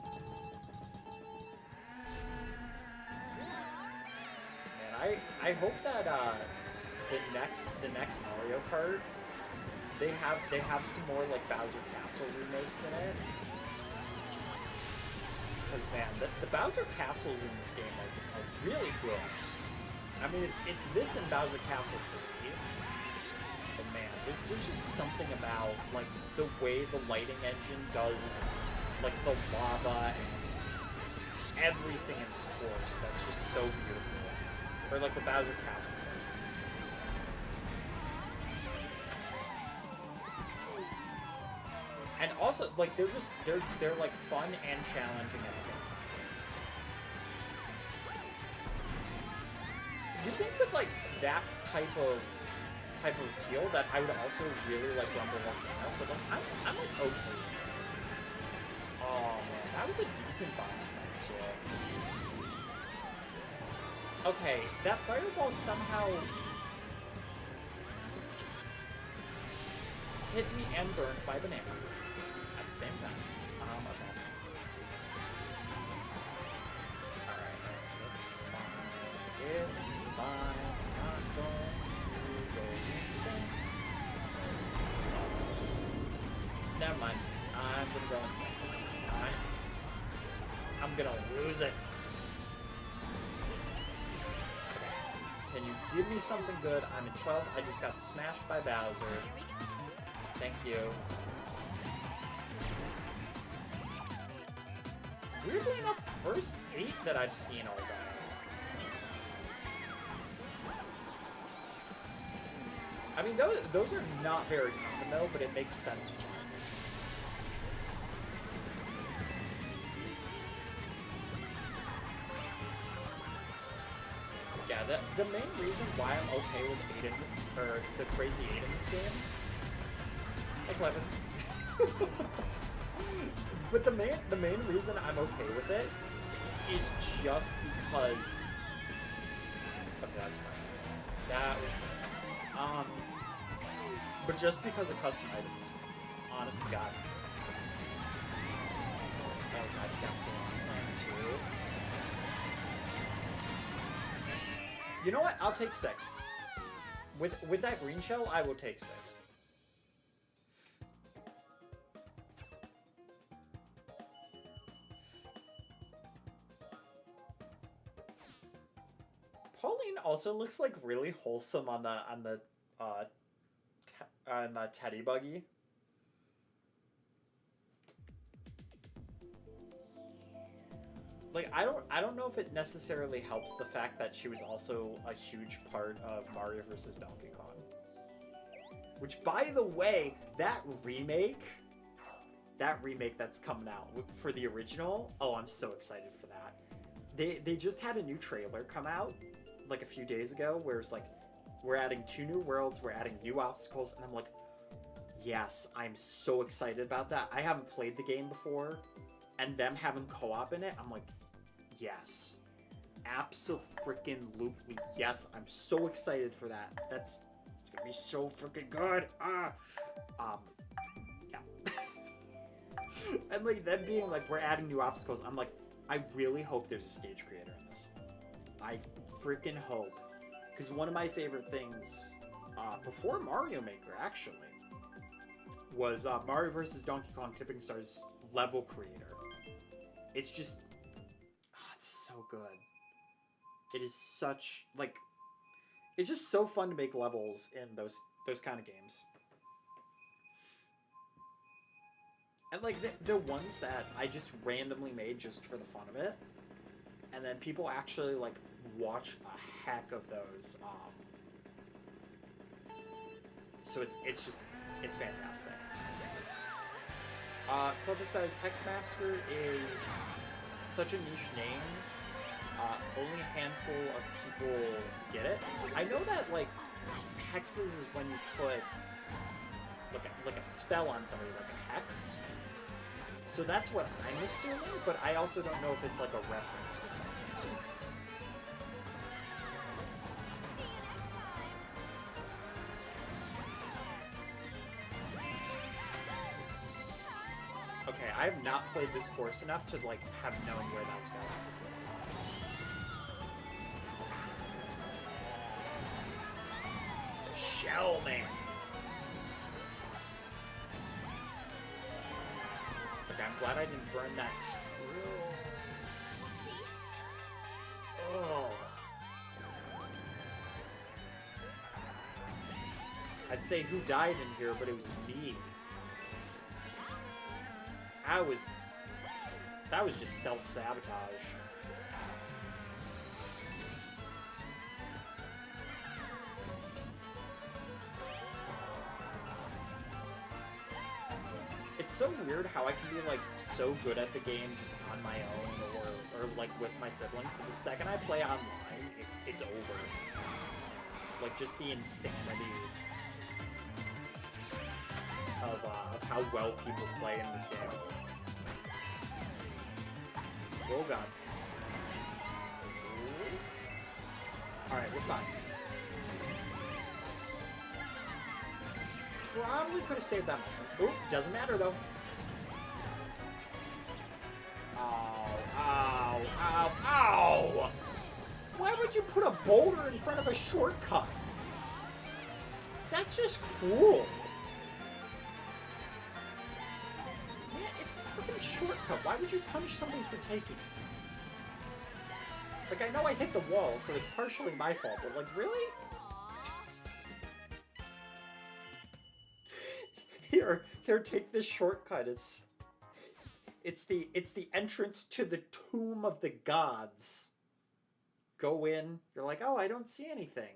Man, I hope that the next Mario Kart they have some more like Bowser Castle remakes in it. Because man, the Bowser Castles in this game are really good. I mean, it's this and Bowser Castle 3. But man, there's just something about like the way the lighting engine does like the lava and everything in this course that's just so beautiful. Or like the Bowser Castle courses. And also like they're like fun and challenging at the same time. You think with like that type of appeal that I would also really like Rumble Volcano, but like I'm like okay with it. Oh man, that was a decent bomb snipe too. Okay, that fireball somehow hit me and burned my banana at the same time. Okay. Alright, it's fine. I'm not going to go insane. Never mind. I'm gonna go insane. I'm gonna lose it. Okay. Can you give me something good? I'm in 12th. I just got smashed by Bowser. Thank you. Weirdly enough, first 8 that I've seen all day. I mean, those are not very common though, but it makes sense for me. Yeah, the main reason why I'm okay with Aiden, or the crazy 8 in this game, like 11. But the main reason I'm okay with it is just because. Okay, that was fine. That was fine. But just because of custom items. Honest to God. Oh God, you got me on too. You know what? I'll take 6th. With that green shell, I will take 6th. Pauline also looks like really wholesome on the on the teddy buggy. Like I don't know if it necessarily helps the fact that she was also a huge part of Mario vs. Donkey Kong. Which, by the way, that remake that's coming out for the original, oh, I'm so excited for that. They just had a new trailer come out like a few days ago where it's like, we're adding 2 new worlds, we're adding new obstacles, and I'm like, yes, I'm so excited about that. I haven't played the game before, and them having co-op in it, I'm like, yes. Abso-freaking-lutely yes. I'm so excited for that. It's gonna be so freaking good. Yeah. And like them being like, we're adding new obstacles, I'm like, I really hope there's a stage creator in this. I freaking hope. Because one of my favorite things, before Mario Maker, actually, was Mario vs. Donkey Kong Tipping Stars level creator. It's just, it's so good. It is such, like, it's just so fun to make levels in those kind of games. And like the ones that I just randomly made just for the fun of it, and then people actually like watch a heck of those. So it's fantastic. Clover says Hexmaster is such a niche name. Only a handful of people get it. I know that like hexes is when you put like a spell on somebody, like a hex. So that's what I'm assuming, but I also don't know if it's like a reference to something. Okay, I have not played this course enough to like have known where that was going. Shell man. Okay, I'm glad I didn't burn that shrill. Oh. I'd say who died in here, but it was me. That was just self-sabotage. It's so weird how I can be like so good at the game just on my own or like with my siblings, but the second I play online, it's over. Like just the insanity of how well people play in this game. Oh god. Alright, we're fine. Probably could have saved that mushroom. Oop, doesn't matter though. Ow, ow, ow, ow! Why would you put a boulder in front of a shortcut? That's just cruel. Yeah, it's a freaking shortcut. Why would you punish somebody for taking it? Like, I know I hit the wall, so it's partially my fault, but like, really? Here, take this shortcut. It's the entrance to the tomb of the gods. Go in. You're like, oh, I don't see anything.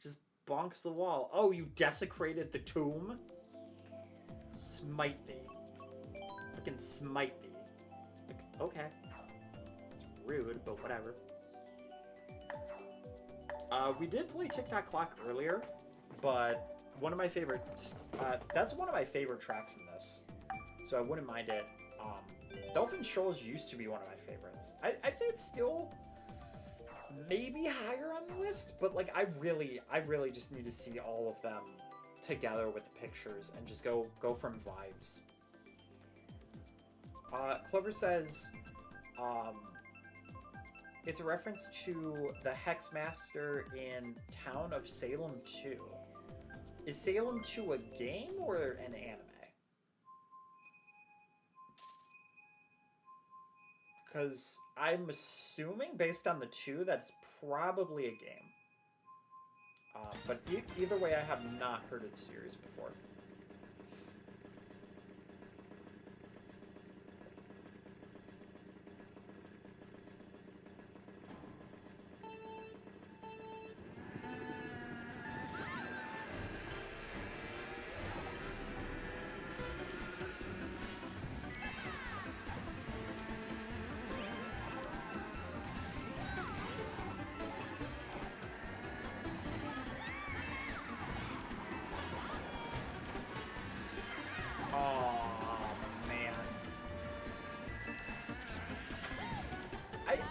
Just bonks the wall. Oh, you desecrated the tomb? Smite thee. Fucking smite thee. Like, okay. It's rude, but whatever. We did play Tic-Tac Clock earlier, but one of my favorite, that's one of my favorite tracks in this, so I wouldn't mind it. Dolphin Shoals used to be one of my favorites. I'd say it's still maybe higher on the list, but like I really just need to see all of them together with the pictures and just go from vibes. Clover says, it's a reference to the Hexmaster in Town of Salem 2. Is Salem 2 a game or an anime? Because I'm assuming, based on the 2, that it's probably a game. But either way, I have not heard of the series before.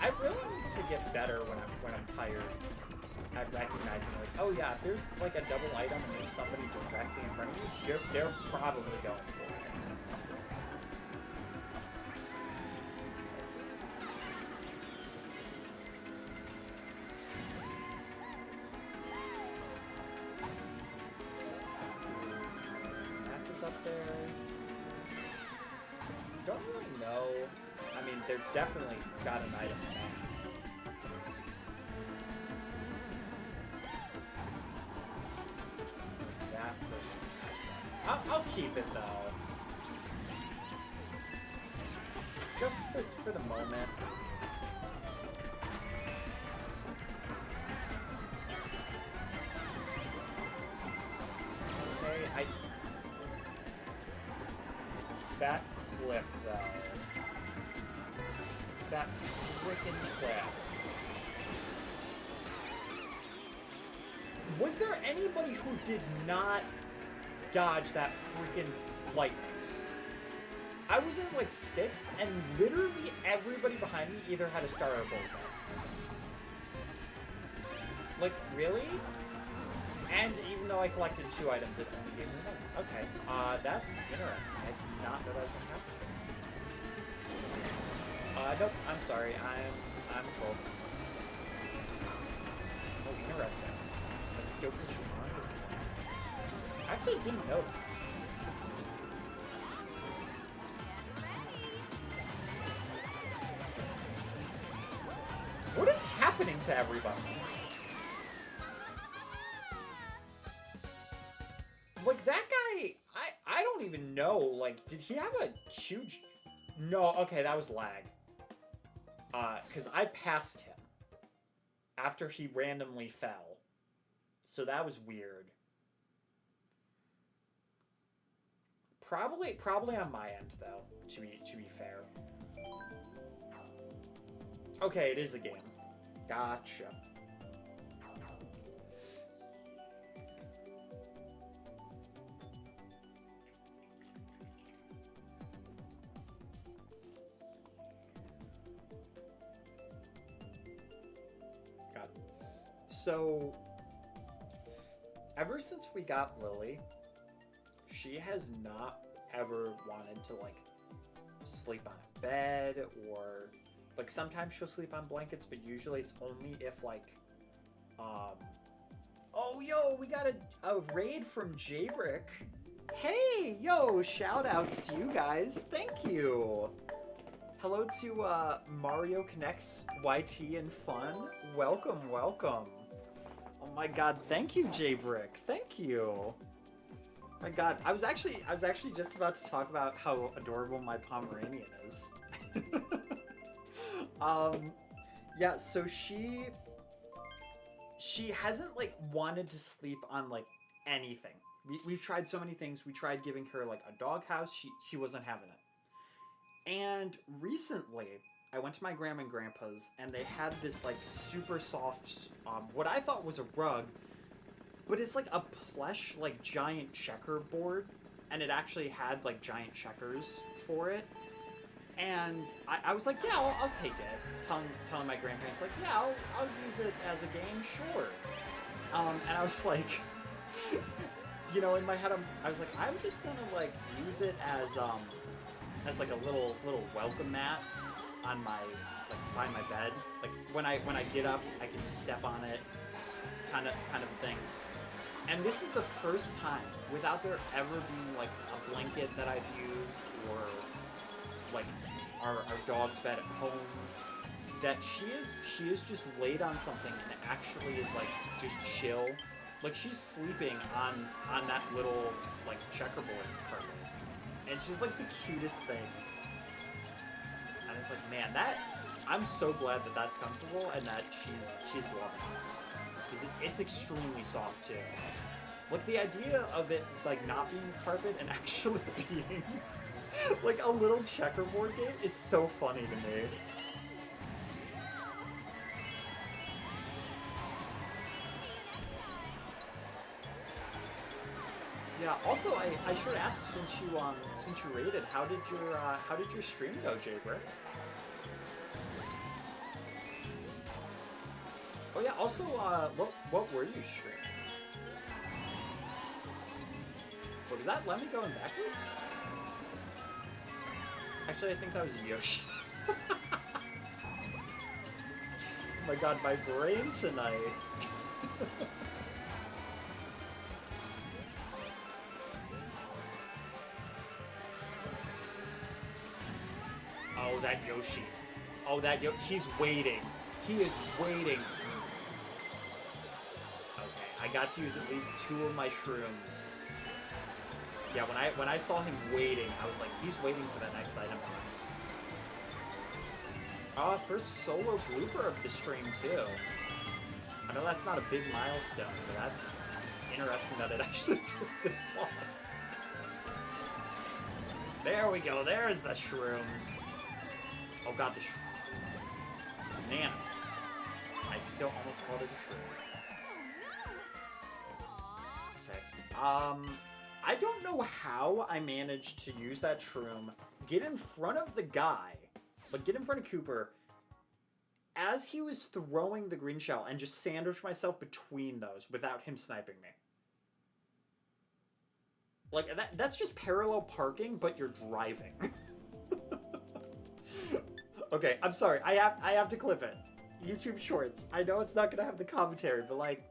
I really need to get better when I'm tired at recognizing, like, oh yeah, if there's like a double item and there's somebody directly in front of you, they're probably going for it. Map is up there. Don't really know. I mean, they're definitely got an item. That person has one. I'll keep it though. Just for the moment. Okay, that clip though. That freaking clip. Was there anybody who did not dodge that freaking lightning? I was in like 6th, and literally everybody behind me either had a star or a gold bar. Like, really? And even though I collected 2 items, it only gave me 1. Okay, that's interesting. I did not know that was gonna happen. Nope, I'm sorry, I'm a troll. Oh, interesting. That's still pushing on. I actually didn't know that. What is happening to everybody? Like, that guy, I don't even know, like, did he have a huge... No, okay, that was lag. Because I passed him after he randomly fell. So that was weird. Probably on my end, though, to be fair. Okay, it is a game. Gotcha. So, ever since we got Lily, she has not ever wanted to, like, sleep on a bed, or, like, sometimes she'll sleep on blankets, but usually it's only if, like, oh, yo, we got a raid from J-Rick. Hey, yo, shout-outs to you guys. Thank you. Hello to, Mario Connects YT and Fun. Welcome, welcome. Oh my god, thank you, J-Brick. Thank you. My god, I was actually just about to talk about how adorable my Pomeranian is. Yeah, so she hasn't, like, wanted to sleep on, like, anything. We've tried so many things. We tried giving her, like, a doghouse. She wasn't having it. And recently, I went to my grandma and grandpa's, and they had this, like, super soft, what I thought was a rug, but it's, like, a plush, like, giant checkerboard, and it actually had, like, giant checkers for it. And I was like, yeah, I'll take it. Telling my grandparents, like, yeah, I'll use it as a game, sure. And I was like, you know, in my head, I was like, I'm just gonna, like, use it as like a little welcome mat on my, like, by my bed. Like, when I get up, I can just step on it, kind of thing. And this is the first time, without there ever being, like, a blanket that I've used, or, like, our dog's bed at home, that she is just laid on something and actually is like just chill. Like she's sleeping on that little like checkerboard carpet. And she's like the cutest thing. And it's like, man, I'm so glad that that's comfortable and that she's loving it. Because it's extremely soft too. Like the idea of it like not being carpet and actually being like a little checkerboard game is so funny to me. Yeah. Also, I should ask since you rated, how did your stream go, Jaybrick? Oh yeah. Also, what were you streaming? What was that? Let me going backwards? Actually, I think that was Yoshi. Oh my god, my brain tonight. Oh, that Yoshi. Oh, that Yoshi. He's waiting. He is waiting. Okay, I got to use at least 2 of my shrooms. Yeah, when I saw him waiting, I was like, he's waiting for that next item box. First solo blooper of the stream, too. I know that's not a big milestone, but that's interesting that it actually took this long. There we go, there's the shrooms. Oh god, the shroom. Man. I still almost called it a shroom. Okay. I don't know how I managed to use that shroom, get in front of the guy, like get in front of Cooper, as he was throwing the green shell, and just sandwich myself between those without him sniping me. Like, that's just parallel parking, but you're driving. Okay, I'm sorry. I have to clip it. YouTube Shorts. I know it's not gonna have the commentary, but like,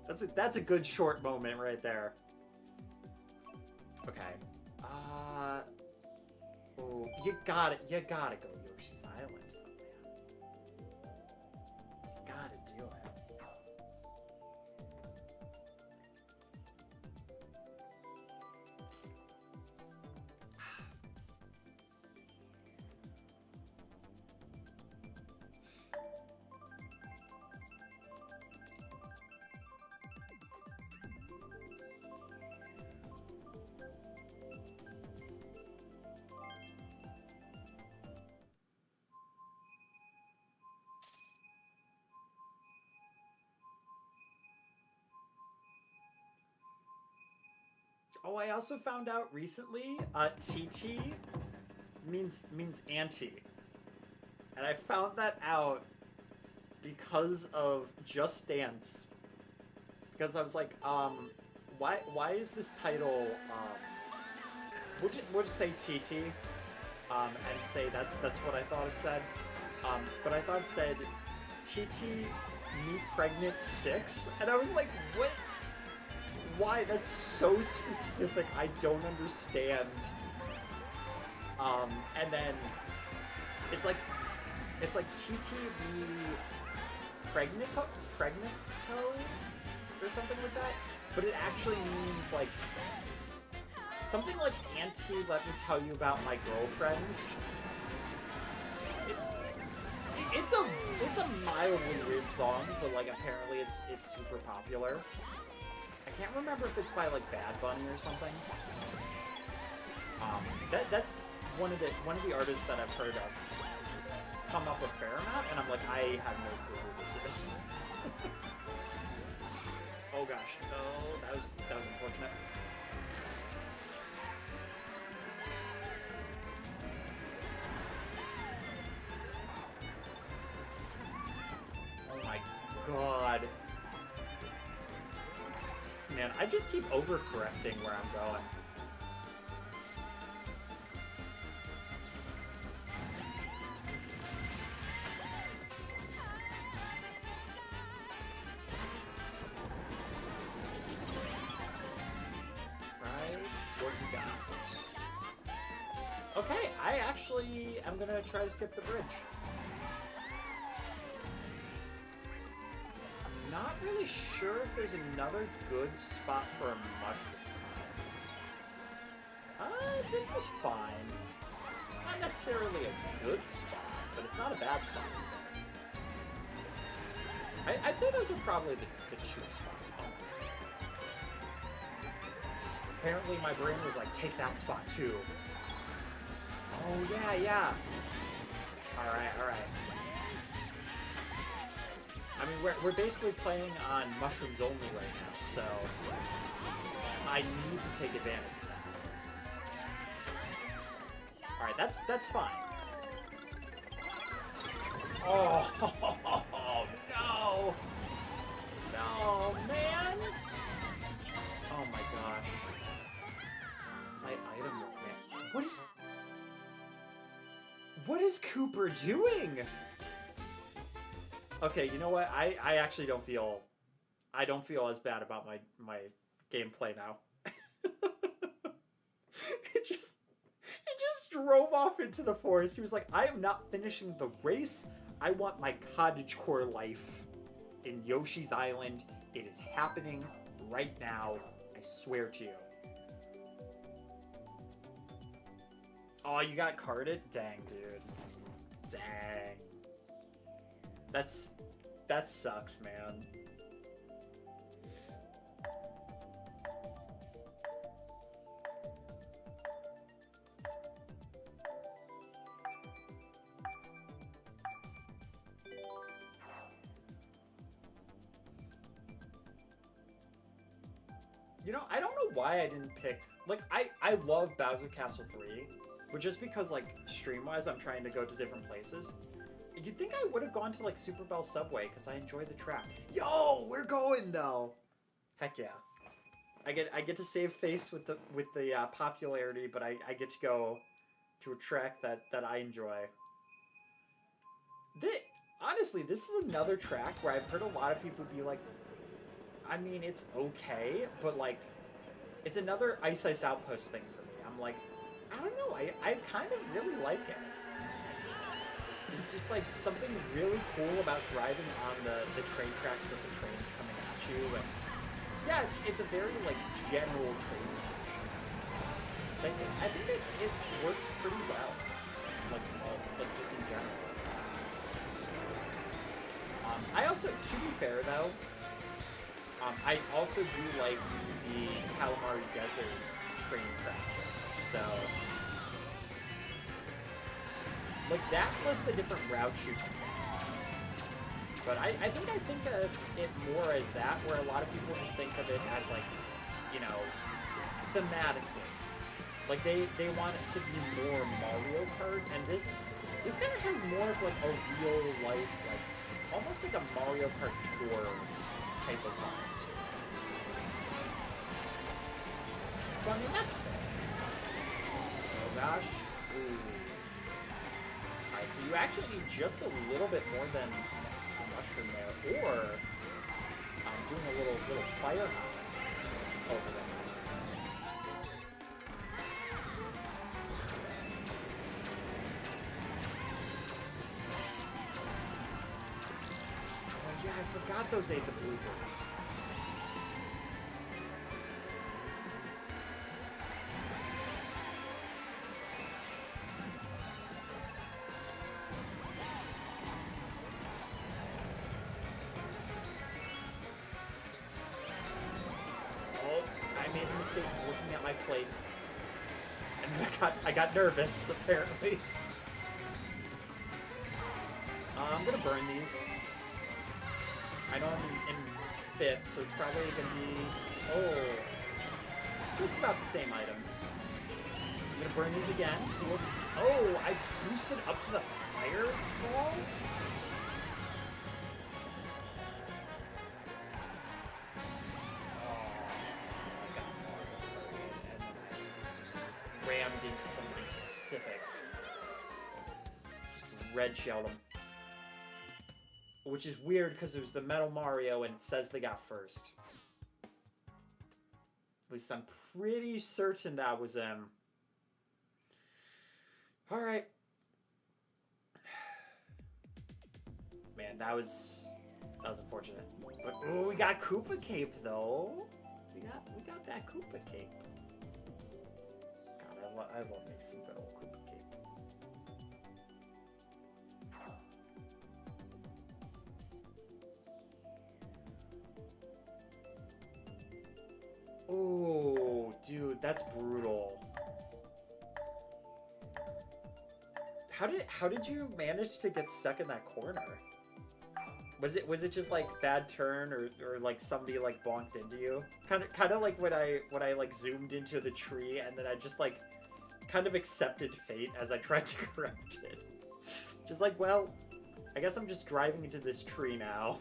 that's a good short moment right there. Okay. Oh, you gotta go Yoshi's Island, though, man. You gotta do it. Oh, I also found out recently, TT means auntie. And I found that out because of Just Dance. Because I was like, why is this title, we'll just say TT, and say that's what I thought it said. But I thought it said, TT, me pregnant 6, and I was like, what? Why? That's so specific. I don't understand. And then it's like TT be pregnito or something like that. But it actually means like something like auntie. Let me tell you about my girlfriends. It's a mildly weird song, but like apparently it's super popular. I can't remember if it's by like Bad Bunny or something. That's one of the artists that I've heard of come up a fair amount, and I'm like, I have no clue who this is. Oh gosh, no, that was unfortunate. Oh my god. Man, I just keep overcorrecting where I'm going. Right? What you got? Okay, I actually am gonna try to skip the bridge. I'm not really sure if there's another good spot for a mushroom. This is fine. Not necessarily a good spot, but it's not a bad spot. I'd say those are probably the two spots. Apparently my brain was like, take that spot too. Oh, yeah, yeah. Alright, alright. I mean, we're basically playing on mushrooms only right now, so I need to take advantage of that. Alright, that's fine. Oh, no! No, man! Oh my gosh. My item, man. What is Cooper doing? Okay, you know what? I actually don't feel as bad about my gameplay now. It just drove off into the forest. He was like, I am not finishing the race. I want my cottagecore life in Yoshi's Island. It is happening right now. I swear to you. Oh, you got carded? Dang, dude. Dang. That sucks, man. You know, I don't know why I didn't pick... Like, I love Bowser Castle 3, but just because, like, stream-wise, I'm trying to go to different places. You'd think I would have gone to, like, Super Bell Subway, because I enjoy the track. Yo, we're going, though! Heck yeah. I get to save face with the popularity, but I get to go to a track that I enjoy. Honestly, this is another track where I've heard a lot of people be like, I mean, it's okay, but, like, it's another Ice Ice Outpost thing for me. I'm like, I don't know, I kind of really like it. There's just, like, something really cool about driving on the train tracks with the trains coming at you, and yeah, it's a very, like, general train station. Like, I think it works pretty well, like just in general. I also, to be fair, though, I also do like the Calamari Desert train track change, so... Like, that plus the different routes you can take. But I think of it more as that, where a lot of people just think of it as, like, you know, thematically. Like, they want it to be more Mario Kart, and this kind of has more of, like, a real-life, like, almost like a Mario Kart Tour type of vibe. So, I mean, that's fair. Oh, gosh. Ooh. Alright, so you actually need just a little bit more than a mushroom there, or doing a little fire hop over there. Oh yeah, I forgot those ate the blueberries. Looking at my place, and I got nervous. Apparently, I'm gonna burn these. I know I'm in 5th, so it's probably gonna be just about the same items. I'm gonna burn these again. See what? Oh, I boosted up to the fireball. Rammed into somebody specific. Just red shelled them. Which is weird because it was the Metal Mario and it says they got first. At least I'm pretty certain that was them. All right. Man, that was unfortunate. But oh, we got Koopa Cape though. We got that Koopa Cape. God, I love me some good old Koopa Cape. Oh, dude, that's brutal. How did you manage to get stuck in that corner? Was it just like bad turn or like somebody like bonked into you? Kind of like when I like zoomed into the tree and then I just like kind of accepted fate as I tried to correct it. Just like, well, I guess I'm just driving into this tree now.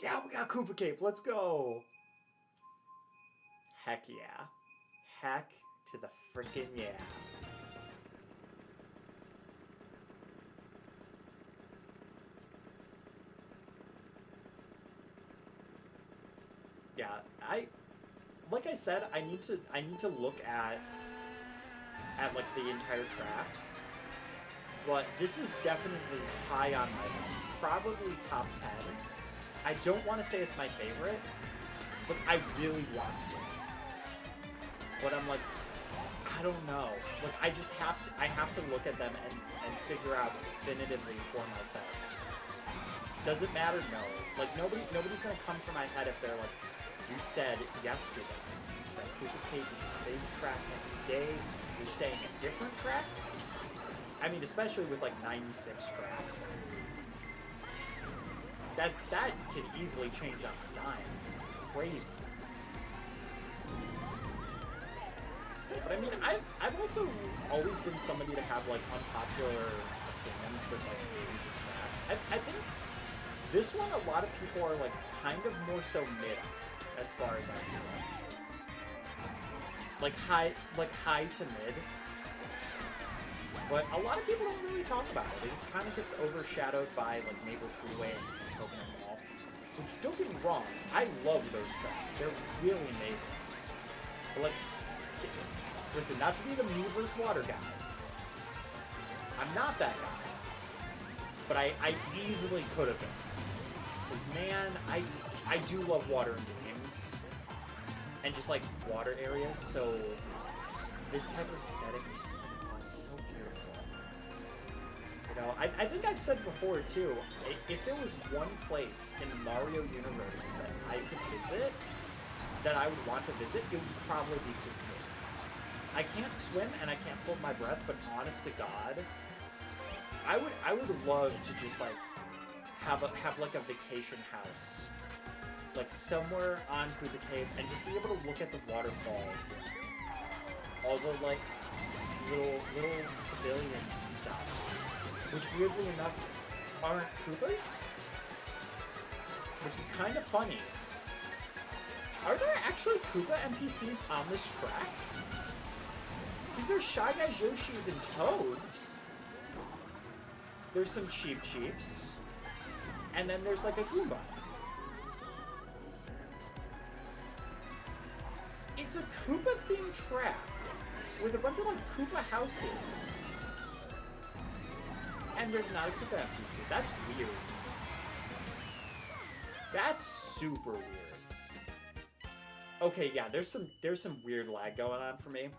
Yeah, we got Koopa Cape. Let's go. Heck yeah. Heck to the frickin' yeah. Yeah, like I said, I need to look at like the entire tracks. But this is definitely high on my list. Probably top 10. I don't want to say it's my favorite, but I really want to. But I'm like, I don't know. Like I have to look at them and figure out definitively for myself. Does it matter? No. Like nobody's gonna come for my head if they're like, you said yesterday that Koopa Cape is your favorite track, and today you're saying a different track? I mean, especially with like 96 tracks. That could easily change on a dime. It's crazy. But I mean, I've also always been somebody to have like unpopular opinions with like games and tracks. I think this one a lot of people are like kind of more so mid as far as I feel. Like high to mid. But a lot of people don't really talk about it. It kind of gets overshadowed by like Maple Treeway and Coconut Mall. Which, don't get me wrong, I love those tracks. They're really amazing. But like, listen, not to be the me versus water guy. I'm not that guy. But I easily could have been. Because man, I do love water in games. And just like water areas, so this type of aesthetic is just like, oh, it's so beautiful. You know, I think I've said before too, if there was one place in the Mario universe that I could visit, that I would want to visit, it would probably be Koopa Cape. I can't swim and I can't hold my breath, but honest to God, I would love to just like have like a vacation house, like somewhere on Koopa Cape, and just be able to look at the waterfalls and all the like little civilians and stuff, which weirdly enough aren't Koopas, which is kind of funny. Are there actually Koopa NPCs on this track? Because there's Shy Guys, Yoshis, and Toads. There's some Cheeps. And then there's like a Goomba. It's a Koopa-themed track with a bunch of like Koopa houses. And there's not a Koopa NPC. That's weird. That's super weird. Okay, yeah, there's some weird lag going on for me.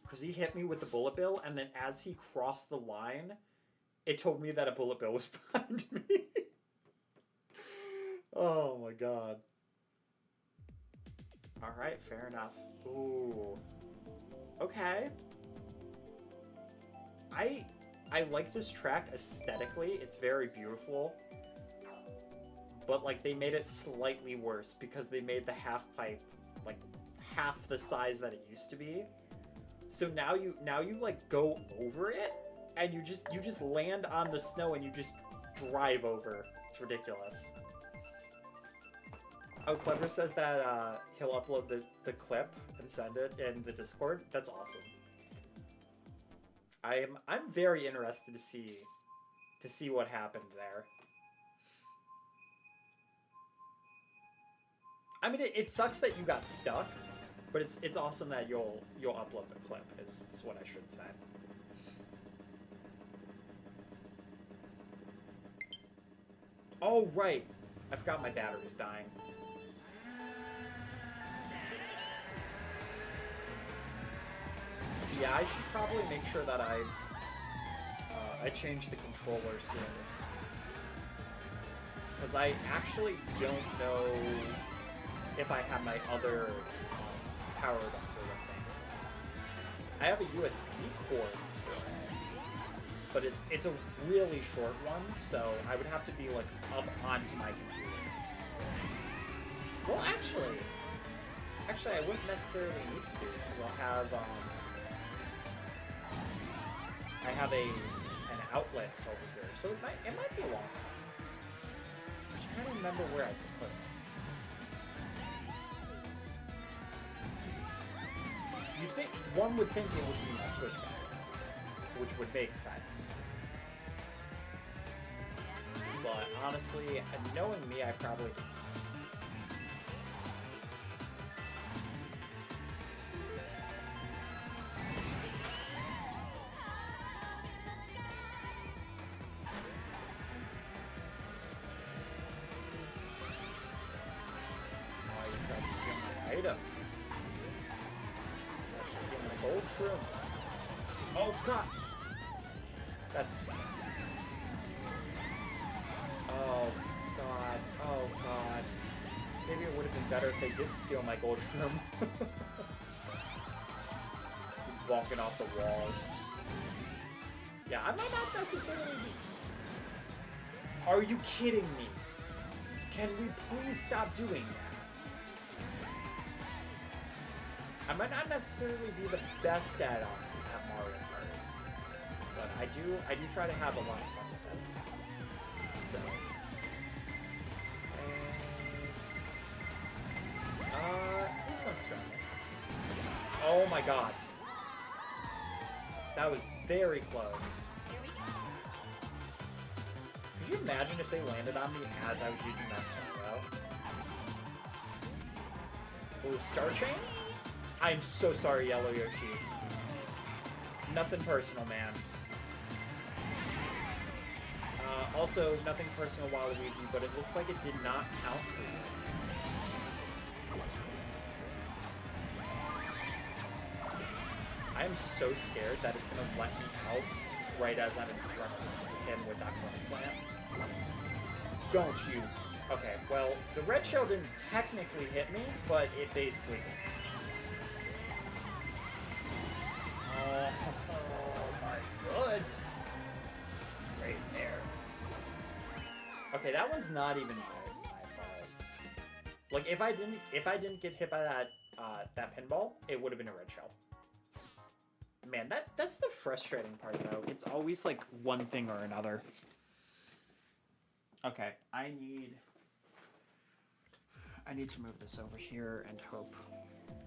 Because he hit me with the bullet bill, and then as he crossed the line, it told me that a bullet bill was behind me. Oh my god. Alright, fair enough. Ooh. Okay. I like this track aesthetically. It's very beautiful. But like they made it slightly worse because they made the half pipe like half the size that it used to be. So now you like go over it and you just land on the snow and you just drive over. It's ridiculous. Oh, Clever says that he'll upload the clip and send it in the Discord. That's awesome. I'm very interested to see what happened there. I mean, it sucks that you got stuck, But it's awesome that you'll upload the clip is what I should say. Oh right, I forgot my battery's dying. Yeah, I should probably make sure that I change the controller soon. Because I actually don't know if I have my other powered up for the thing. I have a USB cord for it, but it's a really short one, so I would have to be like up onto my computer. Well, actually, I wouldn't necessarily need to be because I'll have I have an outlet over here, so it might be long enough. I'm just trying to remember where I can put it. One would think it would be my switchback, which would make sense. But honestly, knowing me, I probably didn't. Oh, you tried to steal my item. Gold shroom. Oh god! That's upsetting. Oh god. Oh god. Maybe it would have been better if they did steal my gold shroom. Walking off the walls. Yeah, I might not necessarily be... Are you kidding me? Can we please stop doing that? I might not necessarily be the best at Mario Kart, but I do try to have a lot of fun with it. So, who's on starting? Oh my god, that was very close. Could you imagine if they landed on me as I was using that star route? Oh, Star Chain? I'm so sorry, Yellow Yoshi. Nothing personal, man. Also, nothing personal, Waluigi, but it looks like it did not count for you. I am so scared that it's going to let me out right as I'm in front of him with that front plant. Don't you? Okay, well, the red shell didn't technically hit me, but it basically did. Oh my god. Right there. Okay, that one's not even my fault. Like if I didn't get hit by that pinball, it would have been a red shell. Man, that's the frustrating part though. It's always like one thing or another. Okay, I need to move this over here and hope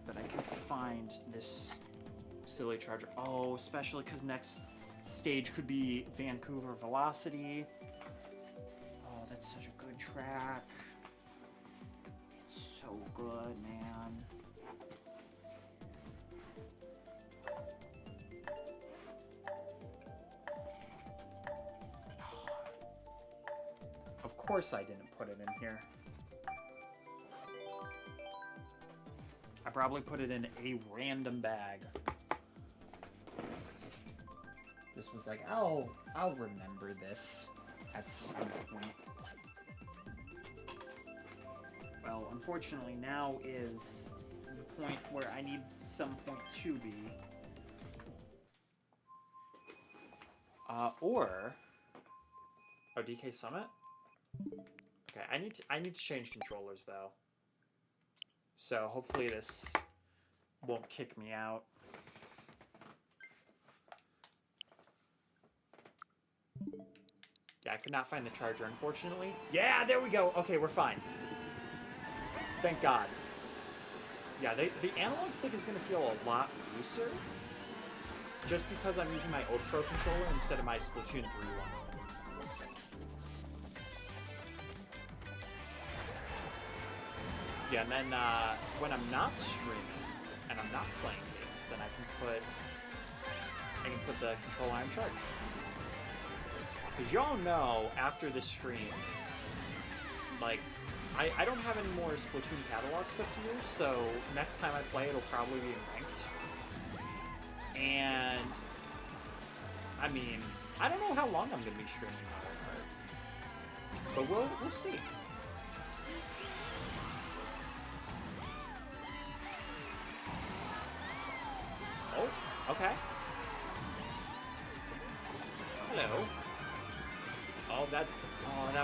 that I can find this silly charger. Oh, especially because next stage could be Vancouver Velocity. Oh, that's such a good track. It's so good, man. Of course I didn't put it in here. I probably put it in a random bag. This was like, I'll remember this at some point. Well, unfortunately now is the point where I need some point to be. Or DK Summit? Okay, I need to change controllers though. So hopefully this won't kick me out. Yeah, I could not find the charger, unfortunately. Yeah, there we go. Okay, we're fine. Thank God. Yeah, the analog stick is going to feel a lot looser. Just because I'm using my old Pro controller instead of my Splatoon 3 one. Yeah, and then when I'm not streaming, and I'm not playing games, then I can put the controller on charge. Because y'all know, after this stream, like, I don't have any more Splatoon catalog stuff to use, so next time I play, it'll probably be in ranked. And, I mean, I don't know how long I'm going to be streaming Mario Kart. But we'll see. Oh, okay. Hello. Oh, that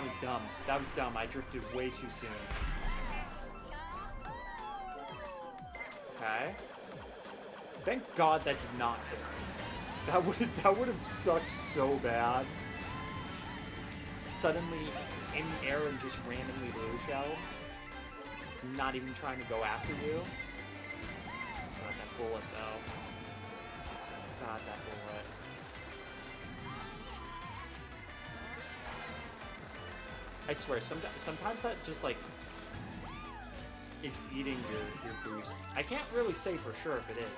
was dumb. That was dumb. I drifted way too soon. Okay. Thank God that did not hit me. That would have sucked so bad. Suddenly, in the air and just randomly blue shell. It's not even trying to go after you. God, that bullet though. God, that bullet. I swear, sometimes that just, like, is eating your boost. I can't really say for sure if it is.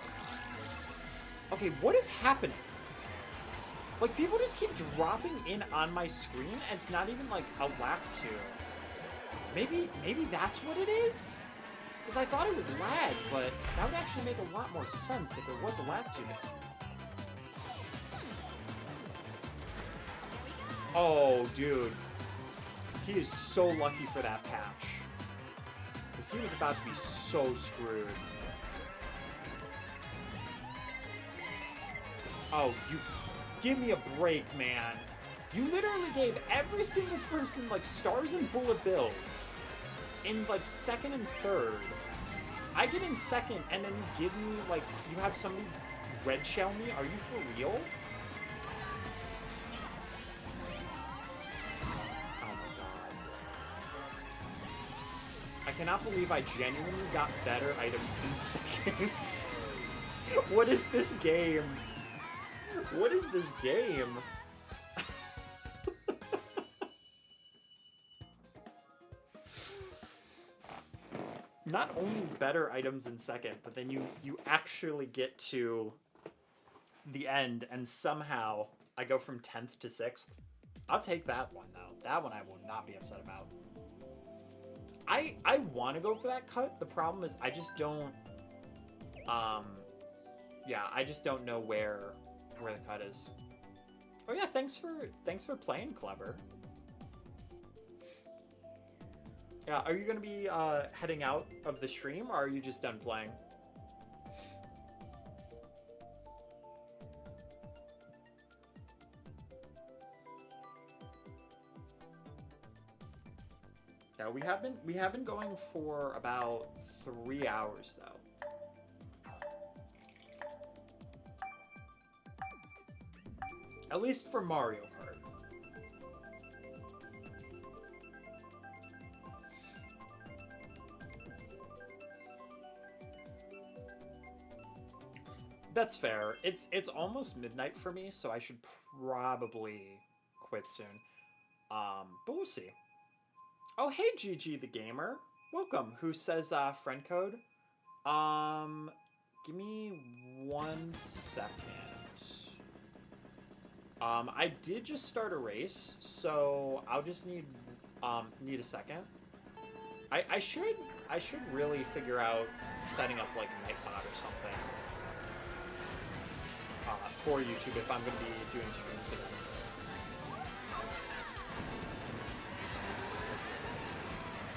Okay, what is happening? Like, people just keep dropping in on my screen, and it's not even, like, a lap 2. Maybe that's what it is? Because I thought it was lag, but that would actually make a lot more sense if it was a lap 2. Oh, dude. He is so lucky for that patch. Because he was about to be so screwed. Oh, you... Give me a break, man. You literally gave every single person, like, stars and bullet bills. In, like, second and third. I get in second, and then you give me, like... You have somebody red shell me? Are you for real? I cannot believe I genuinely got better items in seconds. What is this game? What is this game? Not only better items in second, but then you actually get to the end and somehow I go from 10th to 6th. I'll take that one though. That one I will not be upset about. I want to go for that cut. The problem is I just don't, yeah, I just don't know where the cut is. Oh yeah, thanks for playing, Clever. Yeah, are you gonna be heading out of the stream, or are you just done playing? Yeah, we have been going for about 3 hours though. At least for Mario Kart. That's fair. It's almost midnight for me, so I should probably quit soon. But we'll see. Oh, hey, GG the Gamer. Welcome. Who says friend code? Give me 1 second. I did just start a race, so I'll just need a second. I should really figure out setting up like a night mod or something for YouTube if I'm gonna be doing streams again.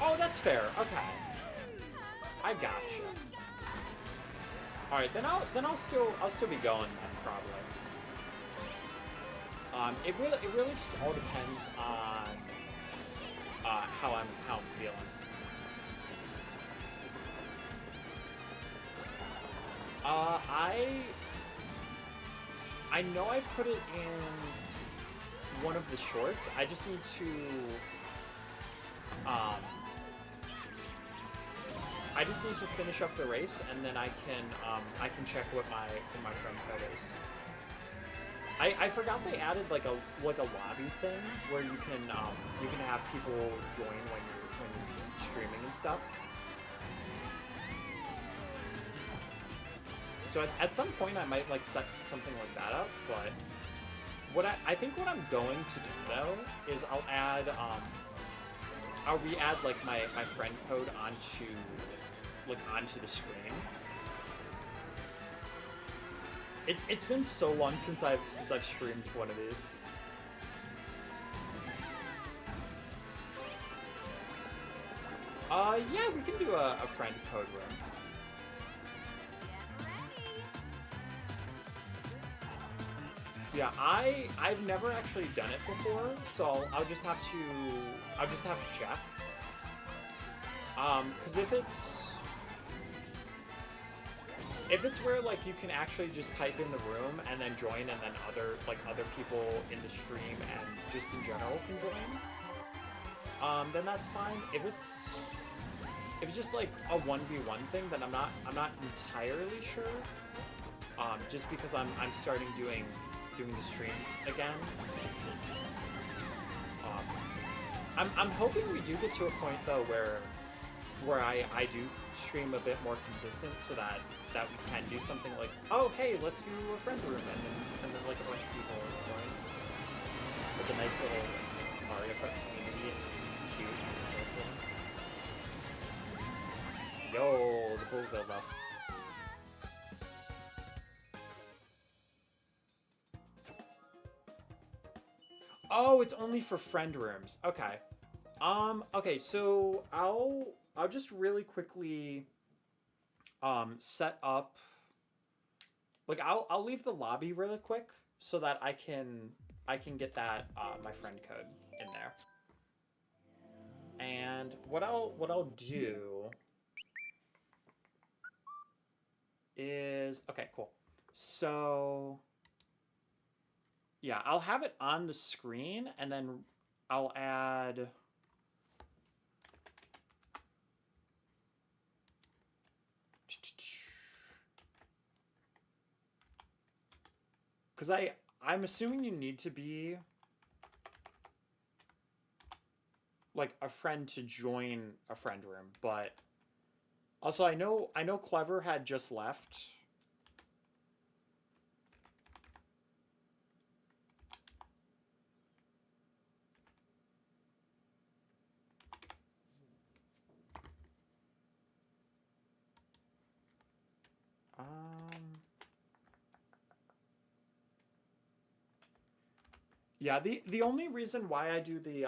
Oh, that's fair. Okay, I gotcha. All right, then I'll still be going then probably. It really just all depends on how I'm feeling. I know I put it in one of the shorts. I just need to finish up the race, and then I can check what my friend code is. I forgot they added like a lobby thing where you can have people join when you're streaming and stuff. So at some point I might like set something like that up, but I think what I'm going to do though is I'll re-add like my friend code onto the screen. It's been so long since I've streamed one of these. Yeah, we can do a friend code room. Yeah, I've never actually done it before, so I'll just have to check. Because if it's where like you can actually just type in the room and then join, and then other people in the stream and just in general can join, then that's fine. If it's just like a 1v1 thing, then I'm not entirely sure. Just because I'm starting doing the streams again. I'm hoping we do get to a point though where I do stream a bit more consistent, so that we can do something like, oh hey, let's do a friend room, and then like a bunch of people join. It's like a nice little Mario Kart community. It's cute and awesome. Yo, the bull build up. Oh, it's only for friend rooms. Okay. Okay, so I'll just really quickly set up, like I'll leave the lobby really quick so that I can get that my friend code in there. And what I'll do is, okay, cool. So yeah, I'll have it on the screen, and then I'll add... Because I'm assuming you need to be like a friend to join a friend room, but also I know Clever had just left. Yeah, the only reason why I do the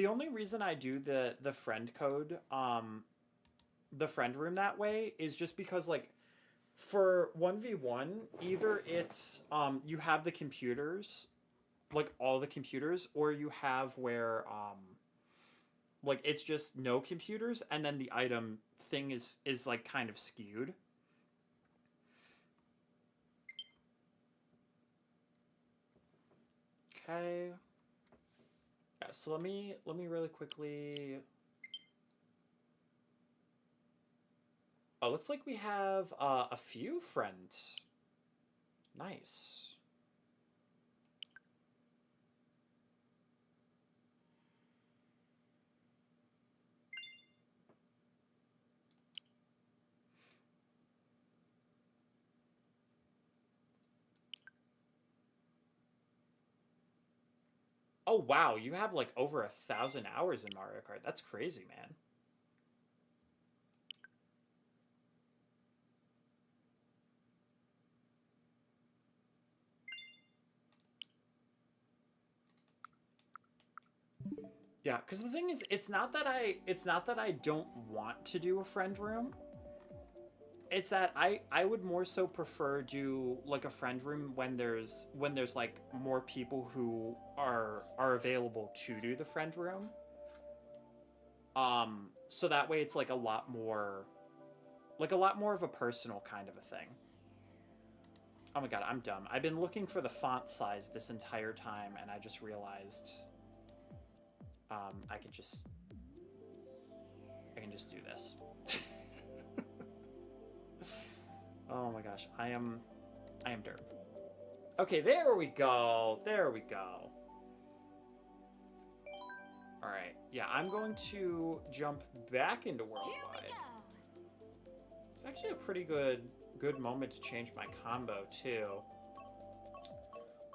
only reason I do the friend code, the friend room that way is just because, like, for 1v1, either it's you have the computers, like all the computers, or you have where like it's just no computers, and then the item thing is like kind of skewed. Okay. Yeah, so let me really quickly... Oh, looks like we have a few friends. Nice. Oh wow, you have like over 1,000 hours in Mario Kart. That's crazy, man. Yeah, because the thing is, it's not that I don't want to do a friend room. It's that I would more so prefer do like a friend room when there's like more people who are available to do the friend room. So that way it's like a lot more of a personal kind of a thing. Oh my god, I'm dumb. I've been looking for the font size this entire time, and I just realized I can just do this. Oh my gosh, I am dirt. Okay, there we go. There we go. All right. Yeah, I'm going to jump back into Worldwide. It's actually a pretty good good moment to change my combo too.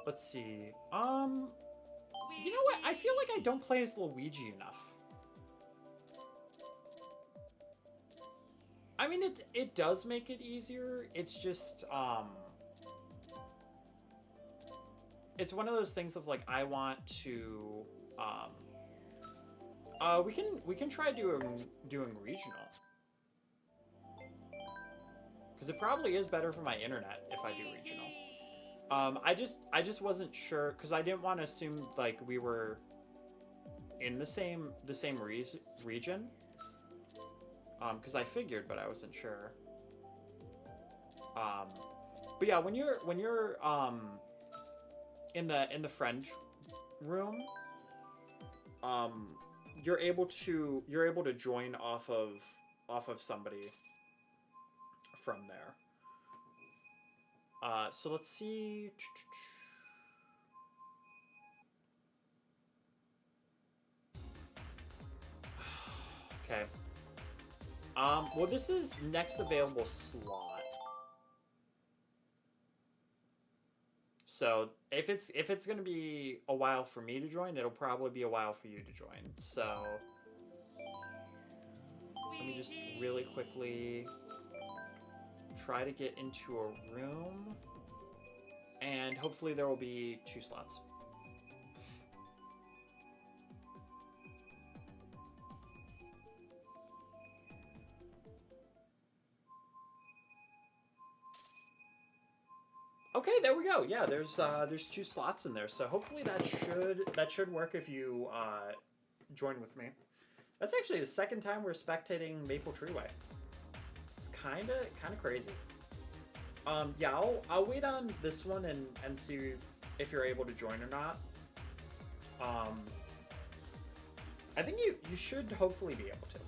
Let's see. You know what? I feel like I don't play as Luigi enough. I mean, it does make it easier. It's just it's one of those things of like I want to we can try doing regional. Because it probably is better for my internet if I do regional. I just wasn't sure because I didn't want to assume like we were in the same region. Because I figured, but I wasn't sure. But yeah, when you're in the friend room, you're able to join off of somebody from there. So let's see. Okay. Well, this is next available slot. So if it's gonna be a while for me to join, it'll probably be a while for you to join. So let me just really quickly try to get into a room, and hopefully there will be 2 slots. Okay, there we go. Yeah, there's 2 slots in there, so hopefully that should work if you join with me. That's actually the second time we're spectating Maple Treeway. It's kind of crazy. Yeah, I'll wait on this one and see if you're able to join or not. I think you should hopefully be able to.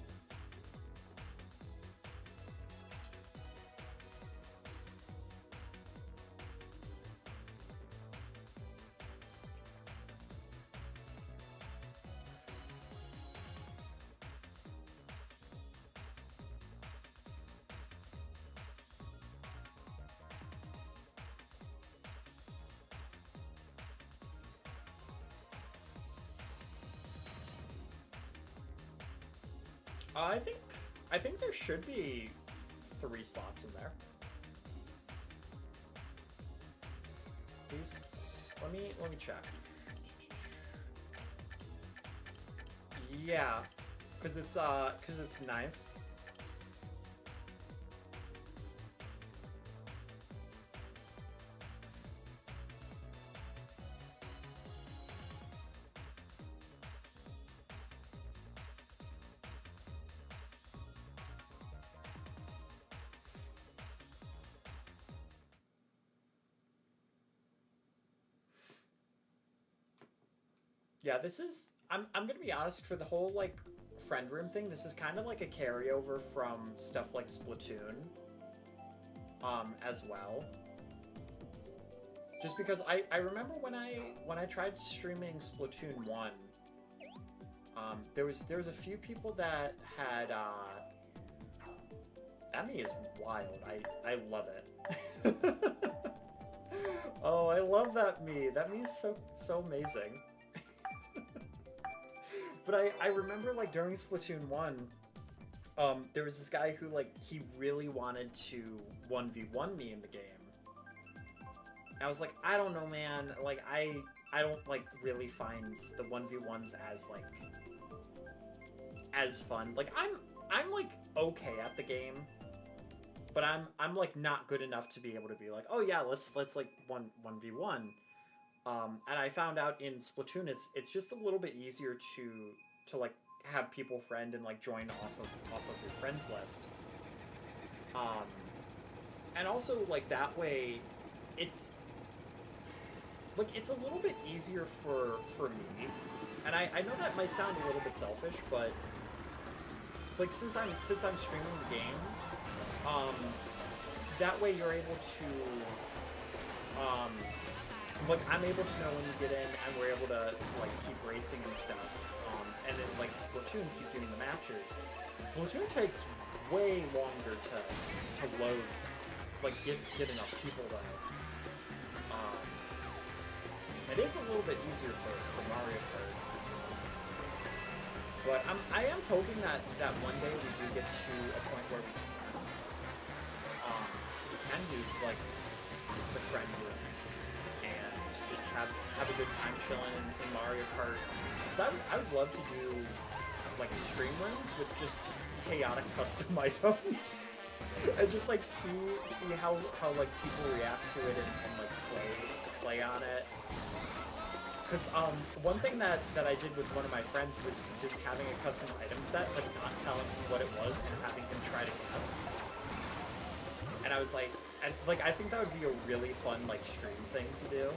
I think there should be 3 slots in there. Please, let me check. Yeah, because it's 9th. Yeah, this is... I'm gonna be honest, for the whole, like, friend room thing, this is kind of like a carryover from stuff like Splatoon, as well. Just because I remember when I tried streaming Splatoon 1, there was a few people that had, that Mii is wild. I love it. Oh, I love that Mii. That Mii is so amazing. But I remember, like, during Splatoon 1, there was this guy who, like, he really wanted to 1v1 me in the game. And I was like, I don't know, man. Like, I don't, like, really find the 1v1s as, like, as fun. Like, I'm like, okay at the game. But I'm like, not good enough to be able to be like, oh, yeah, let's like, 1v1. And I found out in Splatoon, it's just a little bit easier to like have people friend and like join off of your friends list. And also like that way, it's like it's a little bit easier for me. And I know that might sound a little bit selfish, but like since I'm streaming the game, that way you're able to like, I'm able to know when you get in, and we're able to like, keep racing and stuff. And then, like, Splatoon, keep doing the matches. Splatoon takes way longer to load like get enough people though. It is a little bit easier for Mario Kart. But I am hoping that one day we do get to a point where we can do like the friend rooms and just have a good time chilling in Mario Kart. Because I would love to do like stream rooms with just chaotic custom items. And just like see how like people react to it and like play on it. Because one thing that I did with one of my friends was just having a custom item set, but not telling him what it was and having him try to guess. And I was like, I think that would be a really fun like stream thing to do.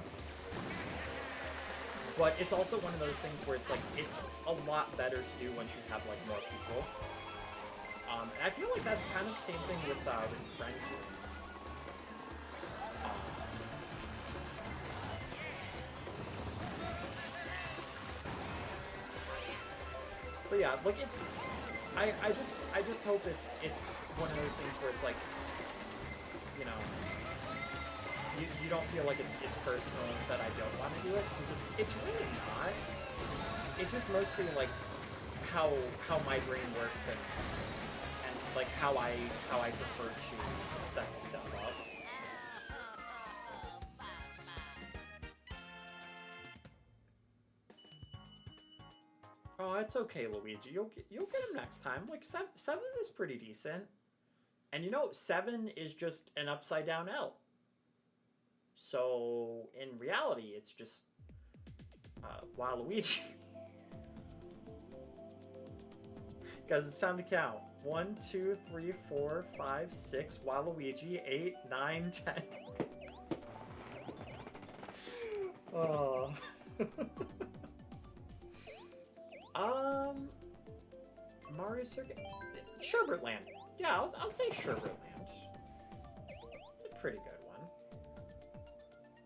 But it's also one of those things where it's like it's a lot better to do once you have like more people. And I feel like that's kind of the same thing with friend groups. But yeah, like it's, I just hope it's one of those things where it's like, you know, you don't feel like it's personal that I don't want to do it, because it's really not. It's just mostly like how my brain works and like how I prefer to set the stuff up. Oh, it's okay, Luigi. You'll get him next time. Like 7 is pretty decent, and you know 7 is just an upside down L. So in reality, it's just Waluigi. Guys, it's time to count. 1, 2, 3, 4, 5, 6. Waluigi. 8, 9, 10. Oh. Mario Circuit. Sherbert Land. Yeah, I'll say Sherbert Land. It's a pretty good one.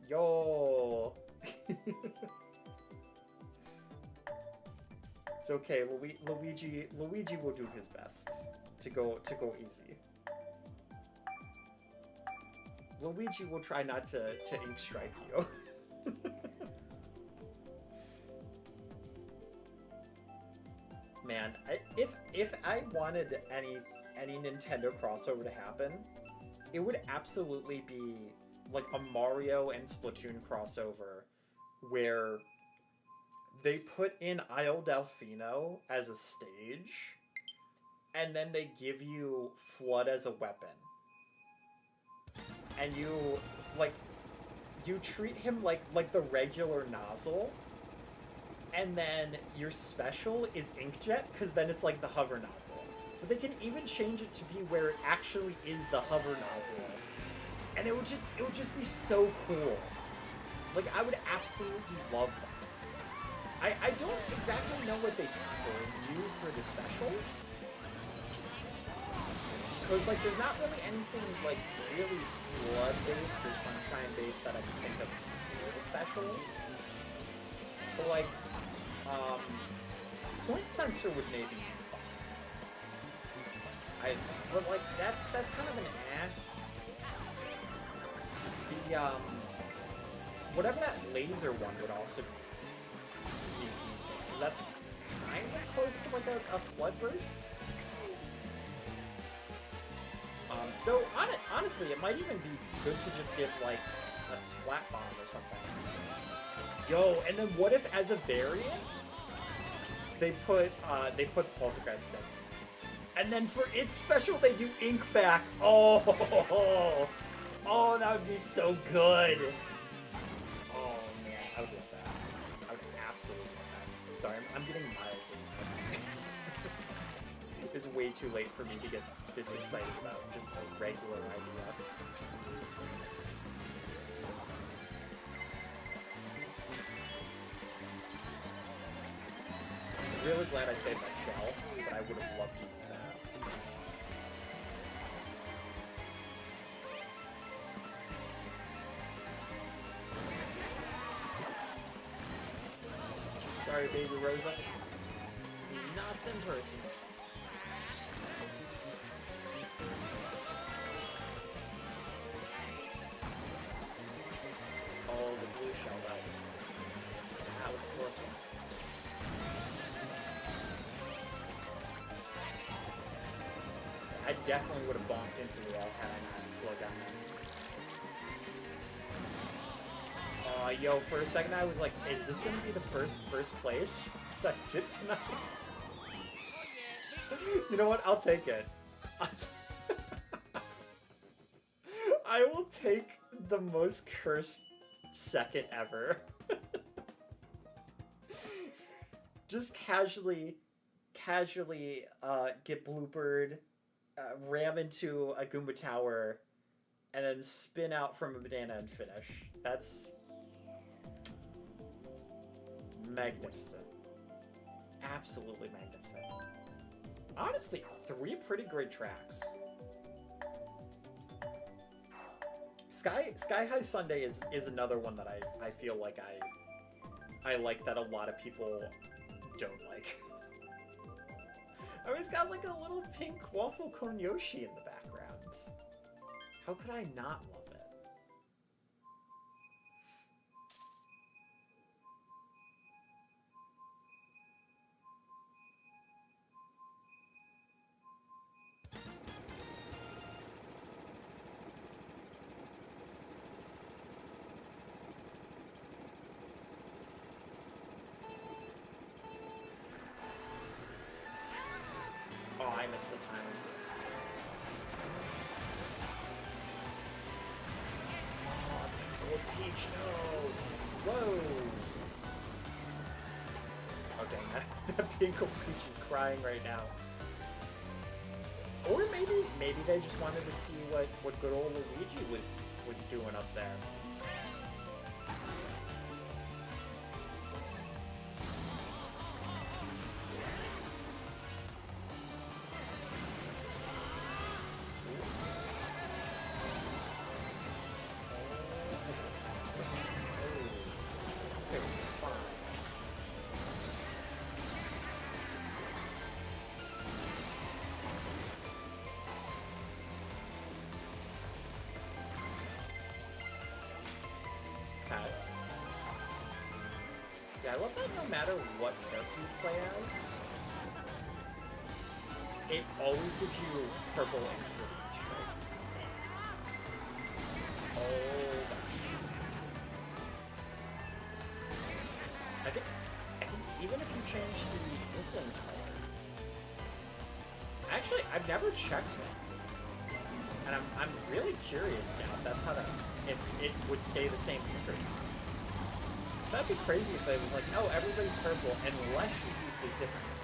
Yo. It's okay. Luigi will do his best to go easy. Luigi will try not to ink strike you. Man, if I wanted any Nintendo crossover to happen, it would absolutely be like a Mario and Splatoon crossover where they put in Isle Delfino as a stage, and then they give you Flood as a weapon. And you treat him like the regular Nozzle, and then your special is Inkjet, because then it's like the Hover Nozzle. But they can even change it to be where it actually is the Hover Nozzle. And it would just be so cool. Like, I would absolutely love that. I don't exactly know what they could do for the special. Because, like, there's not really anything, like, really Flood-based or Sunshine-based that I can think of for the special. But, like, Point Sensor would maybe be fun. But, like, that's kind of an The, whatever that laser one would also be decent. That's kind of close to, like, a Flood Burst. Though, honestly, it might even be good to just give, like, a Splat Bomb or something. Yo, and then what if, as a variant, they put Poltergeist in? And then for its special, they do Ink Back. Oh, that would be so good. Oh, man, I would love that. I would absolutely love that. Sorry, I'm getting mild. It's way too late for me to get this excited about just a regular idea. I'm really glad I saved my shell, but I would have loved to use that. Sorry, baby Rosa. Nothing personal. shell though. That was a close one. I definitely would have bonked into the wall had I not slowed down there. Yo, for a second I was like, is this gonna be the first place that I get tonight? You know what? I'll take it. I will take the most cursed second ever. Just casually get bloopered, ram into a Goomba tower, and then spin out from a banana and finish. That's magnificent. Absolutely magnificent. Honestly, 3 pretty great tracks. Sky High Sunday is another one that I feel like I like that a lot of people don't like. Oh, he's got like a little pink waffle cone Yoshi in the background. How could I not love it? Oh, I missed the timing. Oh, Peach, no! Whoa! Oh, dang, that pink old Peach is crying right now. Or maybe they just wanted to see what good old Luigi was doing up there. Yeah, I love that no matter what character you play as, it always gives you purple ink for each strike. Oh gosh. I think even if you change the inkling color, actually I've never checked it, and I'm really curious now if that's how if it would stay the same ink or not. That'd be crazy if it was like, oh, everybody's purple unless you use this differently.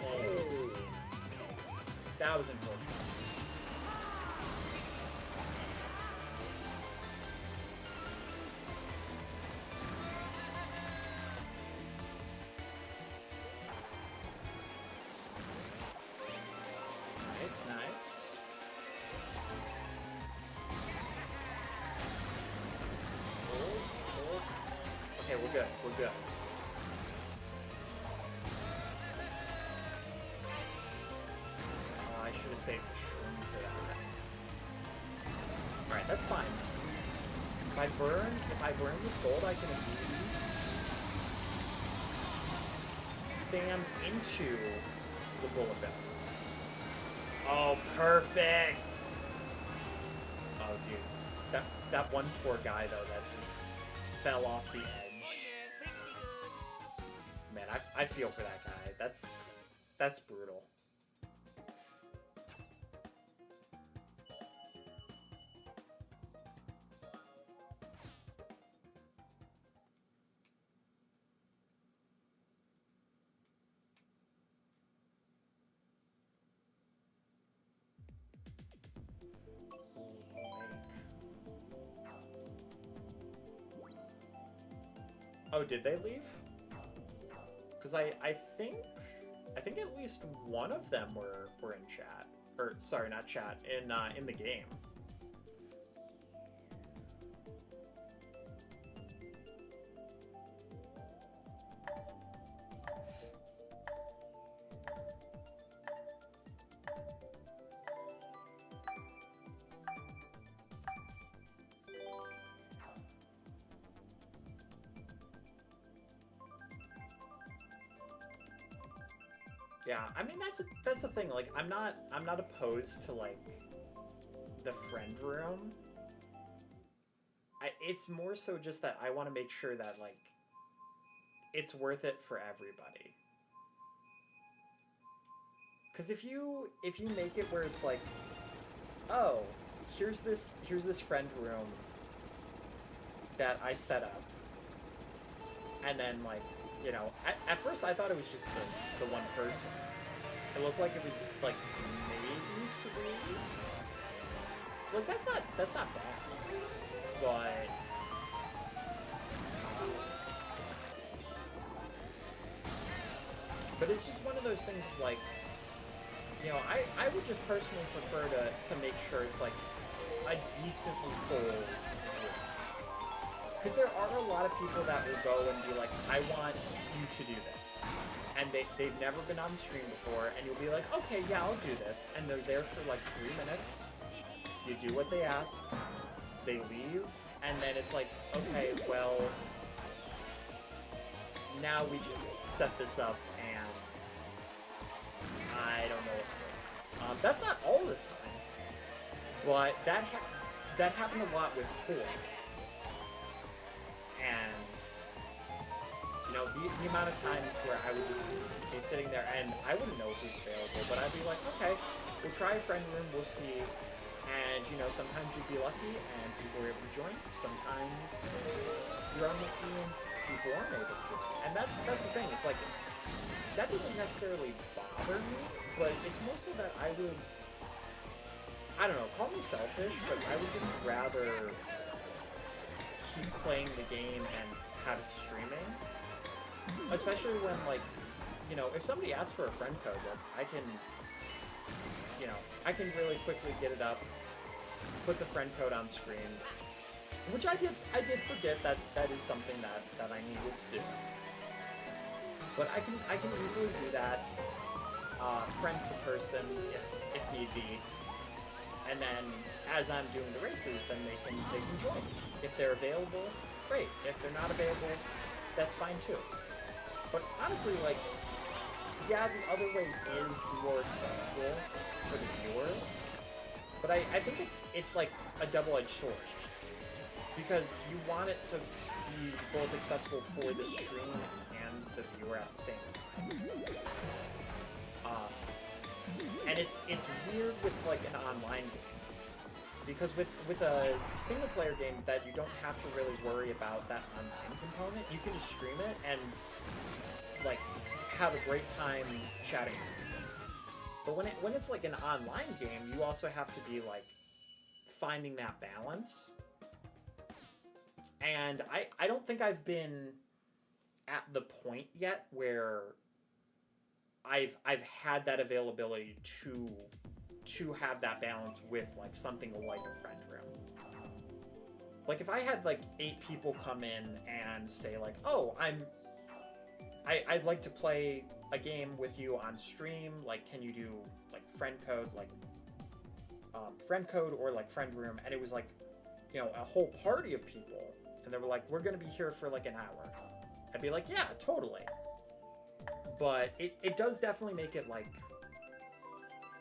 Oh. That was unfortunate. Nice, nice. Okay, we're good. We're good. Oh, I should have saved the shroom for that. Alright, that's fine. If I burn this gold, I can at least spam into the bullet bill. Oh, perfect! Oh, dude. That one poor guy, though, that just fell off the edge. Man, I feel for that guy. That's brutal. Oh, did they leave? Because I think at least one of them were in chat. Or sorry, not chat, in the game. Yeah, I mean that's the thing. Like I'm not opposed to like the friend room. It's more so just that I want to make sure that like it's worth it for everybody. Because if you make it where it's like, oh, here's this friend room that I set up, and then like, you know, at first I thought it was just the one person. It looked like it was like maybe 3. So like that's not bad, but. But it's just one of those things of like, you know, I would just personally prefer to make sure it's like a decently full room. Because there are a lot of people that will go and be like, I want you to do this. And they've never been on stream before, and you'll be like, okay, yeah, I'll do this. And they're there for like 3 minutes. You do what they ask. They leave. And then it's like, okay, well, now we just set this up, and I don't know what to do. That's not all the time, but that happened a lot with Toy. And, you know, the amount of times where I would just be sitting there, and I wouldn't know who's available, but I'd be like, okay, we'll try a friend room, we'll see. And, you know, sometimes you'd be lucky, and people are able to join. Sometimes you're unlucky, and people aren't able to join. And that's the thing. It's like, that doesn't necessarily bother me, but it's more so that I would, I don't know, call me selfish, but I would just rather keep playing the game and have it streaming. Especially when, like, you know, if somebody asks for a friend code, like, I can, you know, I can really quickly get it up, put the friend code on screen, which I did forget that is something that I needed to do. But I can easily do that, friend the person if need be, and then as I'm doing the races, then they can join. If they're available, great. If they're not available, that's fine too. But honestly, like, yeah, the other way is more accessible for the viewer, but I think it's like a double-edged sword, because you want it to be both accessible for the stream and the viewer at the same time. And it's weird with like an online game, because with a single-player game that you don't have to really worry about that online component. You can just stream it and like have a great time chatting. But when it's like an online game, you also have to be like finding that balance. And I don't think I've been at the point yet where I've had that availability to have that balance with like something like a friend room. Like if I had like 8 people come in and say like, oh, I'd like to play a game with you on stream, like can you do like friend code or like friend room, and it was like, you know, a whole party of people, and they were like, we're gonna be here for like an hour. I'd be like, yeah, totally. But it does definitely make it like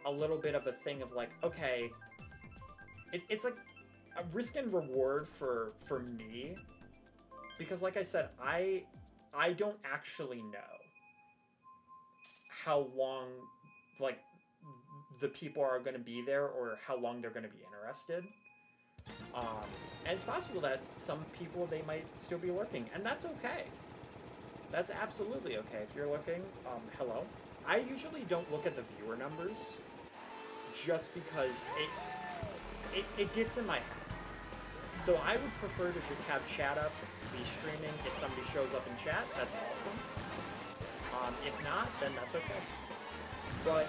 a little bit of a thing of like, okay, it's like a risk and reward for me, because like I said, I don't actually know how long like the people are going to be there or how long they're going to be interested. And it's possible that some people, they might still be lurking, and that's okay. That's absolutely okay. If you're looking, hello. I usually don't look at the viewer numbers just because it gets in my head. So I would prefer to just have chat up, be streaming. If somebody shows up in chat, that's awesome. If not, then that's okay. But,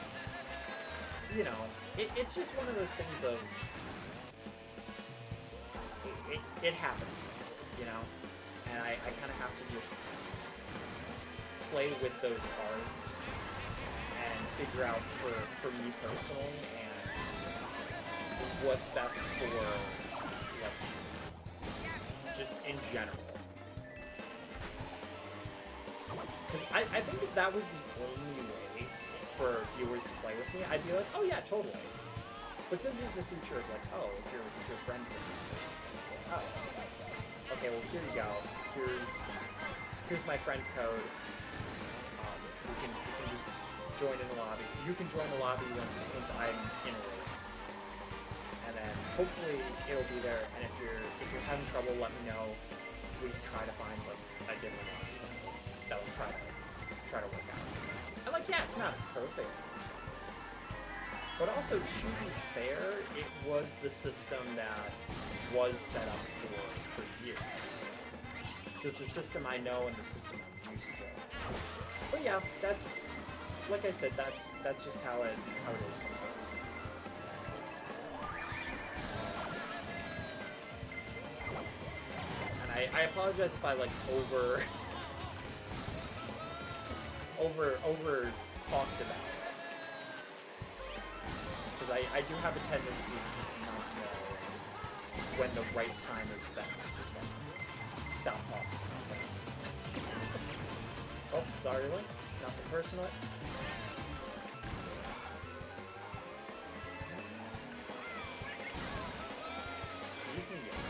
you know, it's just one of those things of, it happens, you know? And I kind of have to just play with those cards and figure out for me personally and what's best for, like, just in general. Because I think that was the only way for viewers to play with me, I'd be like, oh yeah, totally. But since there's the feature of like, oh, if you're friend with this person, it's like, oh, okay, well here you go. Here's my friend code. You can just join in the lobby. You can join the lobby once I'm in a race. And then hopefully it'll be there. And if you're having trouble, let me know. We can try to find like a different lobby that'll try to work out. And like, yeah, it's not a perfect system, but also to be fair, it was the system that was set up for years. So it's a system I know and the system I'm used to. But yeah, that's like I said, that's just how it is sometimes. And I apologize if I like over talked about it. Because I do have a tendency to just not know when the right time is spent to just like stop talking about things. Oh, sorry, Link. Nothing personal. Excuse me, yes.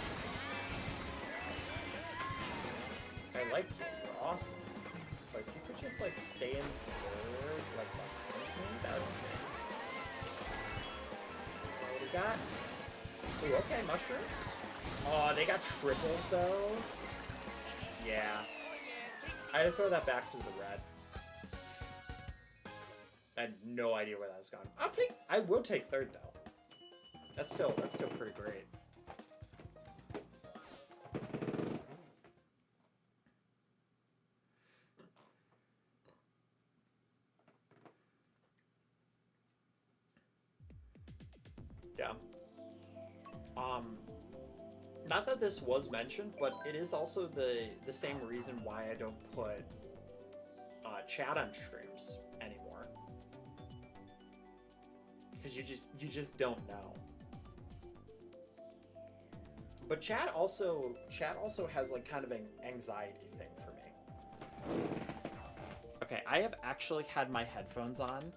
I like you. You're awesome. But if you could just like stay in third, like behind me, that would be great. What do we got? Ooh, okay, mushrooms. Oh, they got triples though. Yeah. I had to throw that back because of the red. I had no idea where that was going. I will take third though. That's still pretty great. Yeah. Not that this was mentioned, but it is also the same reason why I don't put chat on streams anymore. Because you just don't know. But chat also has like kind of an anxiety thing for me. Okay, I have actually had my headphones on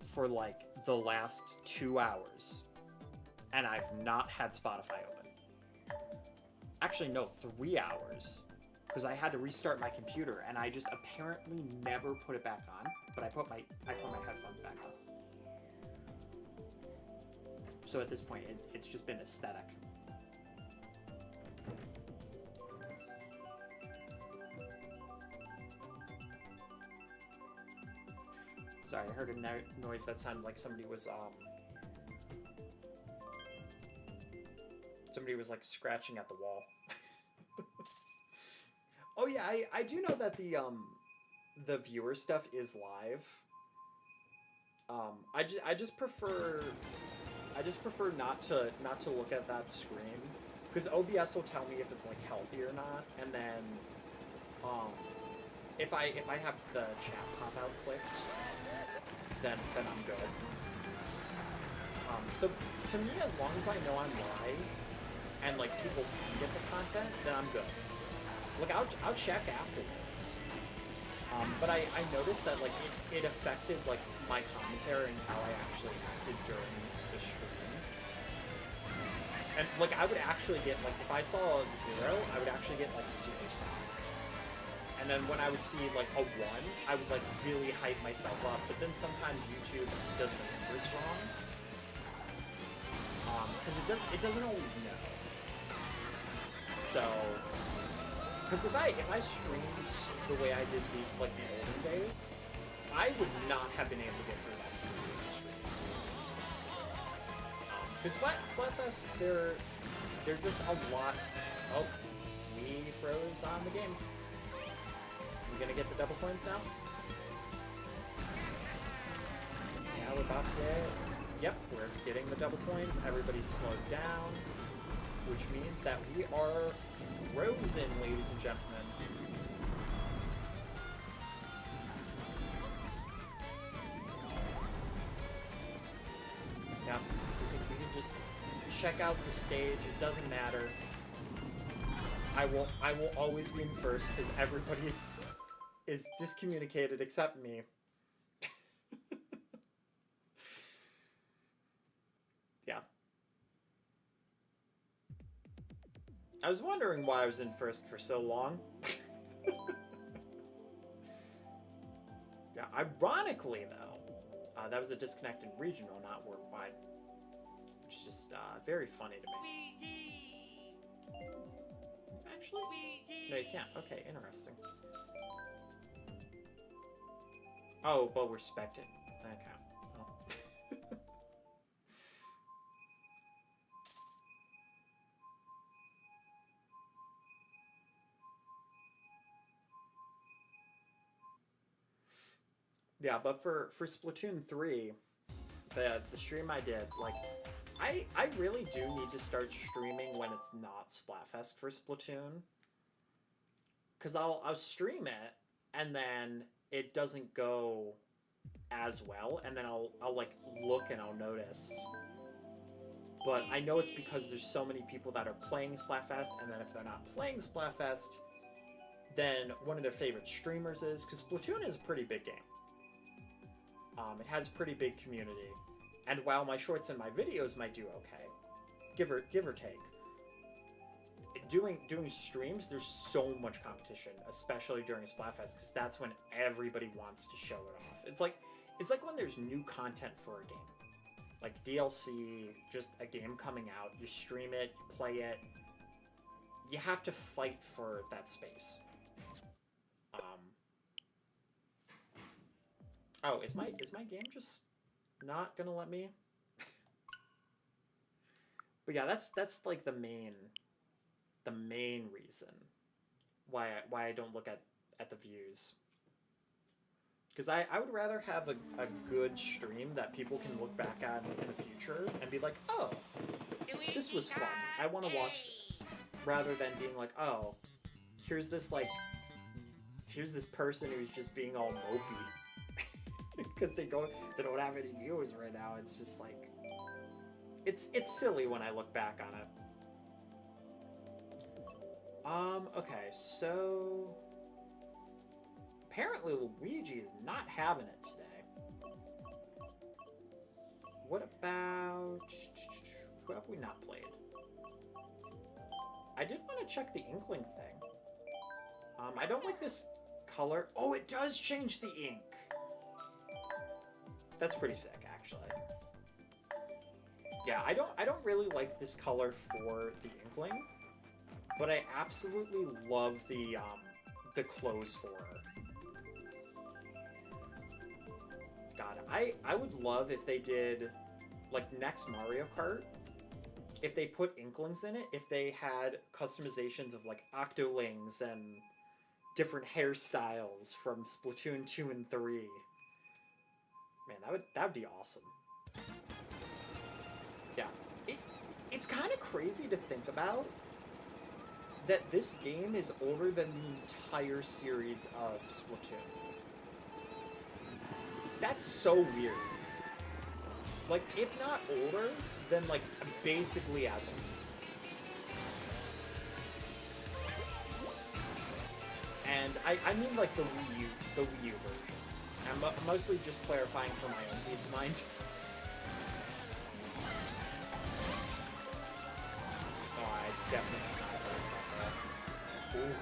for like the last 2 hours, and I've not had Spotify open. Actually, no, 3 hours, because I had to restart my computer, and I just apparently never put it back on. But I put my headphones back on. So at this point, it's just been aesthetic. Sorry, I heard a noise that sounded like somebody was like scratching at the wall. Oh yeah, I do know that the viewer stuff is live. I just prefer not to look at that screen, because OBS will tell me if it's like healthy or not, and then if I have the chat pop out clicked, then I'm good. So to me, as long as I know I'm live and like people can get the content, then I'm good. Look, I'll check afterwards. But I noticed that like it affected like my commentary and how I actually acted during the stream. And like I would actually get like, if I saw a 0, I would actually get like super sad. And then when I would see like a 1, I would like really hype myself up. But then sometimes YouTube does the numbers wrong. Because it doesn't always know. So, because if I streamed the way I did the olden days, I would not have been able to get through that stream. Because Splatfests, they're just a lot. Oh, we froze on the game. We gonna get the double points now? Yeah, we're about to get. Yep, we're getting the double points. Everybody's slowed down, which means that we are frozen, ladies and gentlemen. Yeah, we can just check out the stage. It doesn't matter. I will always be in first because everybody is discommunicated except me. Yeah. I was wondering why I was in first for so long. Yeah, ironically, though, that was a disconnected regional, not worldwide. Which is just very funny to me. Actually? No, you can't. Okay, interesting. Oh, but we're spected. Okay. Oh. Yeah, but for Splatoon 3, the stream I did, like, I really do need to start streaming when it's not Splatfest for Splatoon. Because I'll stream it, and then it doesn't go as well, and then I'll like look and I'll notice. But I know it's because there's so many people that are playing Splatfest, and then if they're not playing Splatfest, then one of their favorite streamers is, because Splatoon is a pretty big game. It has a pretty big community, and while my shorts and my videos might do okay, give or take, doing streams, there's so much competition, especially during Splatfest, because that's when everybody wants to show it off. It's like when there's new content for a game, like DLC, just a game coming out. You stream it, you play it. You have to fight for that space. Oh, is my game just not gonna let me? But yeah, that's like the main reason why I don't look at the views. Because I would rather have a good stream that people can look back at in the future and be like, oh, this was fun. I want to watch this. Rather than being like, oh, here's this person who's just being all mopey. Because they don't have any viewers right now. It's just like, it's silly when I look back on it. Okay, so apparently Luigi is not having it today. What about... who have we not played? I did want to check the Inkling thing. I don't like this color. Oh, it does change the ink! That's pretty sick, actually. Yeah, I don't really like this color for the Inkling, but I absolutely love the clothes for her. God, I would love if they did, like, next Mario Kart, if they put Inklings in it, if they had customizations of, like, Octolings and different hairstyles from Splatoon 2 and 3. Man, that would be awesome. Yeah. It's kind of crazy to think about that this game is older than the entire series of Splatoon. That's so weird. Like, if not older, then, like, basically as old. And I mean, like, the Wii U version. I'm mostly just clarifying for my own peace of mind. Oh, I definitely should not have about that. Ooh.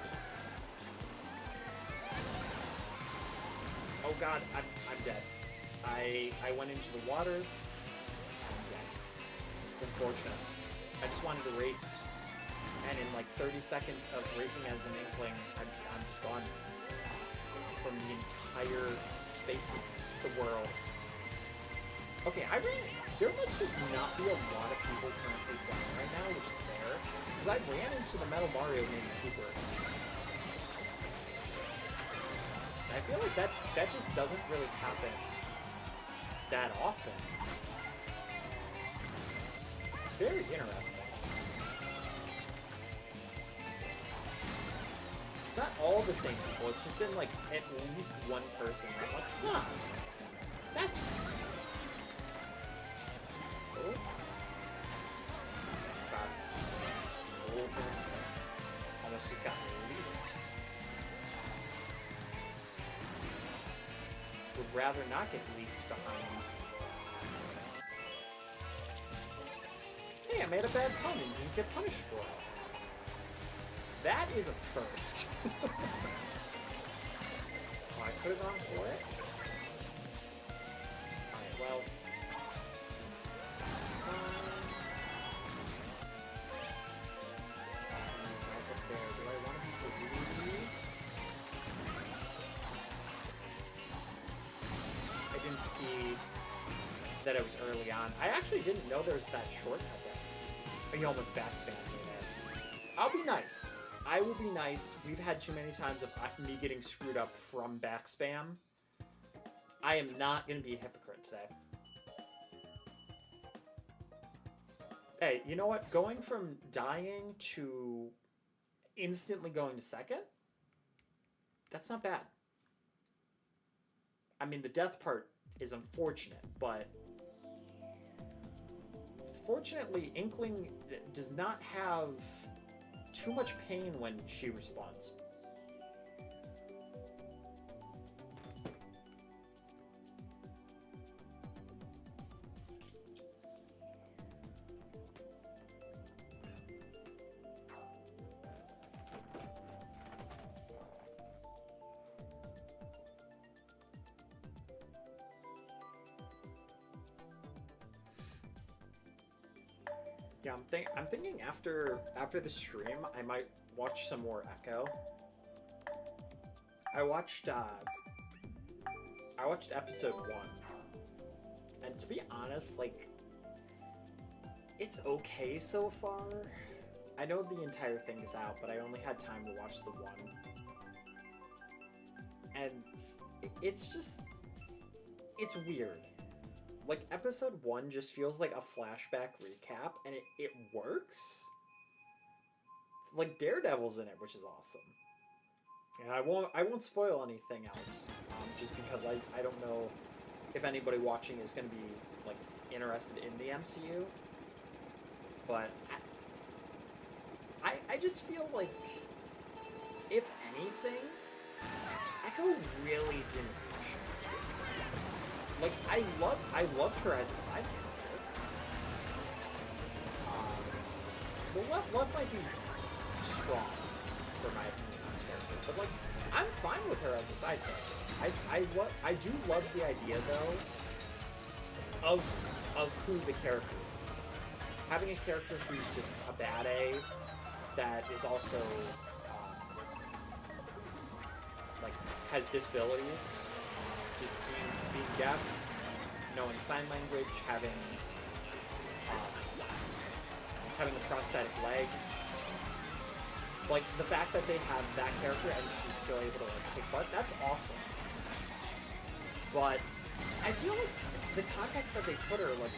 Oh god, I'm dead. I went into the water. I'm dead. It's unfortunate. I just wanted to race, and in like 30 seconds of racing as an Inkling, I'm just gone from the entire space of the world. Okay, there must just not be a lot of people currently playing right now, which is fair, because I ran into the Metal Mario named Cooper. I feel like that just doesn't really happen that often. Very interesting. It's not all the same people, it's just been like at least one person that's like, huh, that's weird. Oh. God. Oh. Almost just got leafed. Would rather not get leafed behind me. I made a bad pun and didn't get punished for it. That is a first. Oh, I could have gone for it. Alright, well. Guys up there, do I want to be for I didn't see that it was early on. I actually didn't know there was that shortcut there. He almost backspammed me there. I'll be nice. I will be nice. We've had too many times of me getting screwed up from backspam. I am not going to be a hypocrite today. Hey, you know what? Going from dying to instantly going to second? That's not bad. I mean, the death part is unfortunate, but fortunately, Inkling does not have too much pain when she responds. Yeah, I'm thinking after the stream, I might watch some more Echo. I watched episode 1, and to be honest, like, it's okay so far. I know the entire thing is out, but I only had time to watch the 1, and it's weird. Like, episode 1 just feels like a flashback recap, and it works. Like, Daredevil's in it, which is awesome. And I won't spoil anything else, just because I don't know if anybody watching is going to be, like, interested in the MCU. But I just feel like, if anything, Echo really didn't push it. Like, I loved her as a side character. But what might be strong for my opinion on the character? But like, I'm fine with her as a side character. I do love the idea though of who the character is. Having a character who's just a bad A that is also like has disabilities. Just being deaf, knowing sign language, having a prosthetic leg. Like, the fact that they have that character and she's still able to, like, kick butt, that's awesome. But I feel like the context that they put her, like,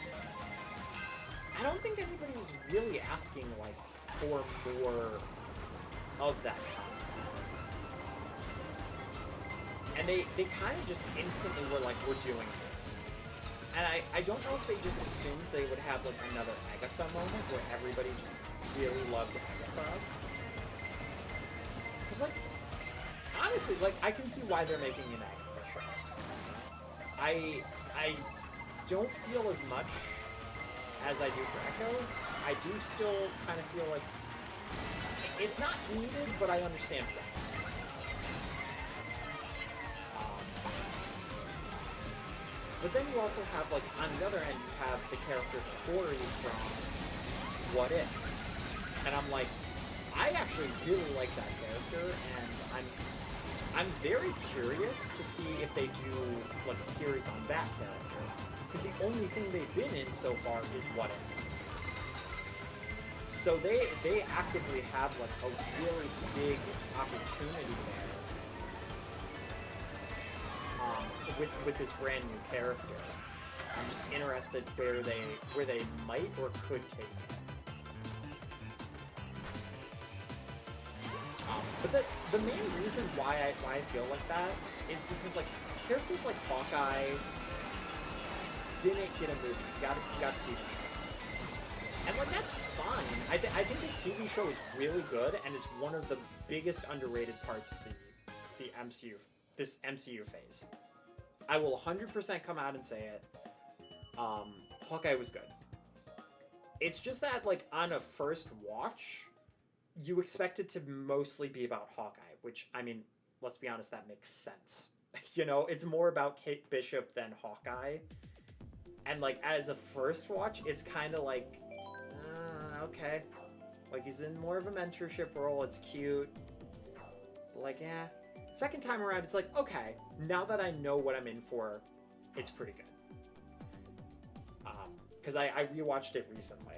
I don't think anybody was really asking, like, for more of that content. And they kind of just instantly were like, we're doing this. And I don't know if they just assumed they would have, like, another Agatha moment where everybody just really loved Agatha. Because, like, honestly, like, I can see why they're making an Agatha show. I don't feel as much as I do for Echo. I do still kind of feel like it's not needed, but I understand why. But then you also have, like, on the other end, you have the character Corey from What If. And I'm like, I actually really like that character, and I'm very curious to see if they do, like, a series on that character. Because the only thing they've been in so far is What If. So they actively have, like, a really big opportunity there. With this brand new character. I'm just interested where they might or could take it. But the main reason why I feel like that is because, like, characters like Hawkeye didn't get a movie. You got a TV show. And, like, that's fine. I think this TV show is really good, and it's one of the biggest underrated parts of the MCU, this MCU phase. I will 100% come out and say it. Hawkeye was good. It's just that, like, on a first watch, you expect it to mostly be about Hawkeye, which, I mean, let's be honest, that makes sense. You know, it's more about Kate Bishop than Hawkeye. And, like, as a first watch, it's kind of like, okay. Like, he's in more of a mentorship role, it's cute. But, like, yeah. Second time around, it's like, okay, now that I know what I'm in for, it's pretty good. Because I rewatched it recently.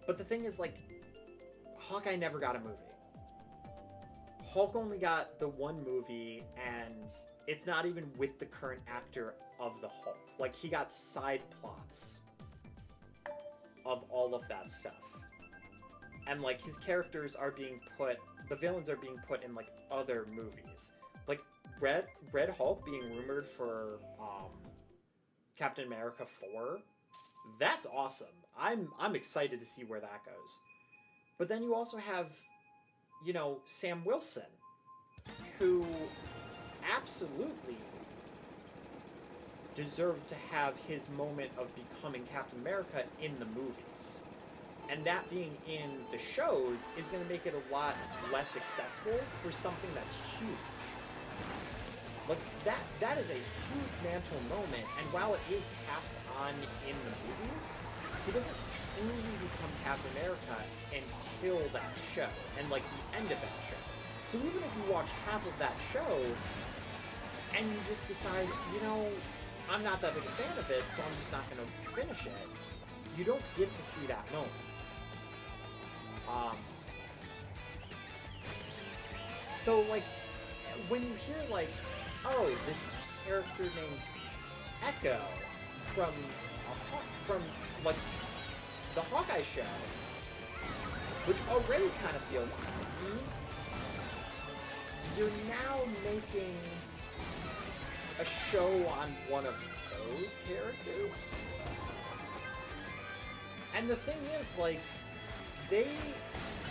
But the thing is, like, Hawkeye never got a movie. Hulk only got the one movie, and it's not even with the current actor of the Hulk. Like, he got side plots of all of that stuff. And, like, his characters are being put... The villains are being put in, like, other movies. Like, Red Hulk being rumored for Captain America 4... That's awesome. I'm excited to see where that goes. But then you also have, you know, Sam Wilson, who absolutely deserved to have his moment of becoming Captain America in the movies. And that being in the shows is going to make it a lot less accessible for something that's huge. Like, that is a huge mantle moment, and while it is passed on in the movies, he doesn't truly become Captain America until that show, and, like, the end of that show. So even if you watch half of that show, and you just decide, you know, I'm not that big a fan of it, so I'm just not going to finish it, you don't get to see that moment. So, like, when you hear, like, oh, this character named Echo from like the Hawkeye show, which already kind of feels you're now making a show on one of those characters. And the thing is, like, they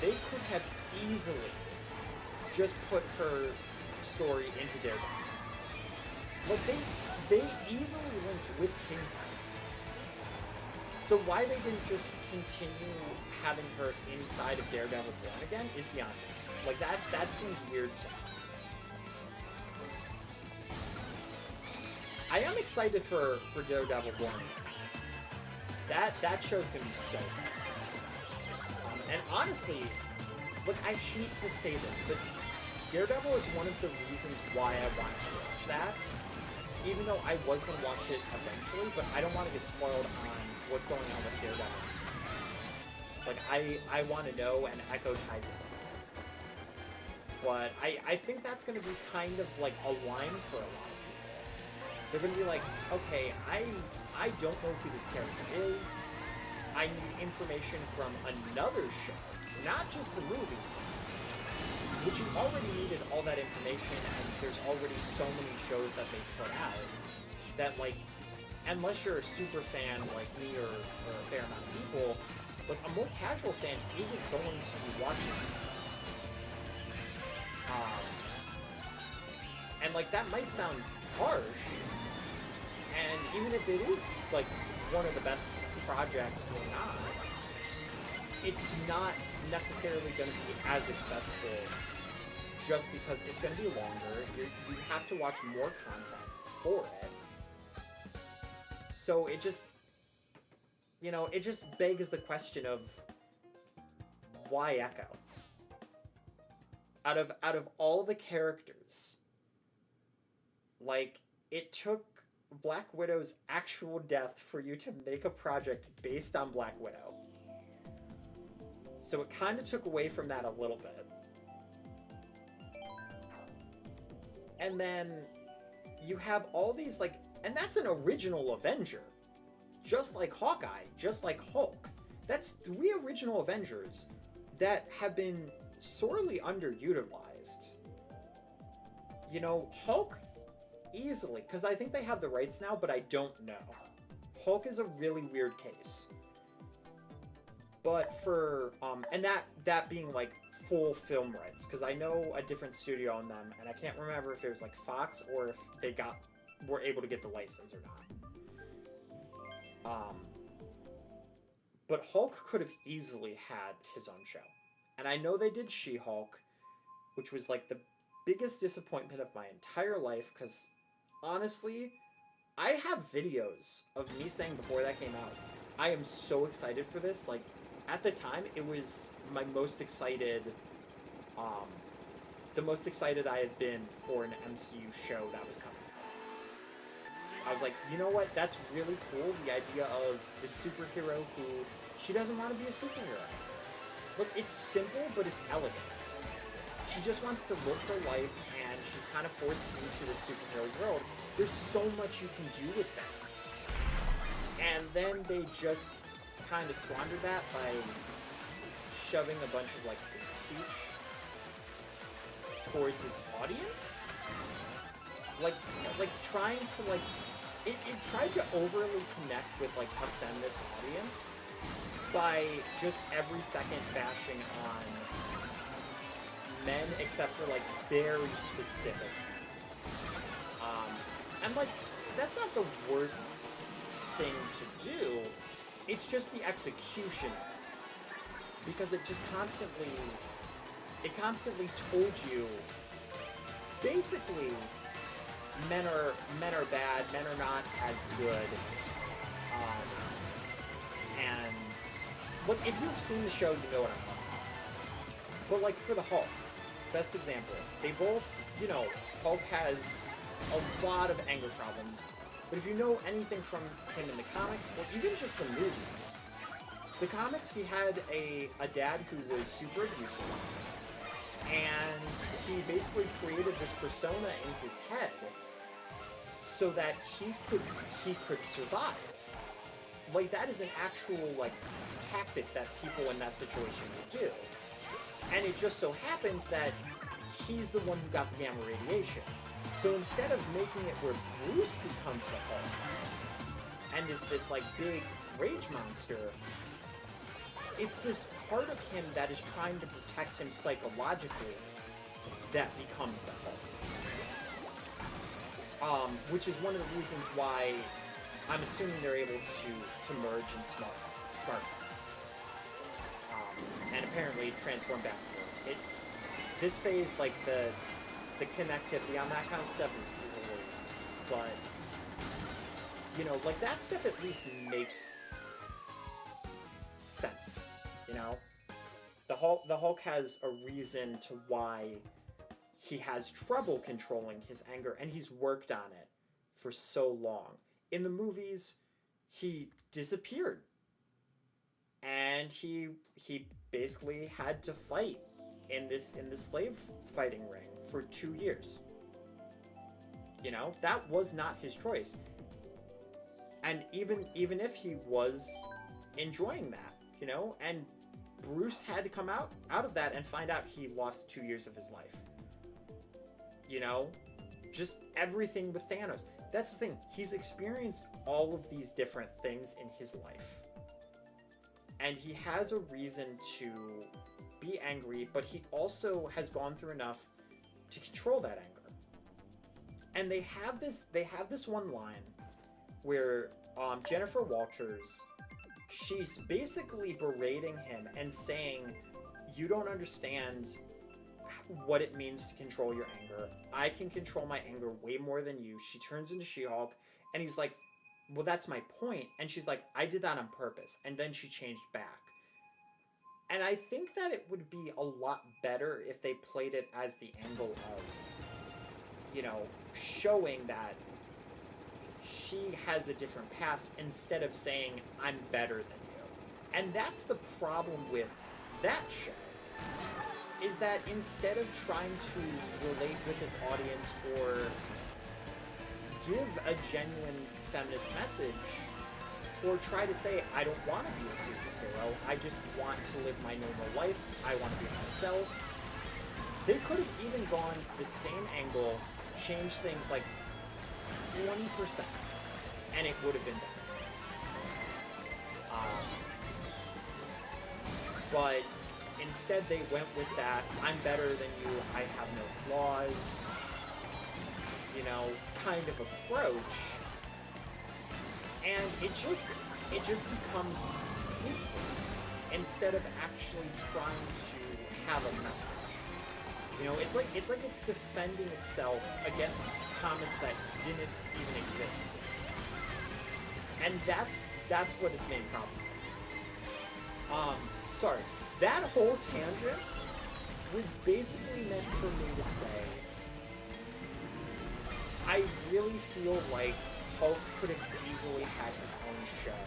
could have easily just put her story into Daredevil. Like, they easily linked with Kingpin. So why they didn't just continue having her inside of Daredevil Born Again is beyond me. Like, that seems weird to me. I am excited for Daredevil Born Again. That show's gonna be so good. And honestly, look, I hate to say this, but Daredevil is one of the reasons why I want to watch that. Even though I was going to watch it eventually, but I don't want to get spoiled on what's going on with Daredevil. Like, I want to know, and Echo ties it. But I think that's going to be kind of like a line for a lot of people. They're going to be like, okay, I don't know who this character is. I need information from another show, not just the movies. Which you already needed all that information, and there's already so many shows that they put out that, like, unless you're a super fan like me or a fair amount of people, like, a more casual fan isn't going to be watching it. And, like, that might sound harsh, and even if it is, like, one of the best projects going on, it's not necessarily going to be as accessible just because it's going to be longer. You have to watch more content for it. So it just, you know, it just begs the question of why Echo? Out of all the characters, like, it took Black Widow's actual death for you to make a project based on Black Widow. So it kind of took away from that a little bit. And then you have all these, like, and that's an original Avenger. Just like Hawkeye, just like Hulk. That's 3 original Avengers that have been sorely underutilized. You know, Hulk, easily, because I think they have the rights now, but I don't know. Hulk is a really weird case. But for, and that being, like, full film rights, because I know a different studio on them, and I can't remember if it was like Fox or if they were able to get the license or not. But Hulk could have easily had his own show. And I know they did She-Hulk, which was like the biggest disappointment of my entire life, because honestly, I have videos of me saying before that came out, I am so excited for this. Like, at the time, it was my most excited, the most excited I had been for an MCU show that was coming out. I was like, you know what, that's really cool, the idea of the superhero who, she doesn't want to be a superhero. Look, it's simple, but it's elegant. She just wants to live her life, and she's kind of forced into the superhero world. There's so much you can do with that. And then they just kind of squandered that by shoving a bunch of, like, hate speech towards its audience. Like trying to, like, it tried to overly connect with, like, a feminist audience by just every second bashing on men, except for, like, very specific. And, like, that's not the worst thing to do. It's just the execution. Because it just constantly told you, basically, men are bad, men are not as good. And, look, if you've seen the show, you know what I'm talking about. But, like, for the Hulk, best example, they both, you know, Hulk has a lot of anger problems, but if you know anything from him in the comics, or even just the movies, the comics, he had a dad who was super abusive, and he basically created this persona in his head so that he could survive. Like, that is an actual, like, tactic that people in that situation would do. And it just so happens that he's the one who got the gamma radiation. So instead of making it where Bruce becomes the Hulk, and is this, like, big rage monster, it's this part of him that is trying to protect him psychologically that becomes the Hulk. Which is one of the reasons why I'm assuming they're able to merge and smart. And apparently transform back and forth. This phase, like, the connectivity on that kind of stuff is a little loose. But, you know, like, that stuff at least makes sense, you know? The Hulk has a reason to why he has trouble controlling his anger, and he's worked on it for so long. In the movies, he disappeared. And he basically had to fight in the slave fighting ring for 2 years. You know, that was not his choice. And even if he was enjoying that, you know, and Bruce had to come out of that and find out he lost 2 years of his life. You know, just everything with Thanos. That's the thing. He's experienced all of these different things in his life. And he has a reason to be angry, but he also has gone through enough to control that anger. And they have this one line where Jennifer Walters, she's basically berating him and saying, you don't understand what it means to control your anger. I can control my anger way more than you. She turns into She-Hulk, and he's like, well, that's my point. And she's like, I did that on purpose. And then she changed back. And I think that it would be a lot better if they played it as the angle of, you know, showing that she has a different past instead of saying, I'm better than you. And that's the problem with that show, is that instead of trying to relate with its audience or give a genuine feminist message, or try to say, I don't want to be a superhero, I just want to live my normal life, I want to be myself. They could have even gone the same angle, changed things like 20%, and it would have been better. But instead they went with that, I'm better than you, I have no flaws, you know, kind of approach. And it just becomes hateful. instead of actually trying to have a message. You know, it's like it's defending itself against comments that didn't even exist. And that's what its main problem is. Sorry. That whole tangent was basically meant for me to say, I really feel like Hulk could have easily had his own show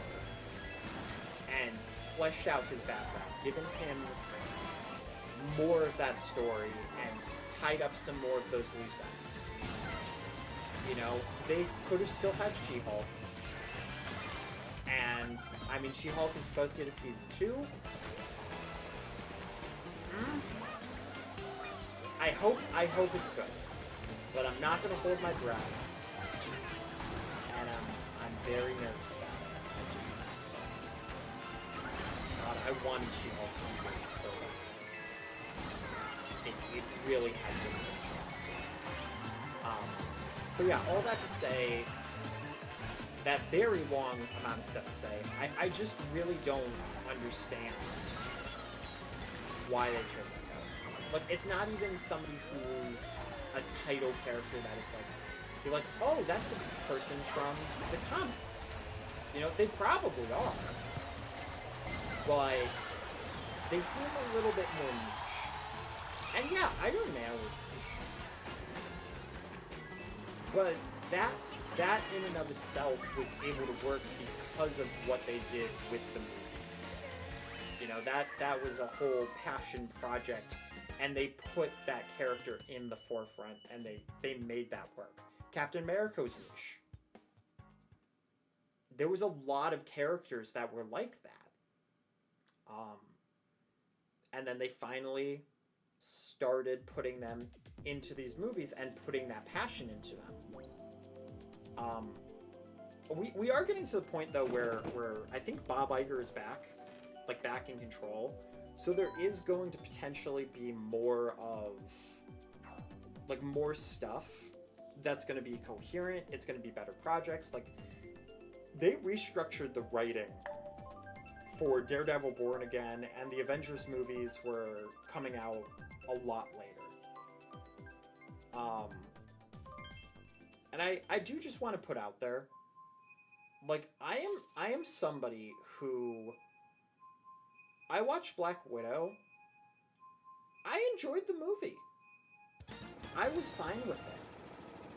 and fleshed out his background, given him more of that story and tied up some more of those loose ends. You know, they could have still had She-Hulk. And, I mean, She-Hulk is supposed to get a season 2. I hope it's good. But I'm not going to hold my breath. And I'm very nervous about it. God, I wanted She-Hulk to be good so bad. It really had some good chance to. But yeah, all that to say, that very long amount of stuff to say, I just really don't understand why they chose that guy. Like, it's not even somebody who's a title character that is like, you're like, oh, that's a person from the comics. You know, they probably are. But they seem a little bit more niche. And yeah, Iron Man was niche. But that in and of itself was able to work because of what they did with the movie. You know, that was a whole passion project, and they put that character in the forefront, and they made that work. Captain America was niche. There was a lot of characters that were like that. And then they finally started putting them into these movies and putting that passion into them. We are getting to the point though where I think Bob Iger is back in control. So there is going to potentially be more of more stuff that's going to be coherent. It's going to be better projects. Like, they restructured the writing for Daredevil Born Again, and the Avengers movies were coming out a lot later. And I do just want to put out there, like, I am somebody who, I watched Black Widow. I enjoyed the movie. I was fine with it.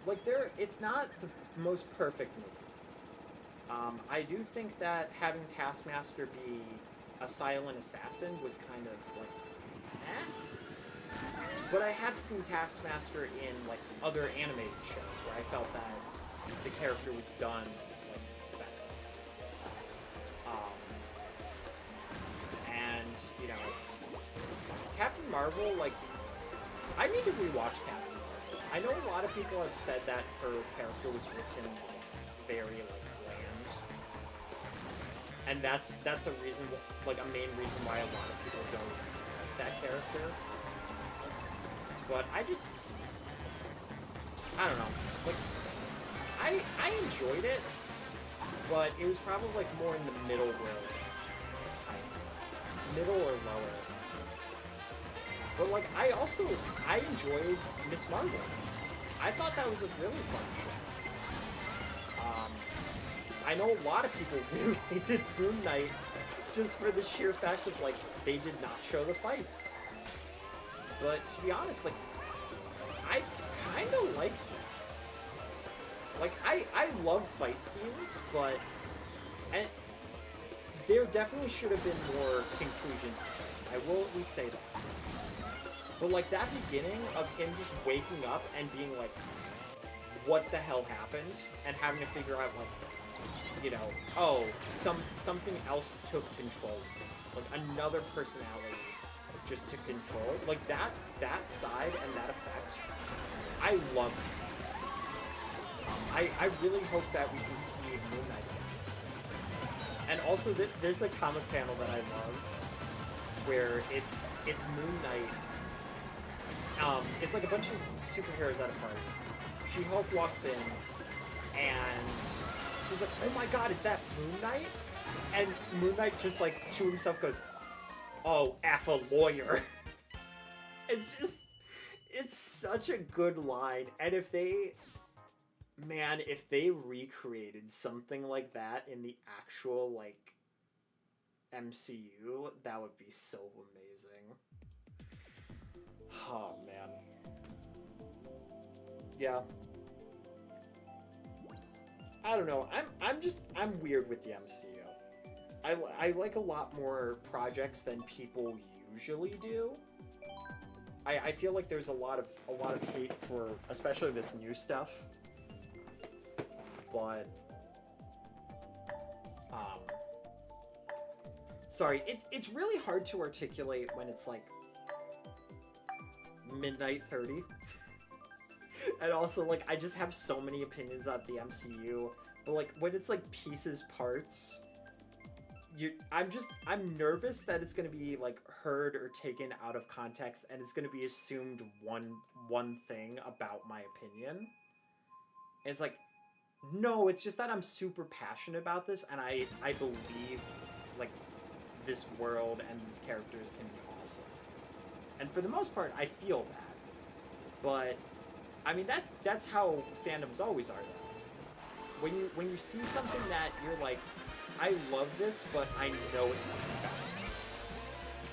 Like, it's not the most perfect movie. I do think that having Taskmaster be a silent assassin was kind of like, eh? But I have seen Taskmaster in other animated shows where I felt that the character was done better. And you know, Captain Marvel, I need to rewatch Captain Marvel. I know a lot of people have said that her character was written very bland, and that's a reason, a main reason why a lot of people don't like that character. But I don't know. I enjoyed it, but it was probably more in the middle road. Middle or lower. But I enjoyed Miss Marvel. I thought that was a really fun show. I know a lot of people really hated Moon Knight just for the sheer fact of they did not show the fights. But to be honest, I kind of liked them. I love fight scenes, but there definitely should have been more conclusions to fights. I will at least say that. But that beginning of him just waking up and being what the hell happened, and having to figure out oh, something else took control. Another personality just took control. That side and that effect, I love it. I really hope that we can see Moon Knight again. And also, there's a comic panel that I love, where it's Moon Knight. It's a bunch of superheroes at a party. She-Hulk walks in, and she's like, "Oh my God, is that Moon Knight?" And Moon Knight just to himself goes, Oh, F a lawyer. It's just, it's such a good line. And if they, man, if they recreated something like that in the actual, like, MCU, that would be so amazing. Oh, man. Yeah. I don't know. I'm weird with the MCU. I like a lot more projects than people usually do. I feel like there's a lot of hate for especially this new stuff. But sorry, it's really hard to articulate when it's like midnight 30. And also, like, I just have so many opinions on the MCU, but like when it's like pieces, parts, I'm nervous that it's gonna be like heard or taken out of context, and it's gonna be assumed one thing about my opinion. And it's like, no, it's just that I'm super passionate about this, and I believe like this world and these characters can be awesome. And for the most part, I feel that. But I mean that's how fandoms always are though. When you see something that you're like, I love this, but I know it nothing about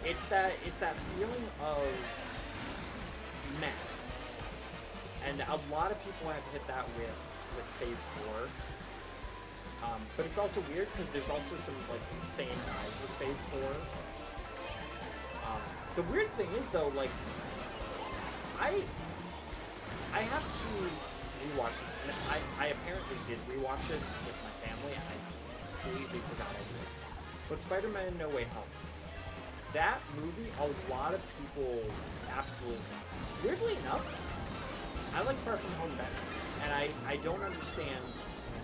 it. It's that feeling of meh. And a lot of people have hit that with Phase 4. But it's also weird because there's also some like insane dives with Phase 4. The weird thing is though, like I have to rewatch this, and I apparently did rewatch it with my family, and I just completely forgot I did. But Spider-Man No Way Home, that movie, a lot of people absolutely loved. Weirdly enough, I like Far From Home better, and I don't understand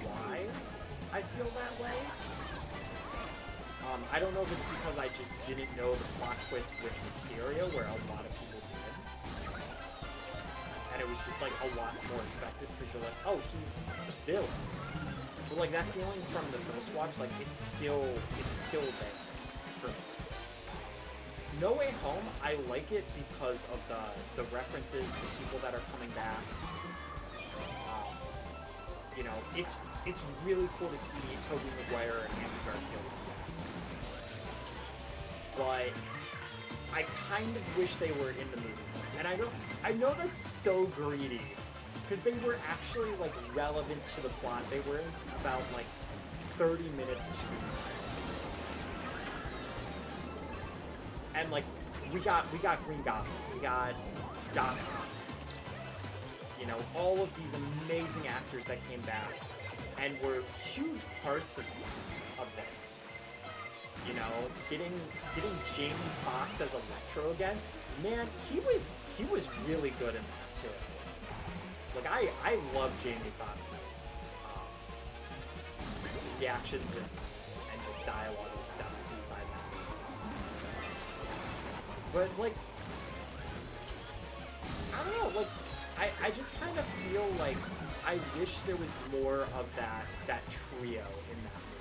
why I feel that way. I don't know if it's because I just didn't know the plot twist with Mysterio, where a lot of people did. And it was just like a lot more expected because you're like, oh, he's the villain. But like that feeling from the first watch, like it's still there for me. No Way Home, I like it because of the references, the people that are coming back. You know, it's really cool to see Tobey Maguire and Andrew Garfield. But I kind of wish they were in the movie. And I know that's so greedy, because they were actually like relevant to the plot. They were in about like 30 minutes of screen time or something. And like we got Green Goblin, we got Doc Ock, you know, all of these amazing actors that came back and were huge parts of this. You know, getting Jamie Foxx as Electro again, man, he was really good in that too. Like I love Jamie Foxx's reactions and just dialogue and stuff inside that. But like, I don't know, like I just kind of feel like I wish there was more of that trio in that movie.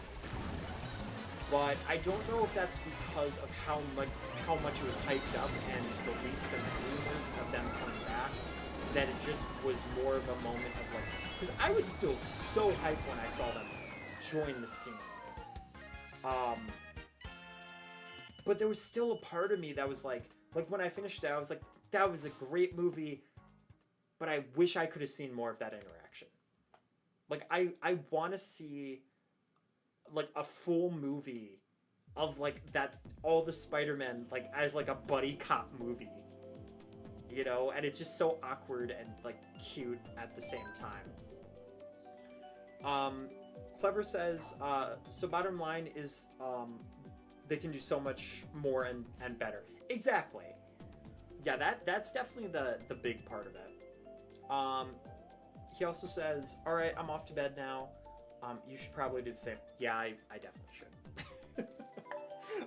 But I don't know if that's because of how much it was hyped up and the leaks and the rumors of them coming back, that it just was more of a moment of like, because I was still so hyped when I saw them join the scene. But there was still a part of me that was like when I finished it, I was like, that was a great movie, but I wish I could have seen more of that interaction. Like I want to see like a full movie of like that, all the Spider-Men like as like a buddy cop movie, you know, and it's just so awkward and like cute at the same time. Clever says, so bottom line is they can do so much more and better. Exactly. Yeah, that's definitely the big part of it. He also says, all right, I'm off to bed now. You should probably do the same. Yeah, I definitely should.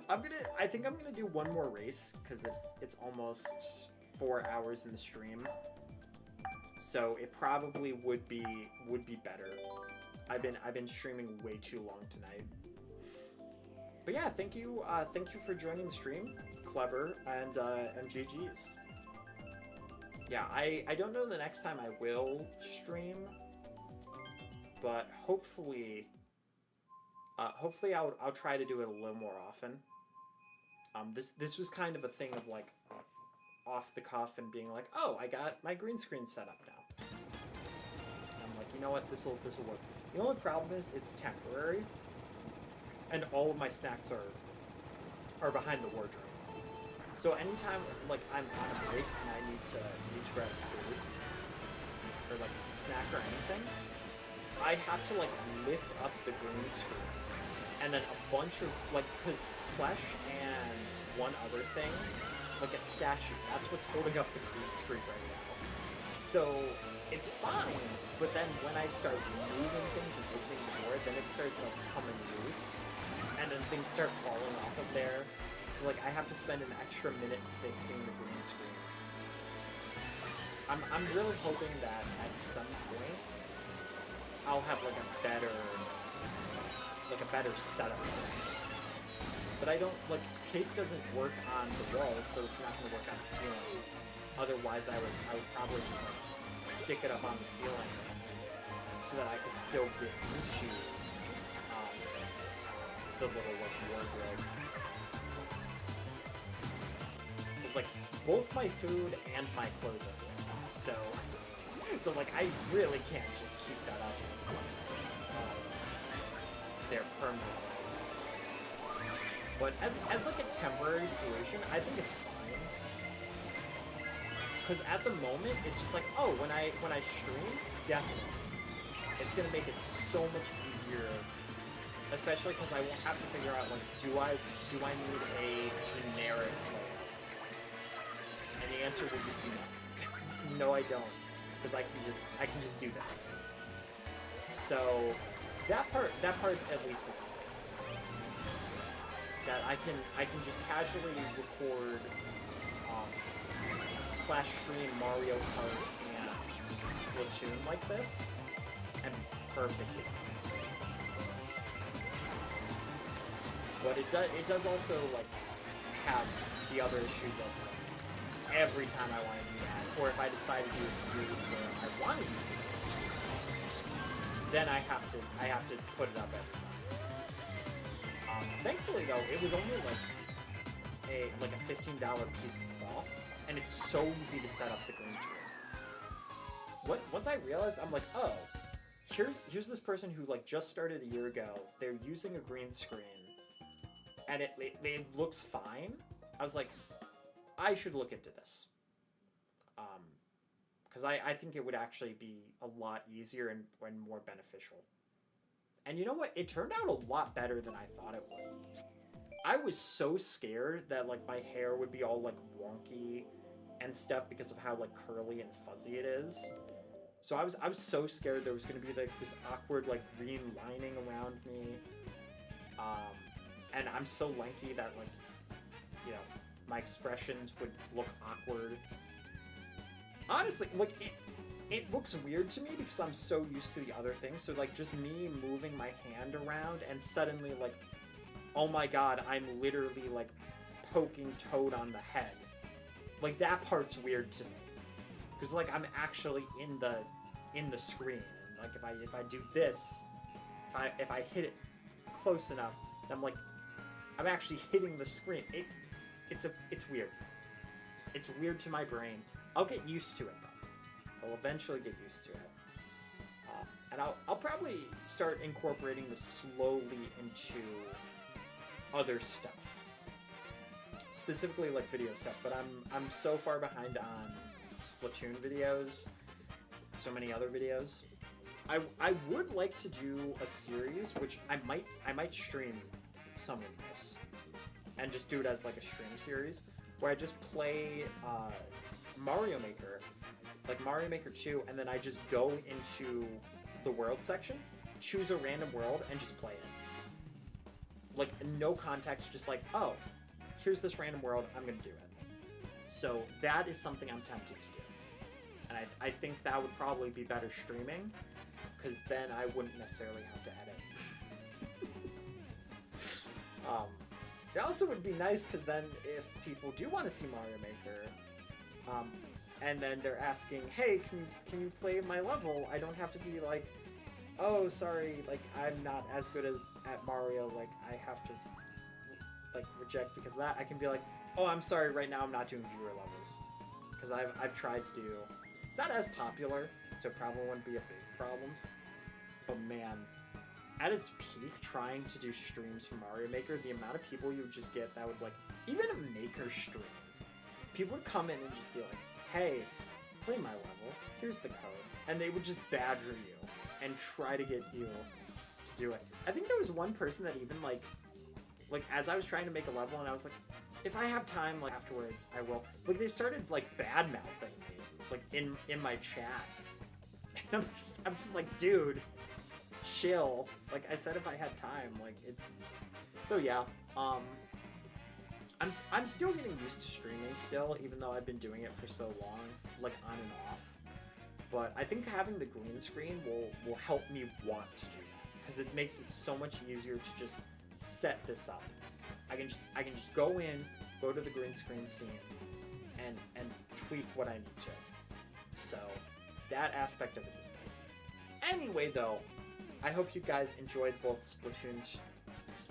I think I'm gonna do one more race because it's almost 4 hours in the stream, so it probably would be better. I've been streaming way too long tonight. But yeah, thank you for joining the stream, Clever, and GG's. Yeah, I don't know the next time I will stream, but hopefully I'll try to do it a little more often. This was kind of a thing of like off the cuff and being like, oh, I got my green screen set up now. And I'm like, you know what, this will work. The only problem is it's temporary, and all of my snacks are behind the wardrobe. So anytime like I'm on a break and I need to grab food or like a snack or anything, I have to like lift up the green screen, and then a bunch of like, because Flesh and one other thing, like a statue, that's what's holding up the green screen right now. So it's fine, but then when I start moving things and opening the door, then it starts like coming loose, and then things start falling off of there. So like I have to spend an extra minute fixing the green screen. I'm really hoping that at some point I'll have like a better setup for it. But I don't, like, tape doesn't work on the walls, so it's not gonna work on the ceiling. Otherwise I would probably just like stick it up on the ceiling so that I could still get into the little like wardrobe. Because like both my food and my clothes are there. So like I really can't just keep that up there permanently. But as like a temporary solution, I think it's fine. Because at the moment, it's just like, oh, when I stream, definitely, it's gonna make it so much easier. Especially because I won't have to figure out like, do I need a generic layout? And the answer will just be no. No, I don't, because I can just do this. So that part at least is nice. That I can just casually record / stream Mario Kart and Splatoon like this, and perfectly fine. But it does also like have the other issues of like every time I want to do that, or if I decide to do a series where I want to use the green screen, then I have to put it up every time. Thankfully though, it was only like a $15 piece of cloth, and it's so easy to set up the green screen. Once I realized, I'm like, oh, here's this person who like just started a year ago. They're using a green screen, and it looks fine. I was like, I should look into this. Because I think it would actually be a lot easier and more beneficial. And you know what? It turned out a lot better than I thought it would. I was so scared that like my hair would be all like wonky and stuff because of how like curly and fuzzy it is. So I was so scared there was gonna be like this awkward like green lining around me. And I'm so lanky that like, you know, my expressions would look awkward. Honestly, like it looks weird to me because I'm so used to the other things. So like just me moving my hand around and suddenly like, oh my god, I'm literally like poking Toad on the head. Like that part's weird to me. Because like I'm actually in the screen. Like if I do this, if I hit it close enough, I'm like I'm actually hitting the screen. It's weird. It's weird to my brain. I'll get used to it though. I'll eventually get used to it. And I'll probably start incorporating this slowly into other stuff. Specifically like video stuff, but I'm so far behind on Splatoon videos, so many other videos. I would like to do a series, which I might stream some of this, and just do it as like a stream series, where I just play Mario Maker, like Mario Maker 2, and then I just go into the world section, choose a random world, and just play it. Like, no context, just like, oh, here's this random world, I'm gonna do it. So that is something I'm tempted to do. And I think that would probably be better streaming, because then I wouldn't necessarily have to edit. It also would be nice because then if people do want to see Mario Maker, and then they're asking, hey, can you play my level? I don't have to be like, oh, sorry, like I'm not as good at Mario, like I have to like reject because of that. I can be like, oh, I'm sorry, right now I'm not doing viewer levels because I've tried to do. It's not as popular, so it probably wouldn't be a big problem. But man, at its peak, trying to do streams for Mario Maker, the amount of people you would just get that would like, even a Maker stream, people would come in and just be like, hey, play my level, here's the code, and they would just badger you and try to get you to do it. I think there was one person that even like as I was trying to make a level and I was like, if I have time like afterwards, I will. Like they started like bad mouthing me like in my chat, and I'm just like, dude, chill. Like I said, if I had time, like it's. So yeah, I'm still getting used to streaming still, even though I've been doing it for so long, like on and off. But I think having the green screen will help me want to do that because it makes it so much easier to just set this up. I can just go to the green screen scene and tweak what I need to. So that aspect of it is nice. Anyway though, I hope you guys enjoyed both Splatoon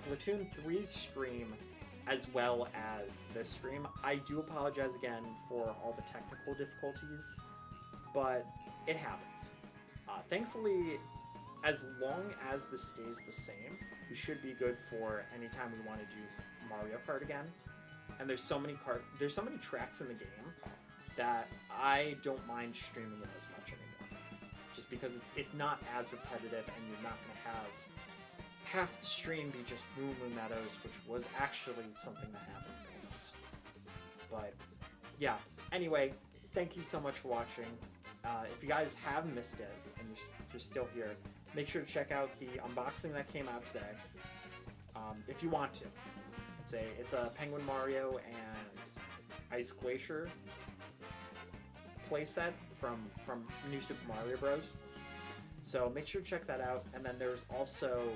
3's stream as well as this stream. I do apologize again for all the technical difficulties, but it happens. Thankfully, as long as this stays the same, we should be good for anytime we want to do Mario Kart again. And there's so many tracks in the game that I don't mind streaming it as much anymore. Just because it's not as repetitive and you're not going to have half the stream be just Moo Moo Meadows, which was actually something that happened once. But yeah, anyway, thank you so much for watching. If you guys have missed it and you're still here, make sure to check out the unboxing that came out today. If you want to, it's a Penguin Mario and Ice Glacier playset from New Super Mario Bros. So make sure to check that out. And then there's also